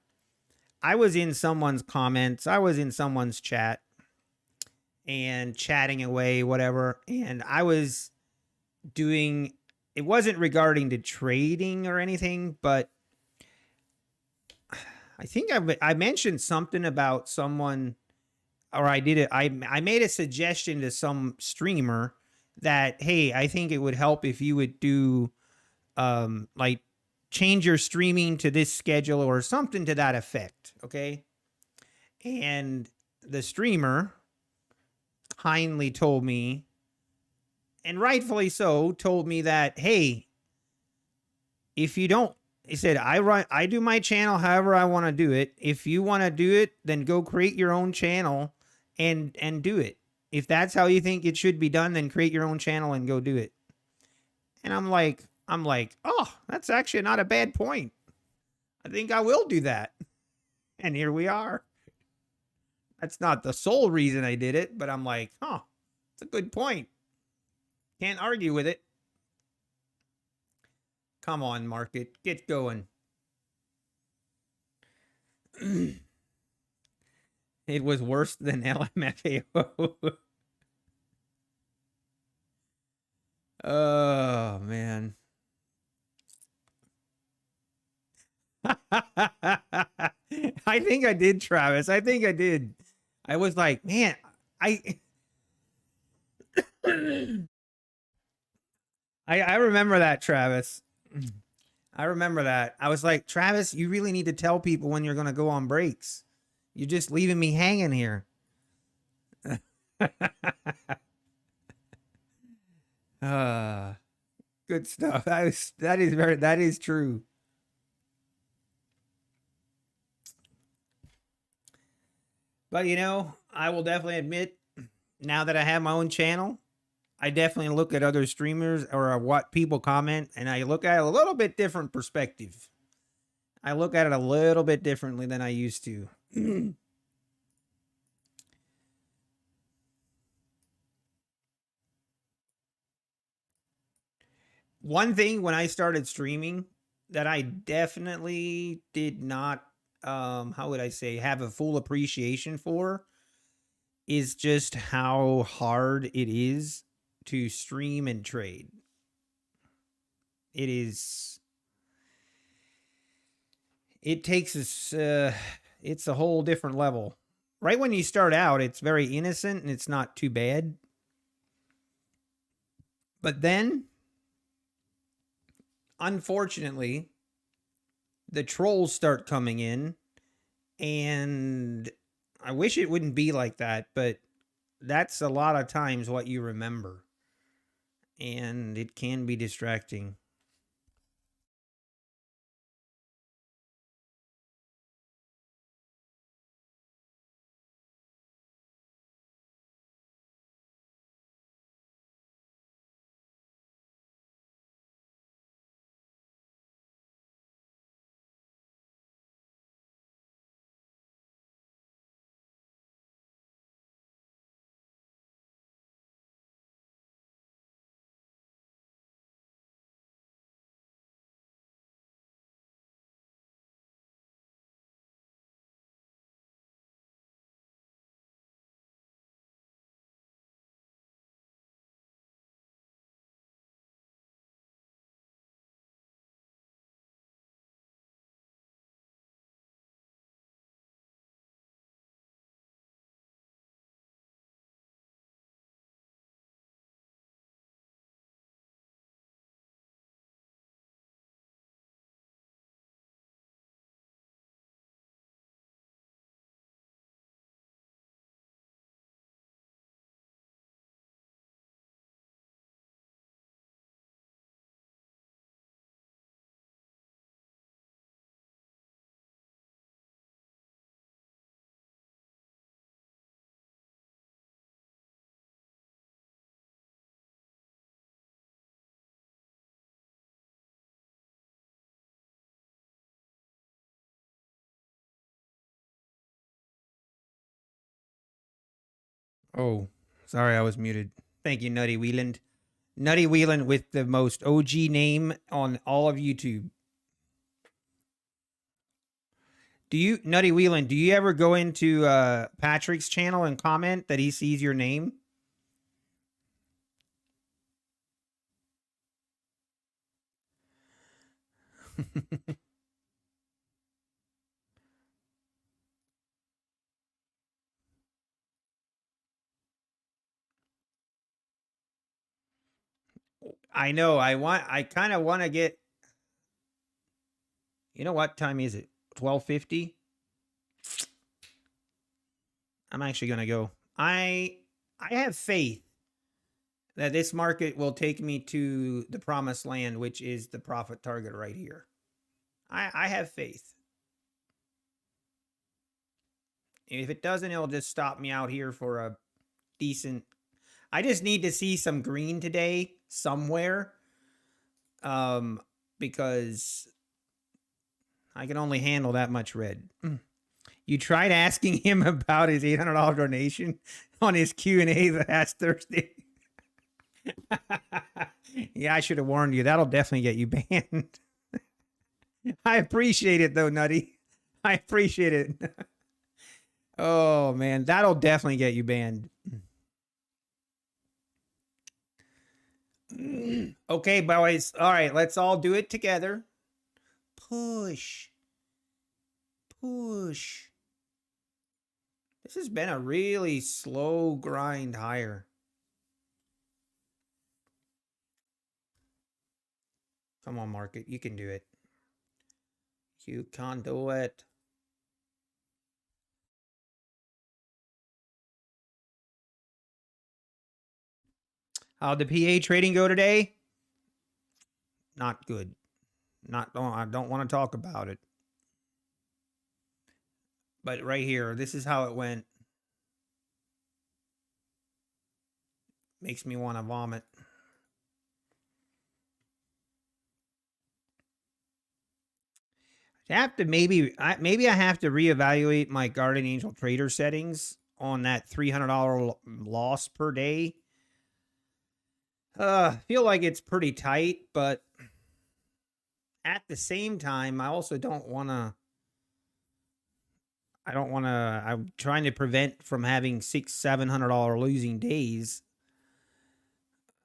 [SPEAKER 1] I was in someone's comments, I was in someone's chat and chatting away, whatever, and I was doing, it wasn't regarding to trading or anything, but I think I mentioned something about someone, or I did it. I made a suggestion to some streamer that, hey, I think it would help if you would do, like, change your streaming to this schedule or something to that effect. Okay. And the streamer kindly told me, and rightfully so, told me that, hey, if you don't, he said, I do my channel however I want to do it. If you want to do it, then go create your own channel and do it. If that's how you think it should be done, then create your own channel and go do it. And I'm like, oh, that's actually not a bad point. I think I will do that. And here we are. That's not the sole reason I did it, but I'm like, oh, it's a good point. Can't argue with it. Come on, market, get going. It was worse than LMFAO. Oh, man. I think I did, Travis. I think I did. I was like, man, I remember that, Travis. I remember that. I was like, Travis, you really need to tell people when you're going to go on breaks. You're just leaving me hanging here. Good stuff. That is true. But you know, I will definitely admit, now that I have my own channel, I definitely look at other streamers or what people comment, and I look at it a little bit different perspective. I look at it a little bit differently than I used to. One thing when I started streaming that I definitely did not, how would I say, have a full appreciation for is just how hard it is to stream and trade. It is, it takes us, it's a whole different level. Right when you start out, it's very innocent and it's not too bad. But then, unfortunately, the trolls start coming in, and I wish it wouldn't be like that, but that's a lot of times what you remember, and it can be distracting. Oh, sorry, I was muted. Thank you, Nutty Wieland. Nutty Wieland with the most OG name on all of YouTube. Do you, Nutty Wieland, do you ever go into Patrick's channel and comment that he sees your name? I know. I kind of want to get, you know what time is it? 12:50. I'm actually going to go. I have faith that this market will take me to the promised land, which is the profit target right here. I have faith. If it doesn't, it'll just stop me out here for a decent. I just need to see some green today somewhere, um, because I can only handle that much red. You tried asking him about his $800 donation on his Q&A last Thursday. Yeah, I should have warned you. That'll definitely get you banned. I appreciate it though, Nutty. I appreciate it. Oh man, that'll definitely get you banned. Okay, boys. All right, let's all do it together. Push. Push. This has been a really slow grind higher. Come on, market. You can do it. You can do it. How'd the PA trading go today? Not good. Not. Oh, I don't want to talk about it. But right here, this is how it went. Makes me want to vomit. I have to maybe I have to reevaluate my Guardian Angel Trader settings on that $300 loss per day. Feel like it's pretty tight, but at the same time, I also don't want to. I don't want to. I'm trying to prevent from having $600-700 losing days.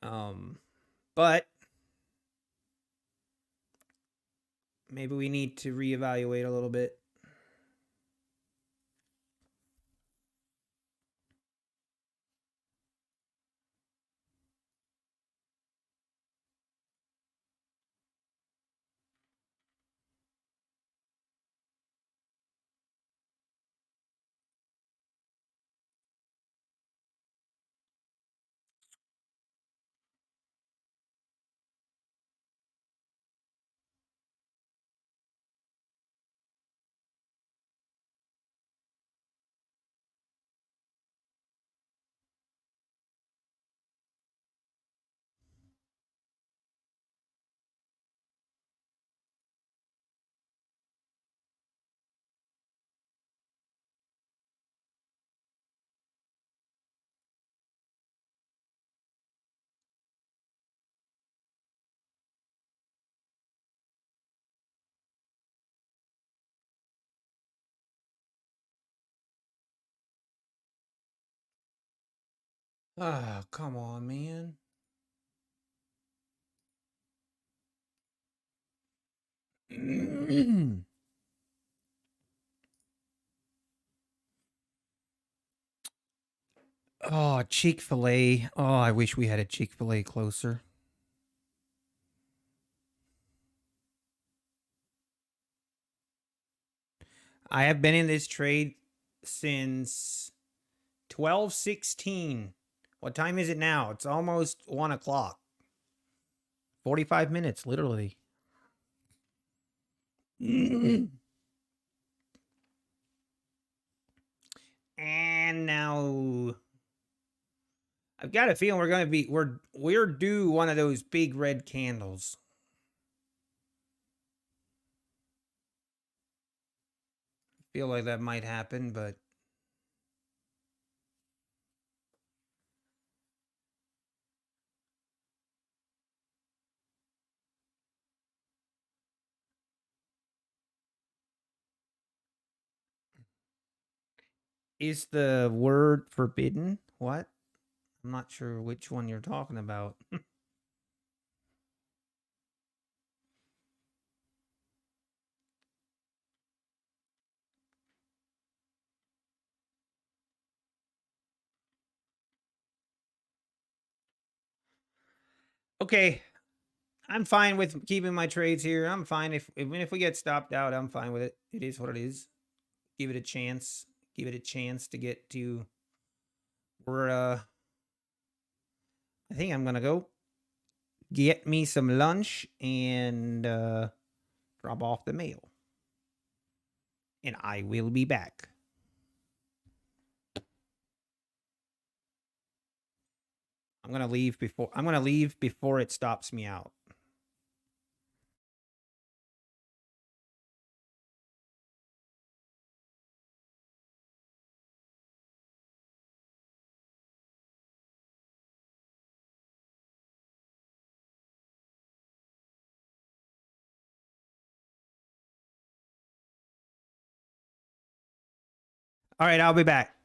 [SPEAKER 1] But maybe we need to reevaluate a little bit. Ah, come on, man. Oh, Chick-fil-A. Oh, I wish we had a Chick-fil-A closer. I have been in this trade since 12:16. What time is it now? It's almost 1 o'clock. 45 minutes, literally. And now I've got a feeling we're due one of those big red candles. Feel like that might happen, but is the word forbidden? What? I'm not sure which one you're talking about. Okay, I'm fine with keeping my trades here. I'm fine if even if we get stopped out, I'm fine with it. It is what it is. Give it a chance. Give it a chance to get to where I think I'm gonna go get me some lunch and drop off the mail. And I will be back. I'm gonna leave before it stops me out. All right, I'll be back.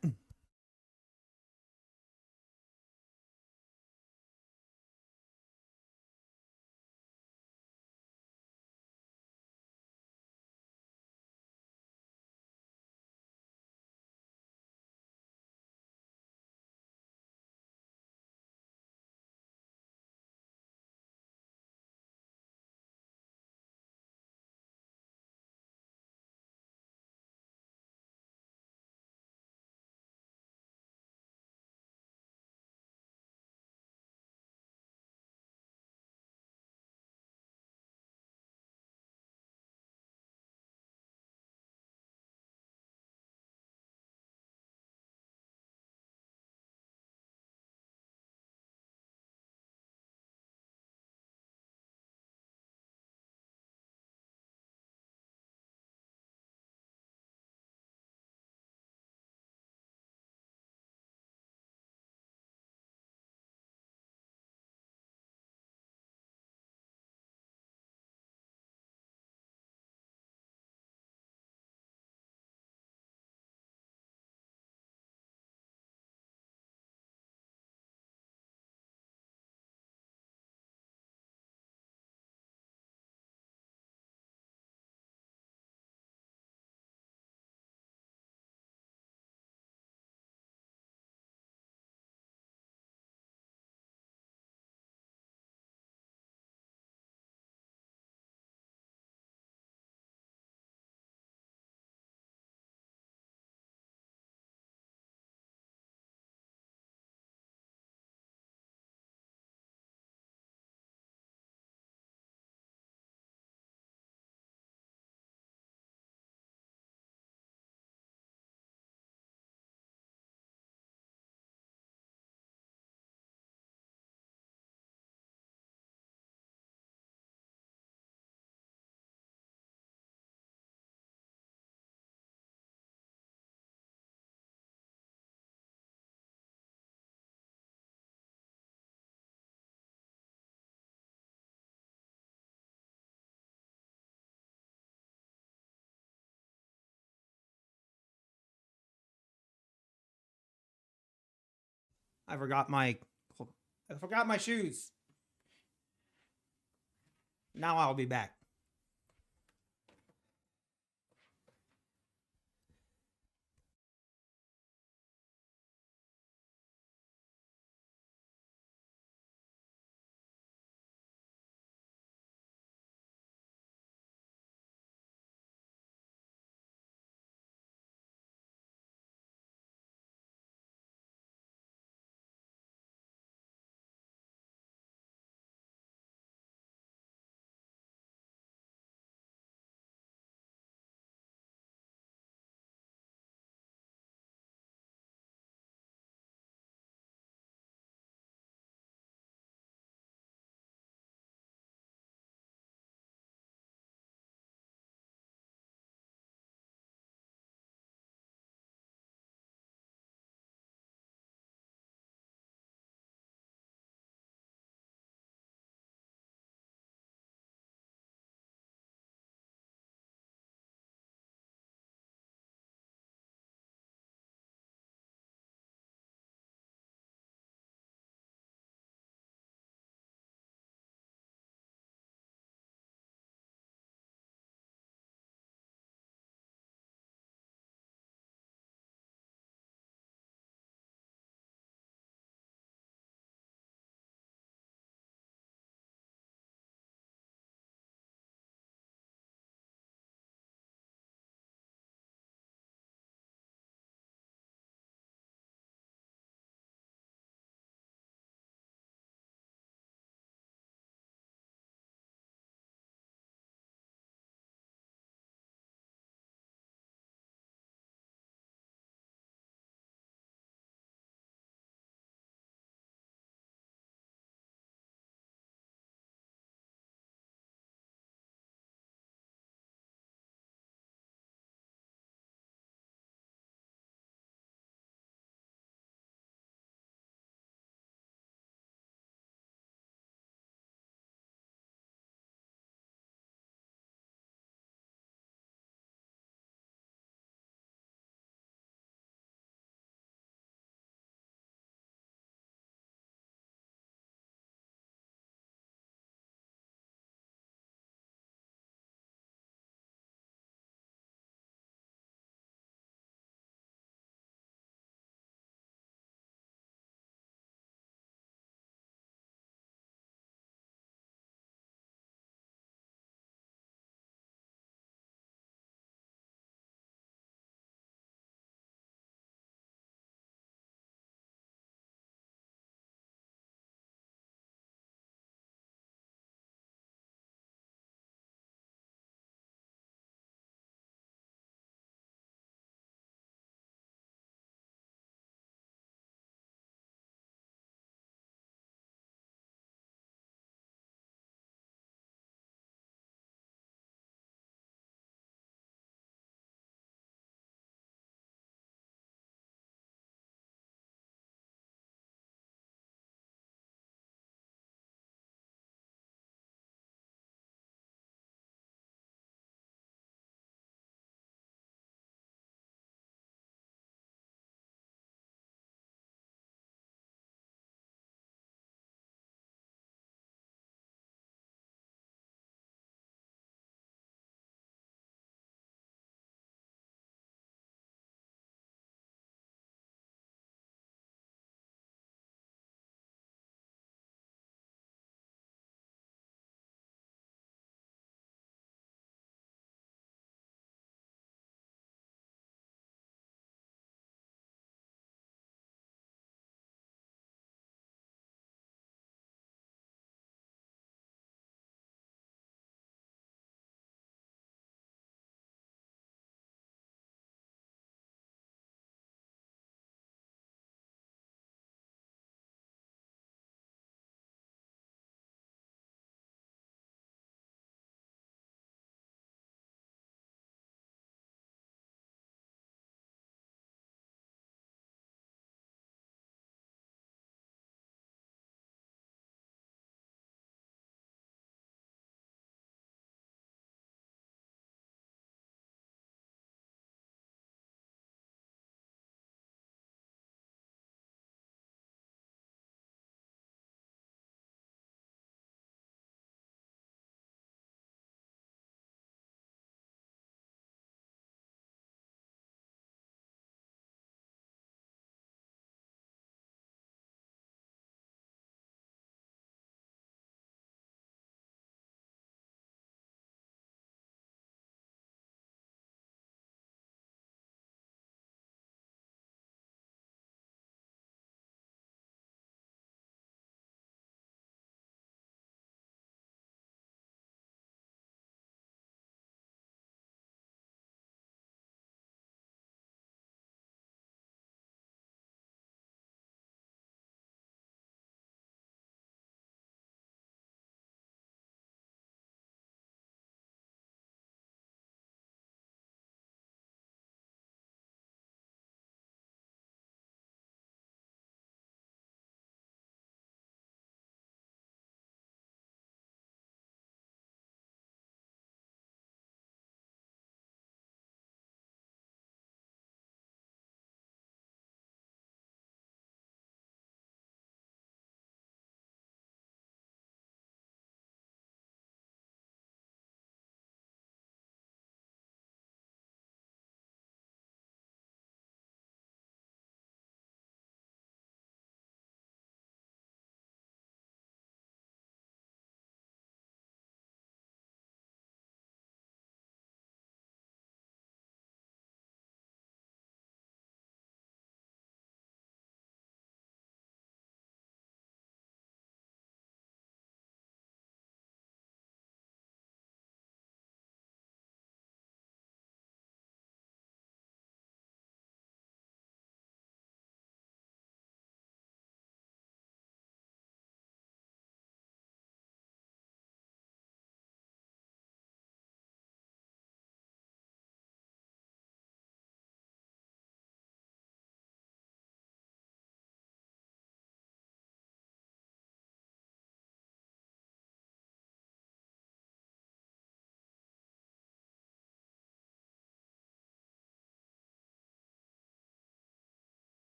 [SPEAKER 1] I forgot my shoes. Now I'll be back.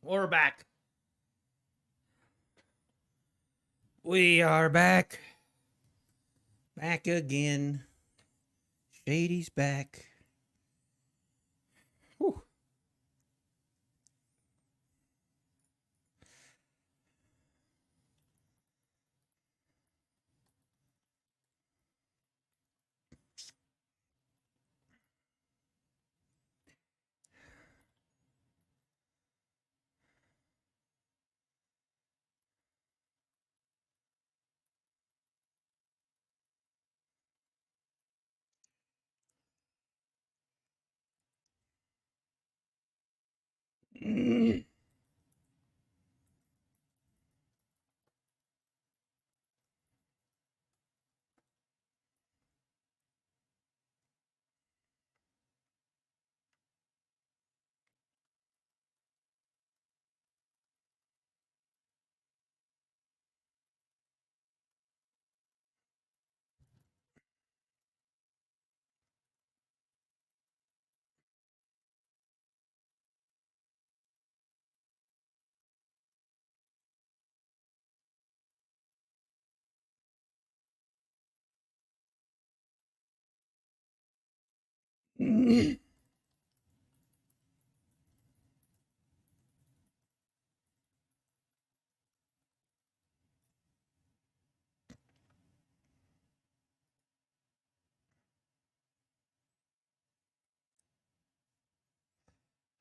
[SPEAKER 1] We're back. We are back. Back again. Shady's back. Whew.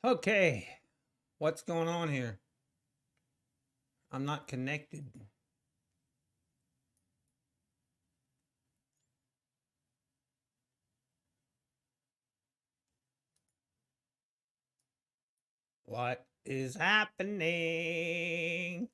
[SPEAKER 1] Okay. What's going on here? I'm not connected. What is happening?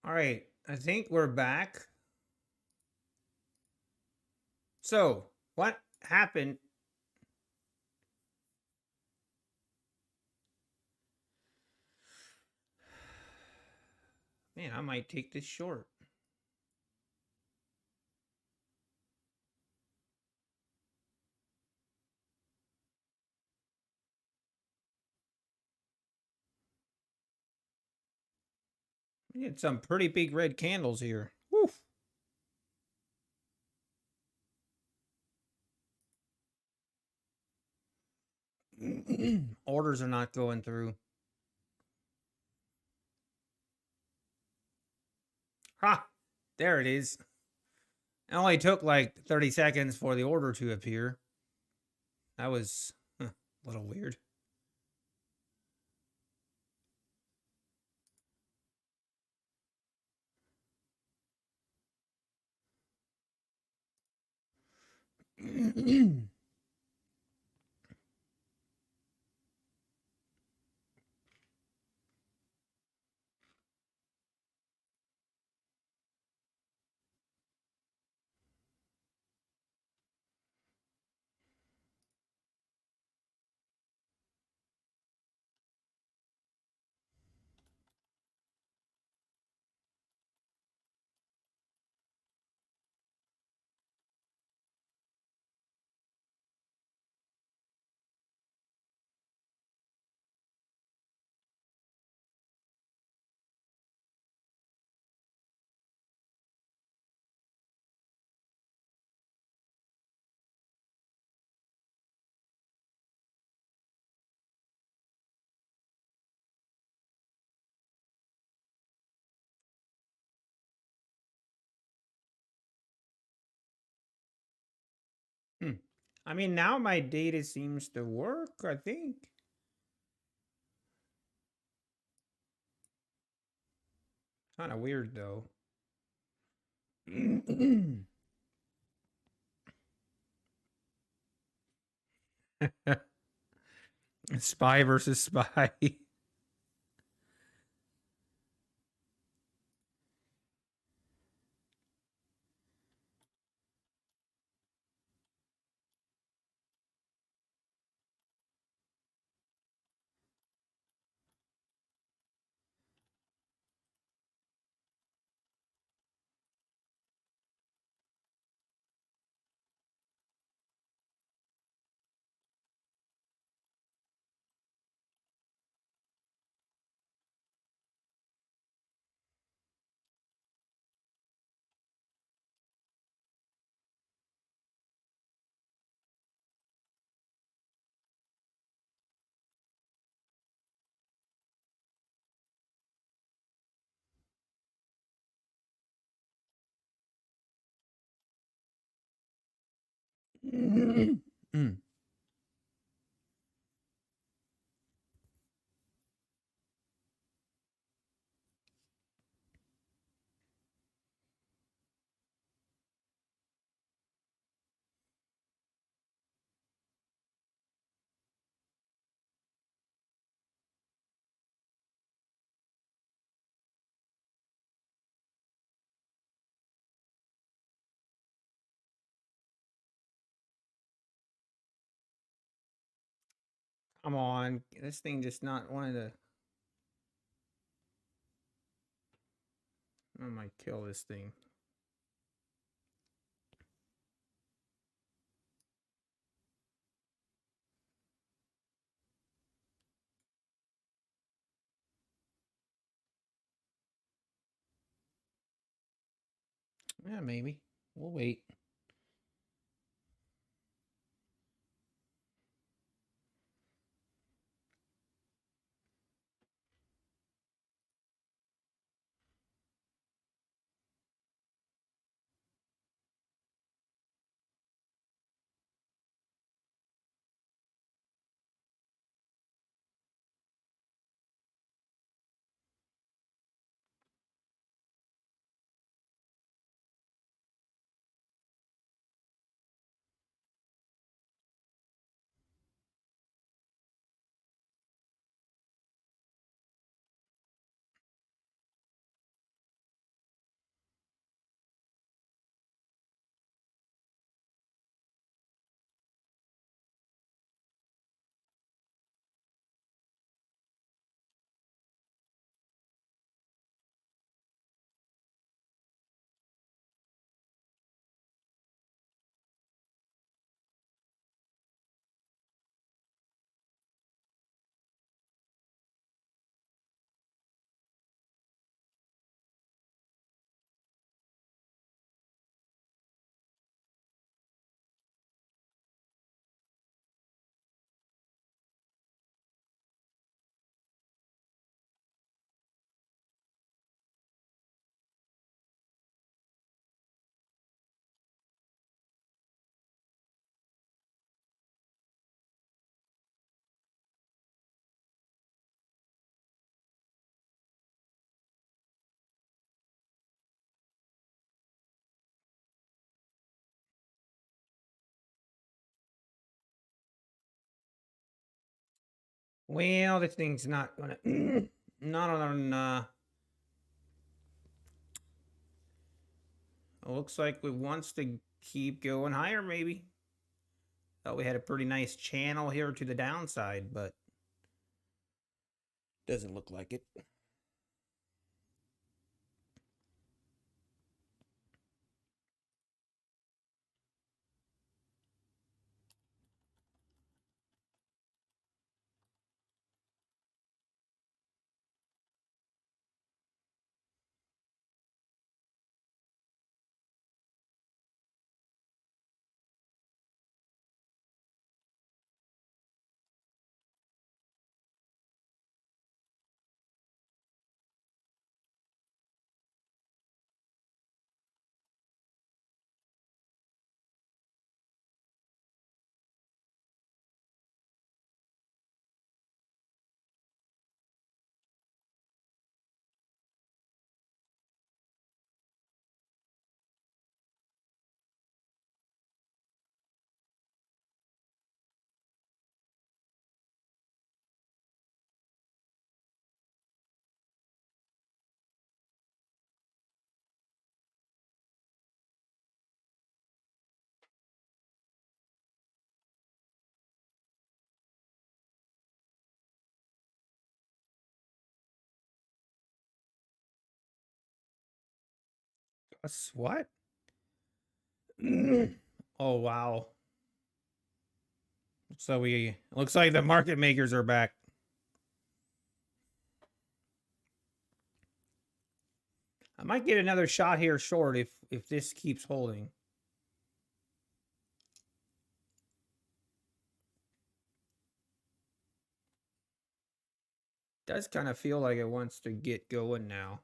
[SPEAKER 1] All right. I think we're back. So, what happened? Man, I might take this short. We had some pretty big red candles here. Woof. Orders are not going through. Ha! There it is. It only took like 30 seconds for the order to appear. That was a little weird. I mean, now my data seems to work, I think. Kind of weird, though. Spy versus spy. Mm. Come on. This thing just not wanted to. I might kill this thing. Yeah, maybe. We'll wait. Well, this thing's not gonna. Not on. Looks like it wants to keep going higher, maybe. Thought we had a pretty nice channel here to the downside, but doesn't look like it. What? Oh, wow. So looks like the market makers are back. I might get another shot here short if this keeps holding. Does kind of feel like it wants to get going now.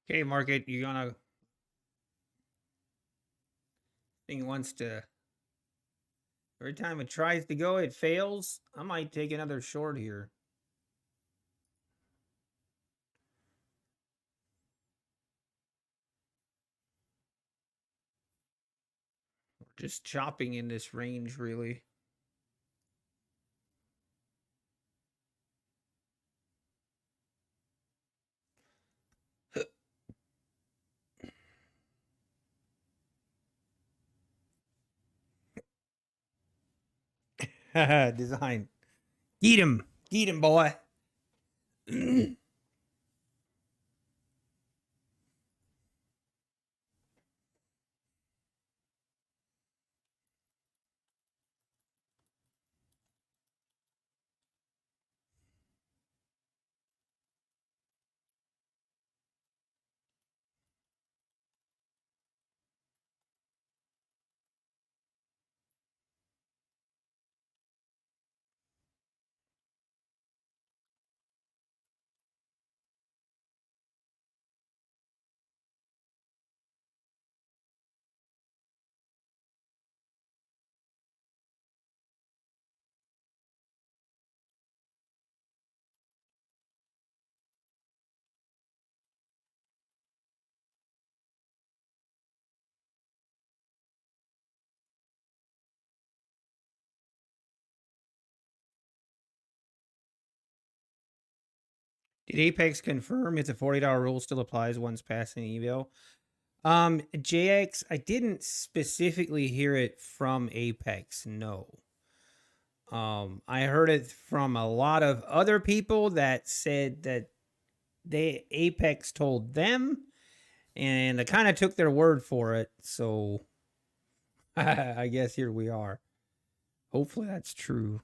[SPEAKER 1] Okay, market, you gonna thing wants to every time it tries to go, it fails. I might take another short here. We're just chopping in this range, really. Design. Eat him. Eat him, boy. Did Apex confirm if the $40 rule still applies once passing eval? JX, I didn't specifically hear it from Apex, no. I heard it from a lot of other people that said that Apex told them, and I kind of took their word for it. So I guess here we are. Hopefully that's true.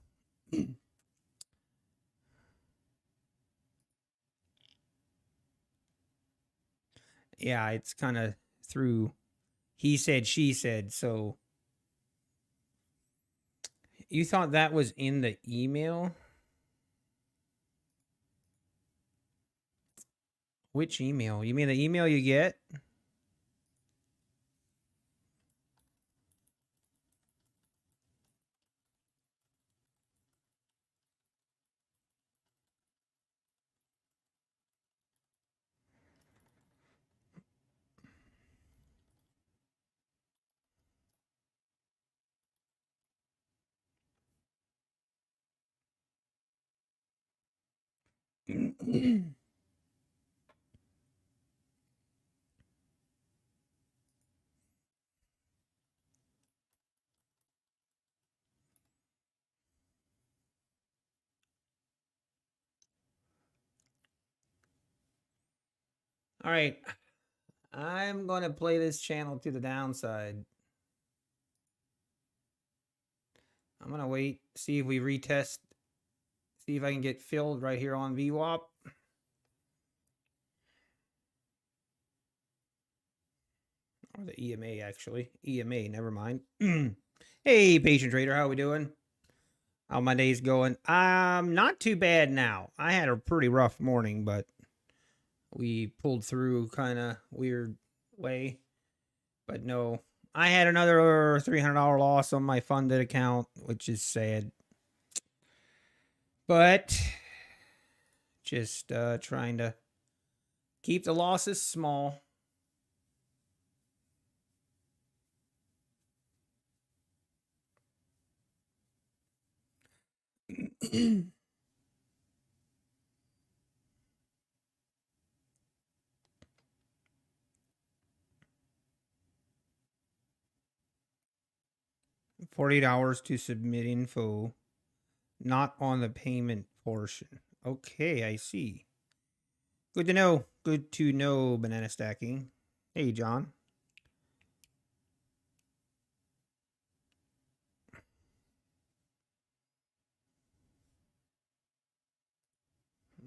[SPEAKER 1] Yeah, it's kind of through he said, she said. So you thought that was in the email? Which email? You mean the email you get? All right. I'm going to play this channel to the downside. I'm going to wait, see if we retest, see if I can get filled right here on VWAP. Or the EMA, actually. EMA, never mind. Hey, patient trader, how we doing? How my day's going? Not too bad now. I had a pretty rough morning, but we pulled through kind of weird way. But no, I had another $300 loss on my funded account, which is sad. But just trying to keep the losses small. $48 to submit info, not on the payment portion. Okay, I see. Good to know. Good to know, banana stacking. Hey, John.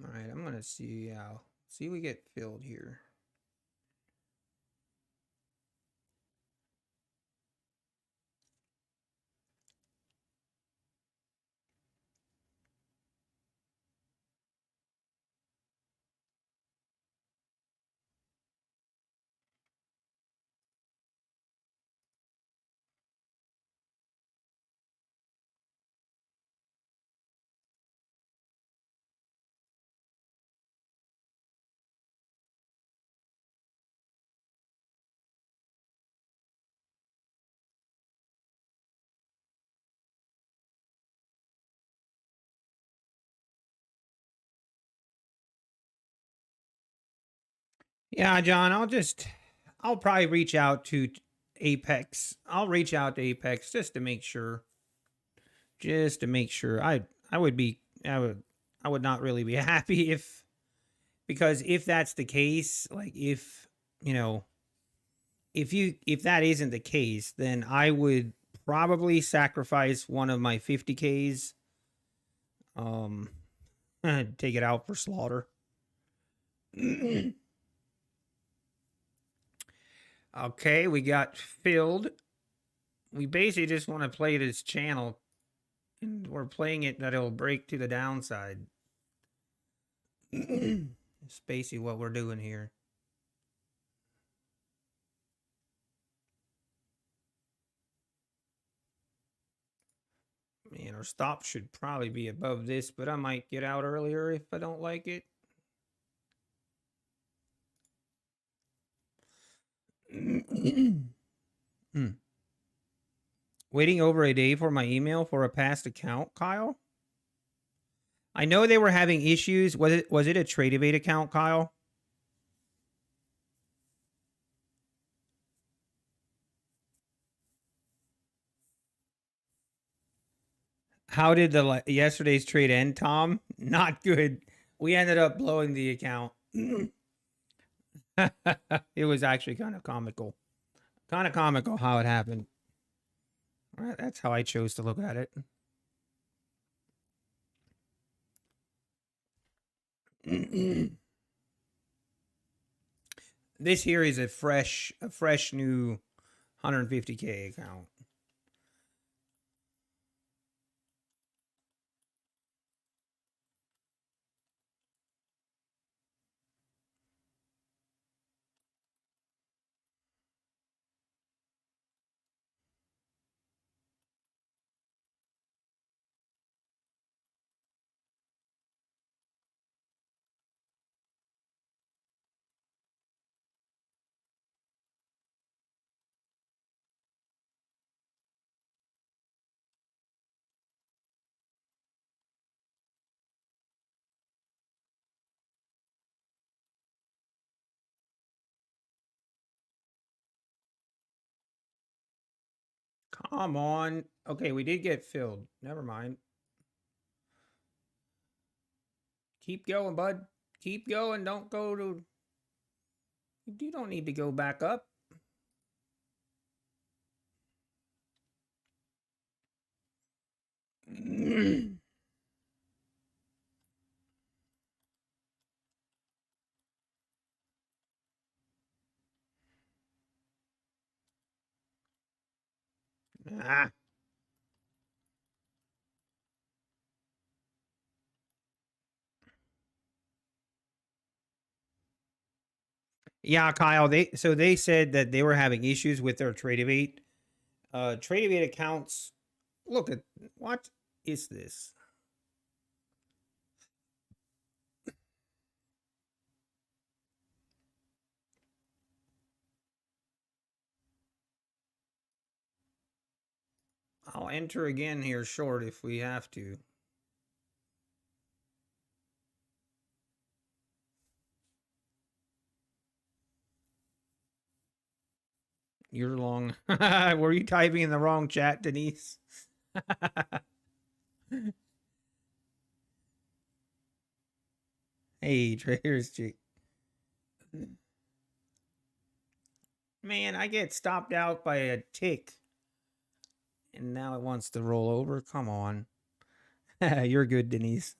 [SPEAKER 1] All right, I'm gonna see how we get filled here. Yeah, John, I'll probably reach out to Apex. I'll reach out to Apex just to make sure. Just to make sure. I would not really be happy if, because if that's the case, like if, you know, if that isn't the case, then I would probably sacrifice one of my 50Ks, take it out for slaughter. Okay, we got filled. We basically just want to play this channel, and we're playing it that it'll break to the downside. It's basically what we're doing here. Man, our stop should probably be above this, but I might get out earlier if I don't like it. Waiting over a day for my email for a past account, Kyle? I know they were having issues. Was it a Trade account, Kyle? How did the yesterday's trade end, Tom? Not good. We ended up blowing the account. It was actually kind of comical. Kind of comical how it happened. All right, that's how I chose to look at it. This here is a fresh new 150K account. Come on. Okay, we did get filled. Never mind. Keep going, bud. Keep going. Don't go to... You don't need to go back up. Ah. Yeah, Kyle. They said that they were having issues with their Tradevate. Tradevate accounts. Look at what is this? I'll enter again here short if we have to. You're long. Were you typing in the wrong chat, Denise? Hey, Trader's Chick. Man, I get stopped out by a tick. And now it wants to roll over. Come on. You're good, Denise.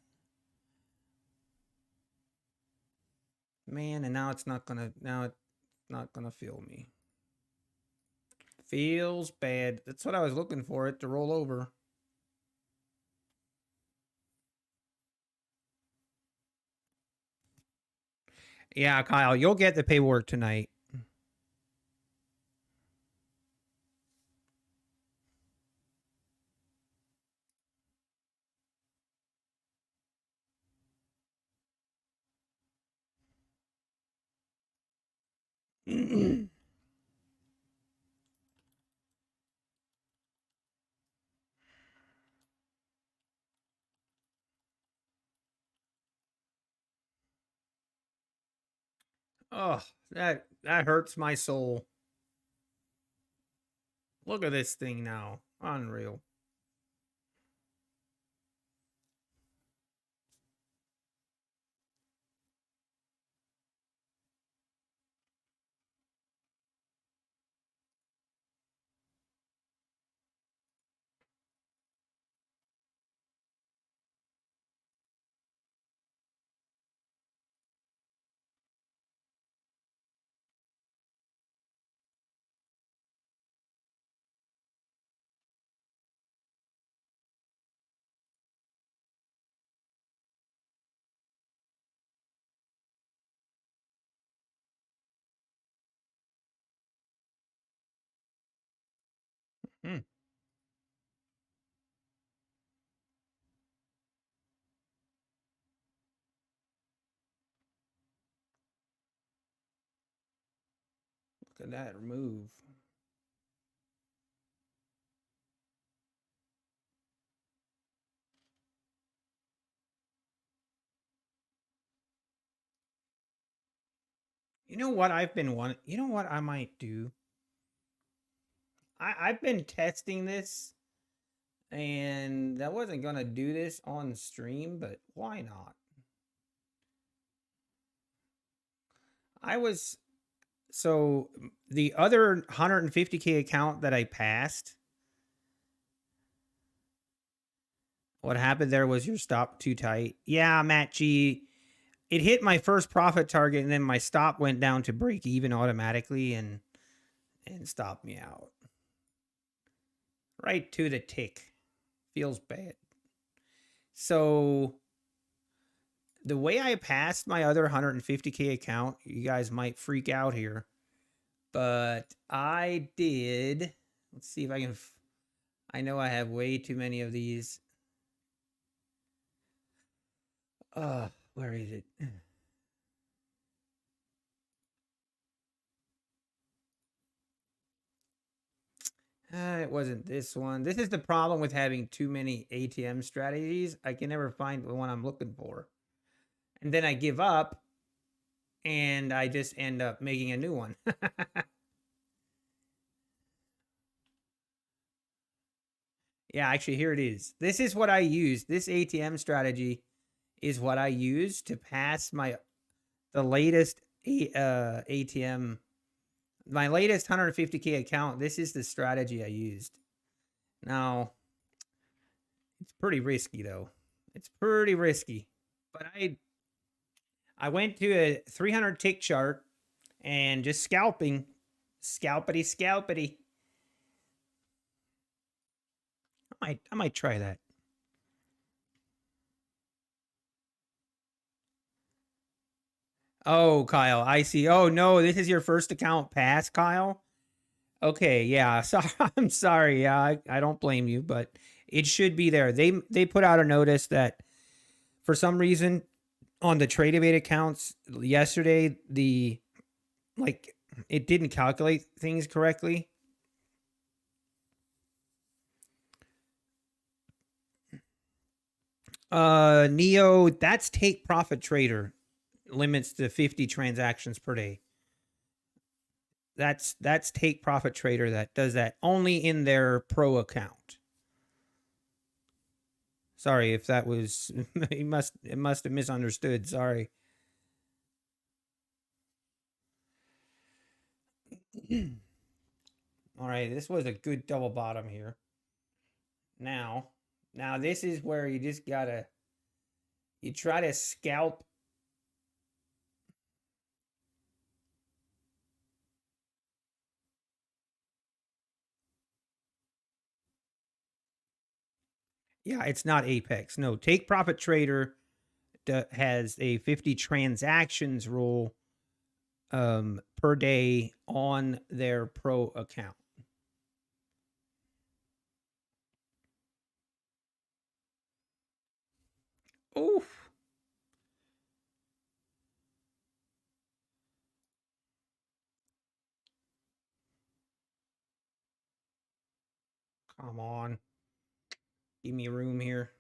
[SPEAKER 1] Man, and now it's not gonna feel me. Feels bad. That's what I was looking for, it to roll over. Yeah, Kyle, you'll get the paperwork tonight. Oh, that hurts my soul. Look at this thing now. Unreal. Hmm. Look at that move. You know what I've been wanting? You know what I might do? I've been testing this, and I wasn't gonna do this on stream, but why not? I was so the other 150K account that I passed. What happened there was your stop too tight. Yeah, Matt G. It hit my first profit target, and then my stop went down to break even automatically, and stopped me out. Right to the tick. Feels bad. So the way I passed my other 150K account, you guys might freak out here, but I did. Let's see if I can. I know I have way too many of these. Where is it? It wasn't this one. This is the problem with having too many ATM strategies. I can never find the one I'm looking for. And then I give up and I just end up making a new one. Yeah, actually, here it is. This is what I use. This ATM strategy is what I use to pass the latest ATM, my latest 150K account. This is the strategy I used. Now, it's pretty risky though. It's pretty risky. But I went to a 300 tick chart and just scalping, scalpity scalpity. I might try that. Oh, Kyle, I see. Oh no, this is your first account pass, Kyle. Okay, yeah. So I'm sorry. Yeah, I don't blame you, but it should be there. They put out a notice that for some reason on the TradeAvate accounts yesterday, the like it didn't calculate things correctly. Neo, that's take profit trader limits to 50 transactions per day. That's take profit trader that does that only in their pro account. Sorry if that was it must have misunderstood. Sorry. All right, this was a good double bottom here. Now, now this is where you just gotta you try to scalp. Yeah, it's not Apex. No, take profit trader has a 50 transactions rule per day on their pro account. Oof. Come on. Give me room here.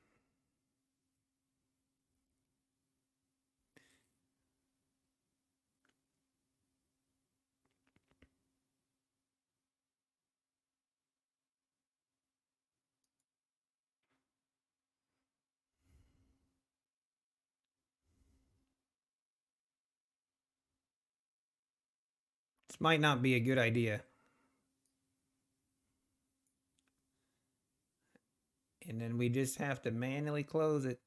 [SPEAKER 1] This might not be a good idea. And then we just have to manually close it.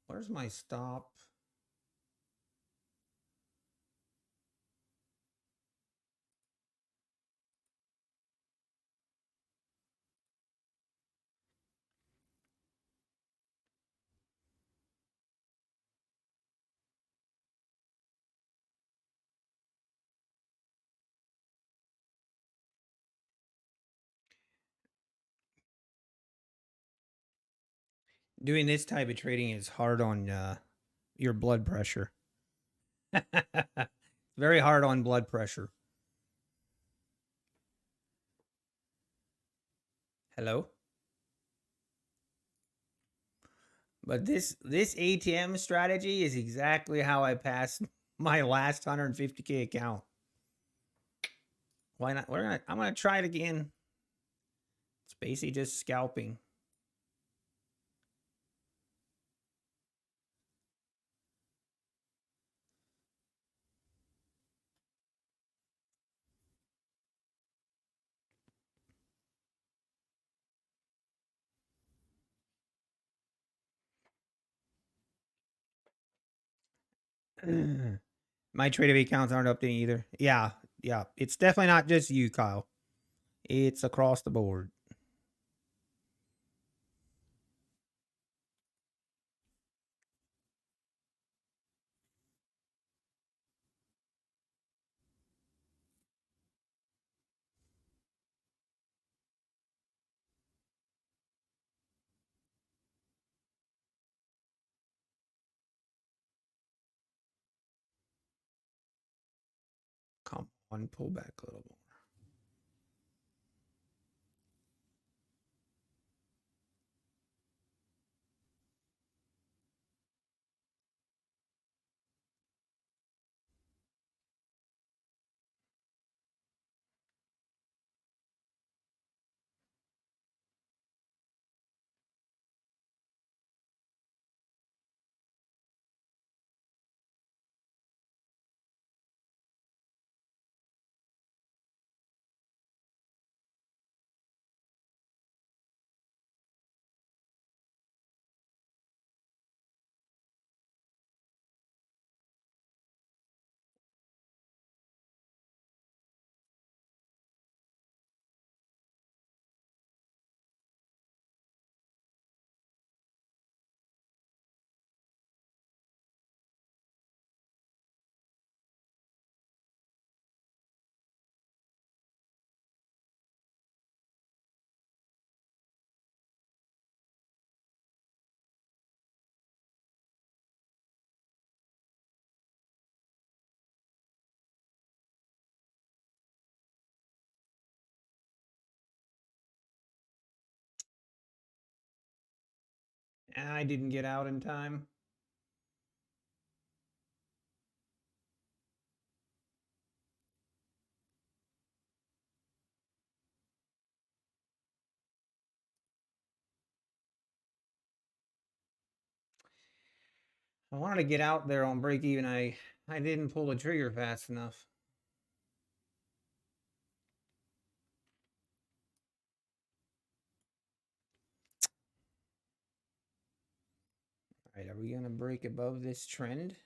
[SPEAKER 1] Where's my stop? Doing this type of trading is hard on your blood pressure. Very hard on blood pressure. Hello? But this ATM strategy is exactly how I passed my last 150K account. Why not? I'm gonna try it again. It's basically just scalping. My TradeAvate accounts aren't updating either. Yeah, yeah. It's definitely not just you, Kyle. It's across the board. Come on, pull back a little more. I didn't get out in time. I wanted to get out there on break even. I didn't pull the trigger fast enough. All right, are we going to break above this trend?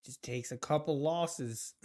[SPEAKER 1] Just takes a couple losses.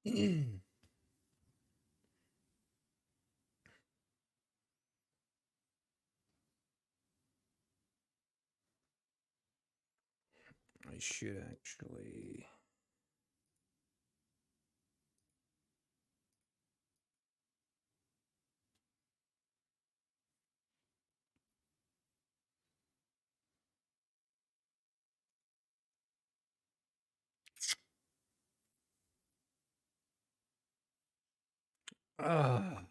[SPEAKER 1] I should actually. Ah.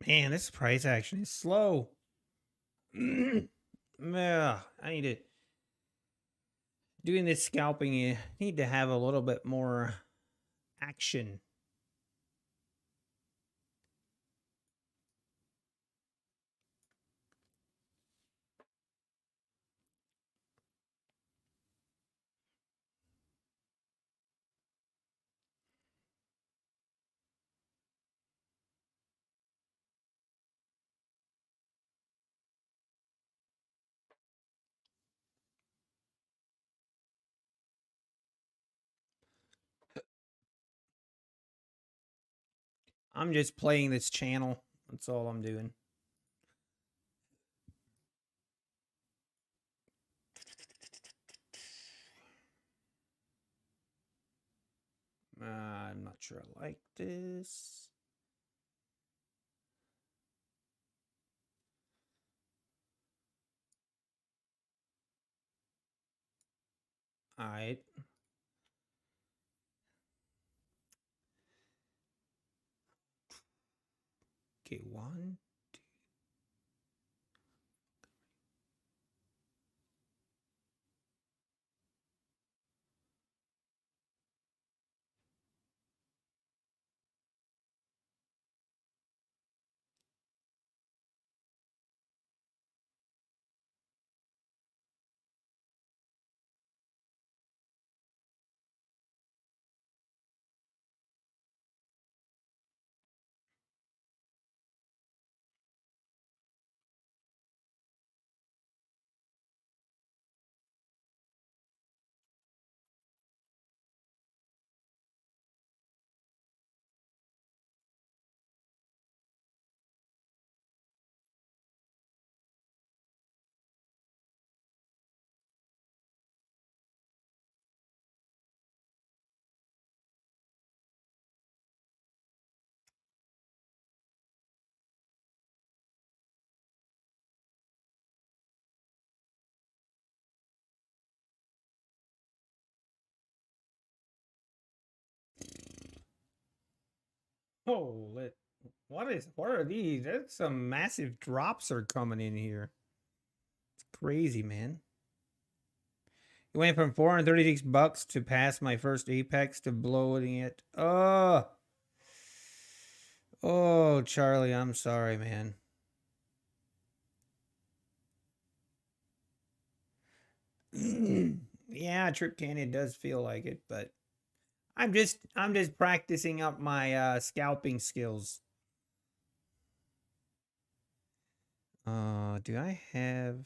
[SPEAKER 1] Man, this price action is slow. Yeah, I need to doing this scalping. You need to have a little bit more action. I'm just playing this channel. That's all I'm doing. I'm not sure I like this. All right. Okay, one. Oh, what are these? There's some massive drops are coming in here. It's crazy, man. It went from $436 to pass my first apex to blowing it. Oh, Charlie, I'm sorry, man. Yeah, Trip Canyon does feel like it, but I'm just practicing up my scalping skills. Do I have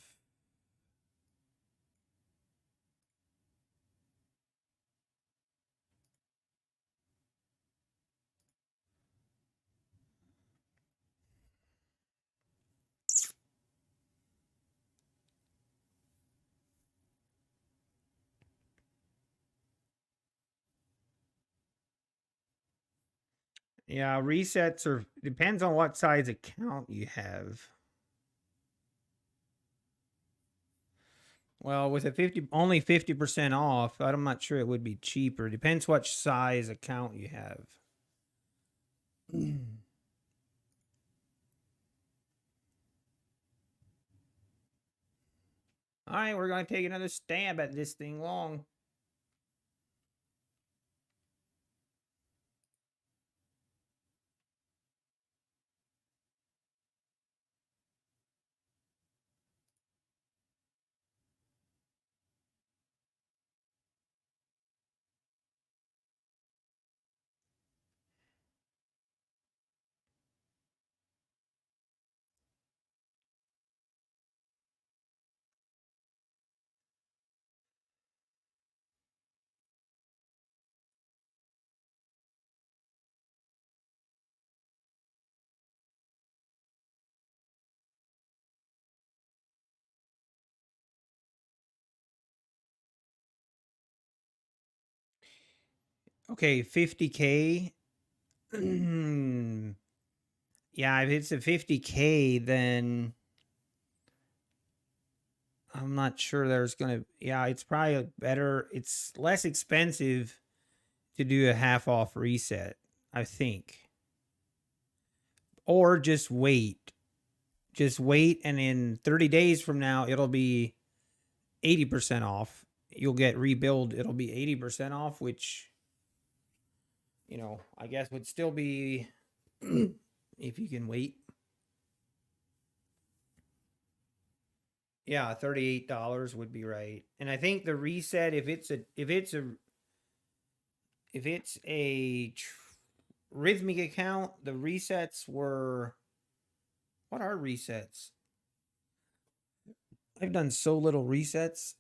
[SPEAKER 1] Yeah, resets are depends on what size account you have. Well, with a 50 only 50% off, I'm not sure it would be cheaper. Depends what size account you have. All right, we're going to take another stab at this thing long. Okay, 50K. Yeah, if it's a 50K, then I'm not sure there's going to, yeah, it's probably better. It's less expensive to do a half off reset, I think. or just wait. Just wait, and in 30 days from now, it'll be 80% off. You'll get rebilled. It'll be 80% off, which, I guess would still be if you can wait. Yeah, $38 would be right. And I think the reset, if it's a rhythmic account, the resets were, what are resets? I've done so little resets.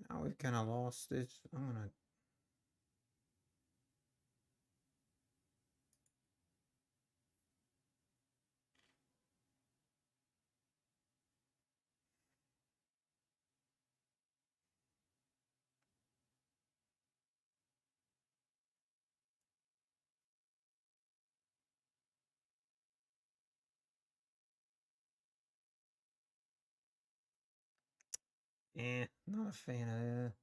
[SPEAKER 1] Now we've kind of lost this. I'm gonna. Not a fan of that.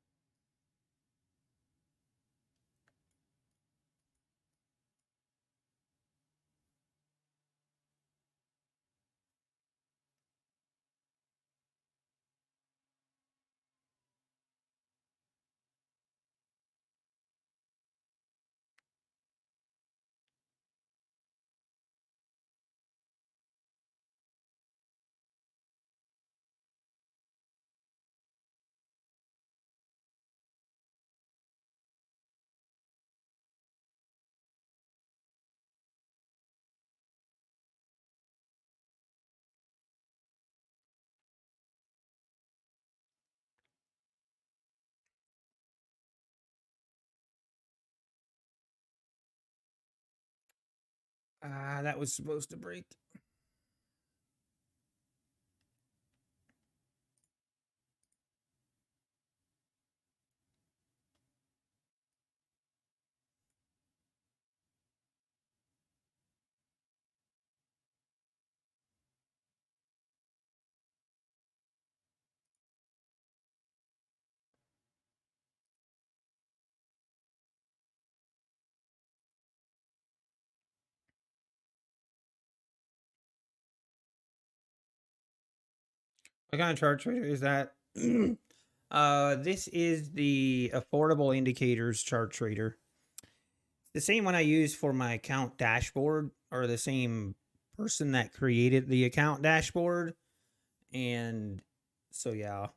[SPEAKER 1] That was supposed to break. What kind of chart trader is that? This is the affordable indicators chart trader. The same one I use for my account dashboard, or the same person that created the account dashboard. And so, yeah,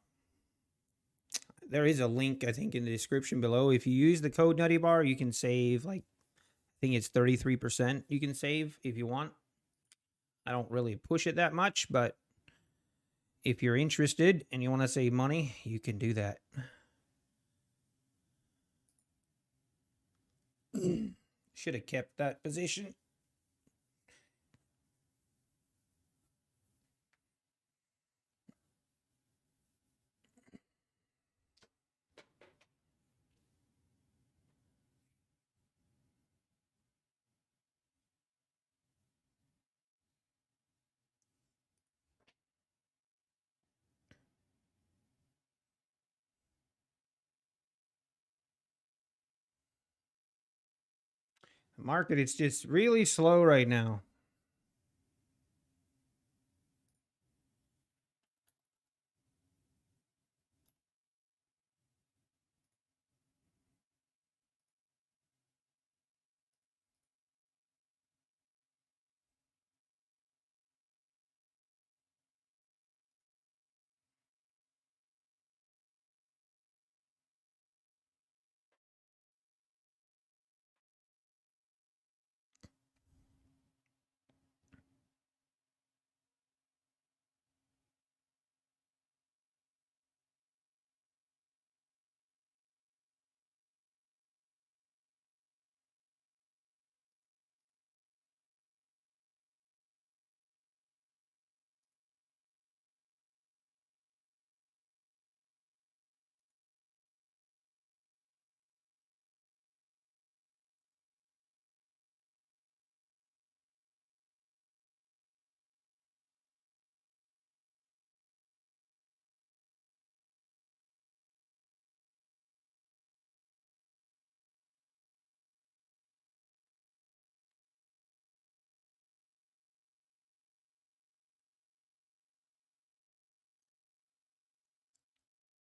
[SPEAKER 1] there is a link, I think, in the description below. If you use the code NUTTYBAR, you can save, like, I think it's 33% you can save if you want. I don't really push it that much, but if you're interested and you want to save money, you can do that. Should have kept that position. The market is just really slow right now.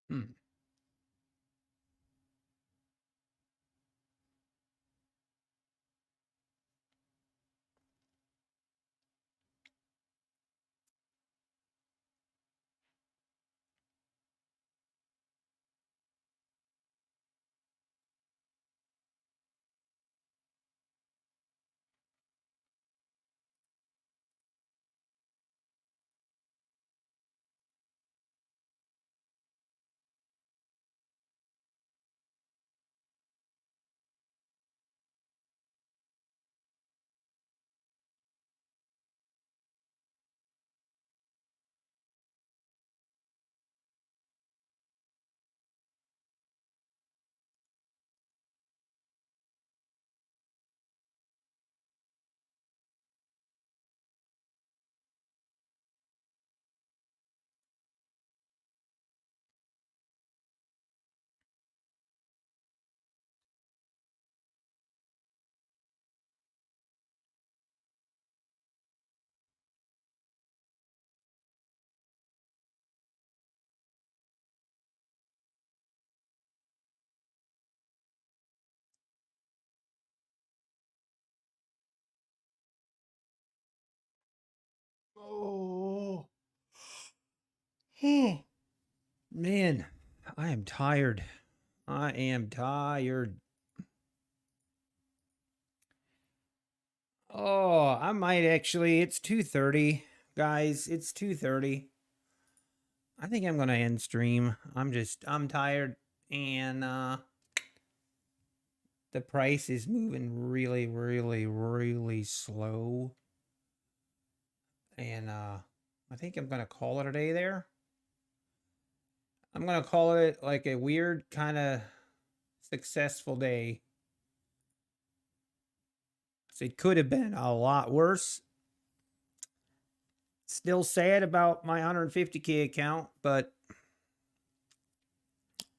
[SPEAKER 1] Hmm. Oh. Man, I am tired. I am tired. Oh, I might actually. It's 2:30, guys. It's 2:30. I think I'm gonna end stream. I'm tired, and the price is moving really, really, really slow. And I think I'm gonna call it a day there. I'm gonna call it like a weird kind of successful day. So it could have been a lot worse. Still sad about my 150K account, but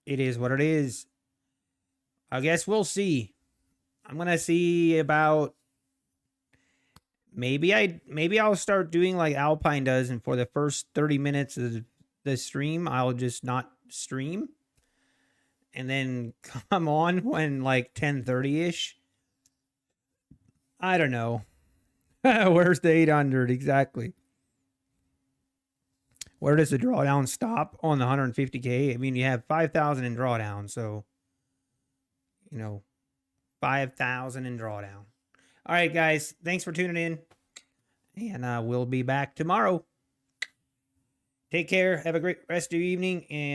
[SPEAKER 1] it is what it is. I guess we'll see. I'm gonna see about maybe I'll start doing like Alpine does, and for the first 30 minutes of the stream, I'll just not stream, and then come on when like 10:30 ish. I don't know. Where's the 800 exactly? Where does the drawdown stop on the 150K? I mean, you have 5,000 in drawdown, so 5,000 in drawdown. All right, guys, thanks for tuning in, and we'll be back tomorrow. Take care. Have a great rest of your evening, and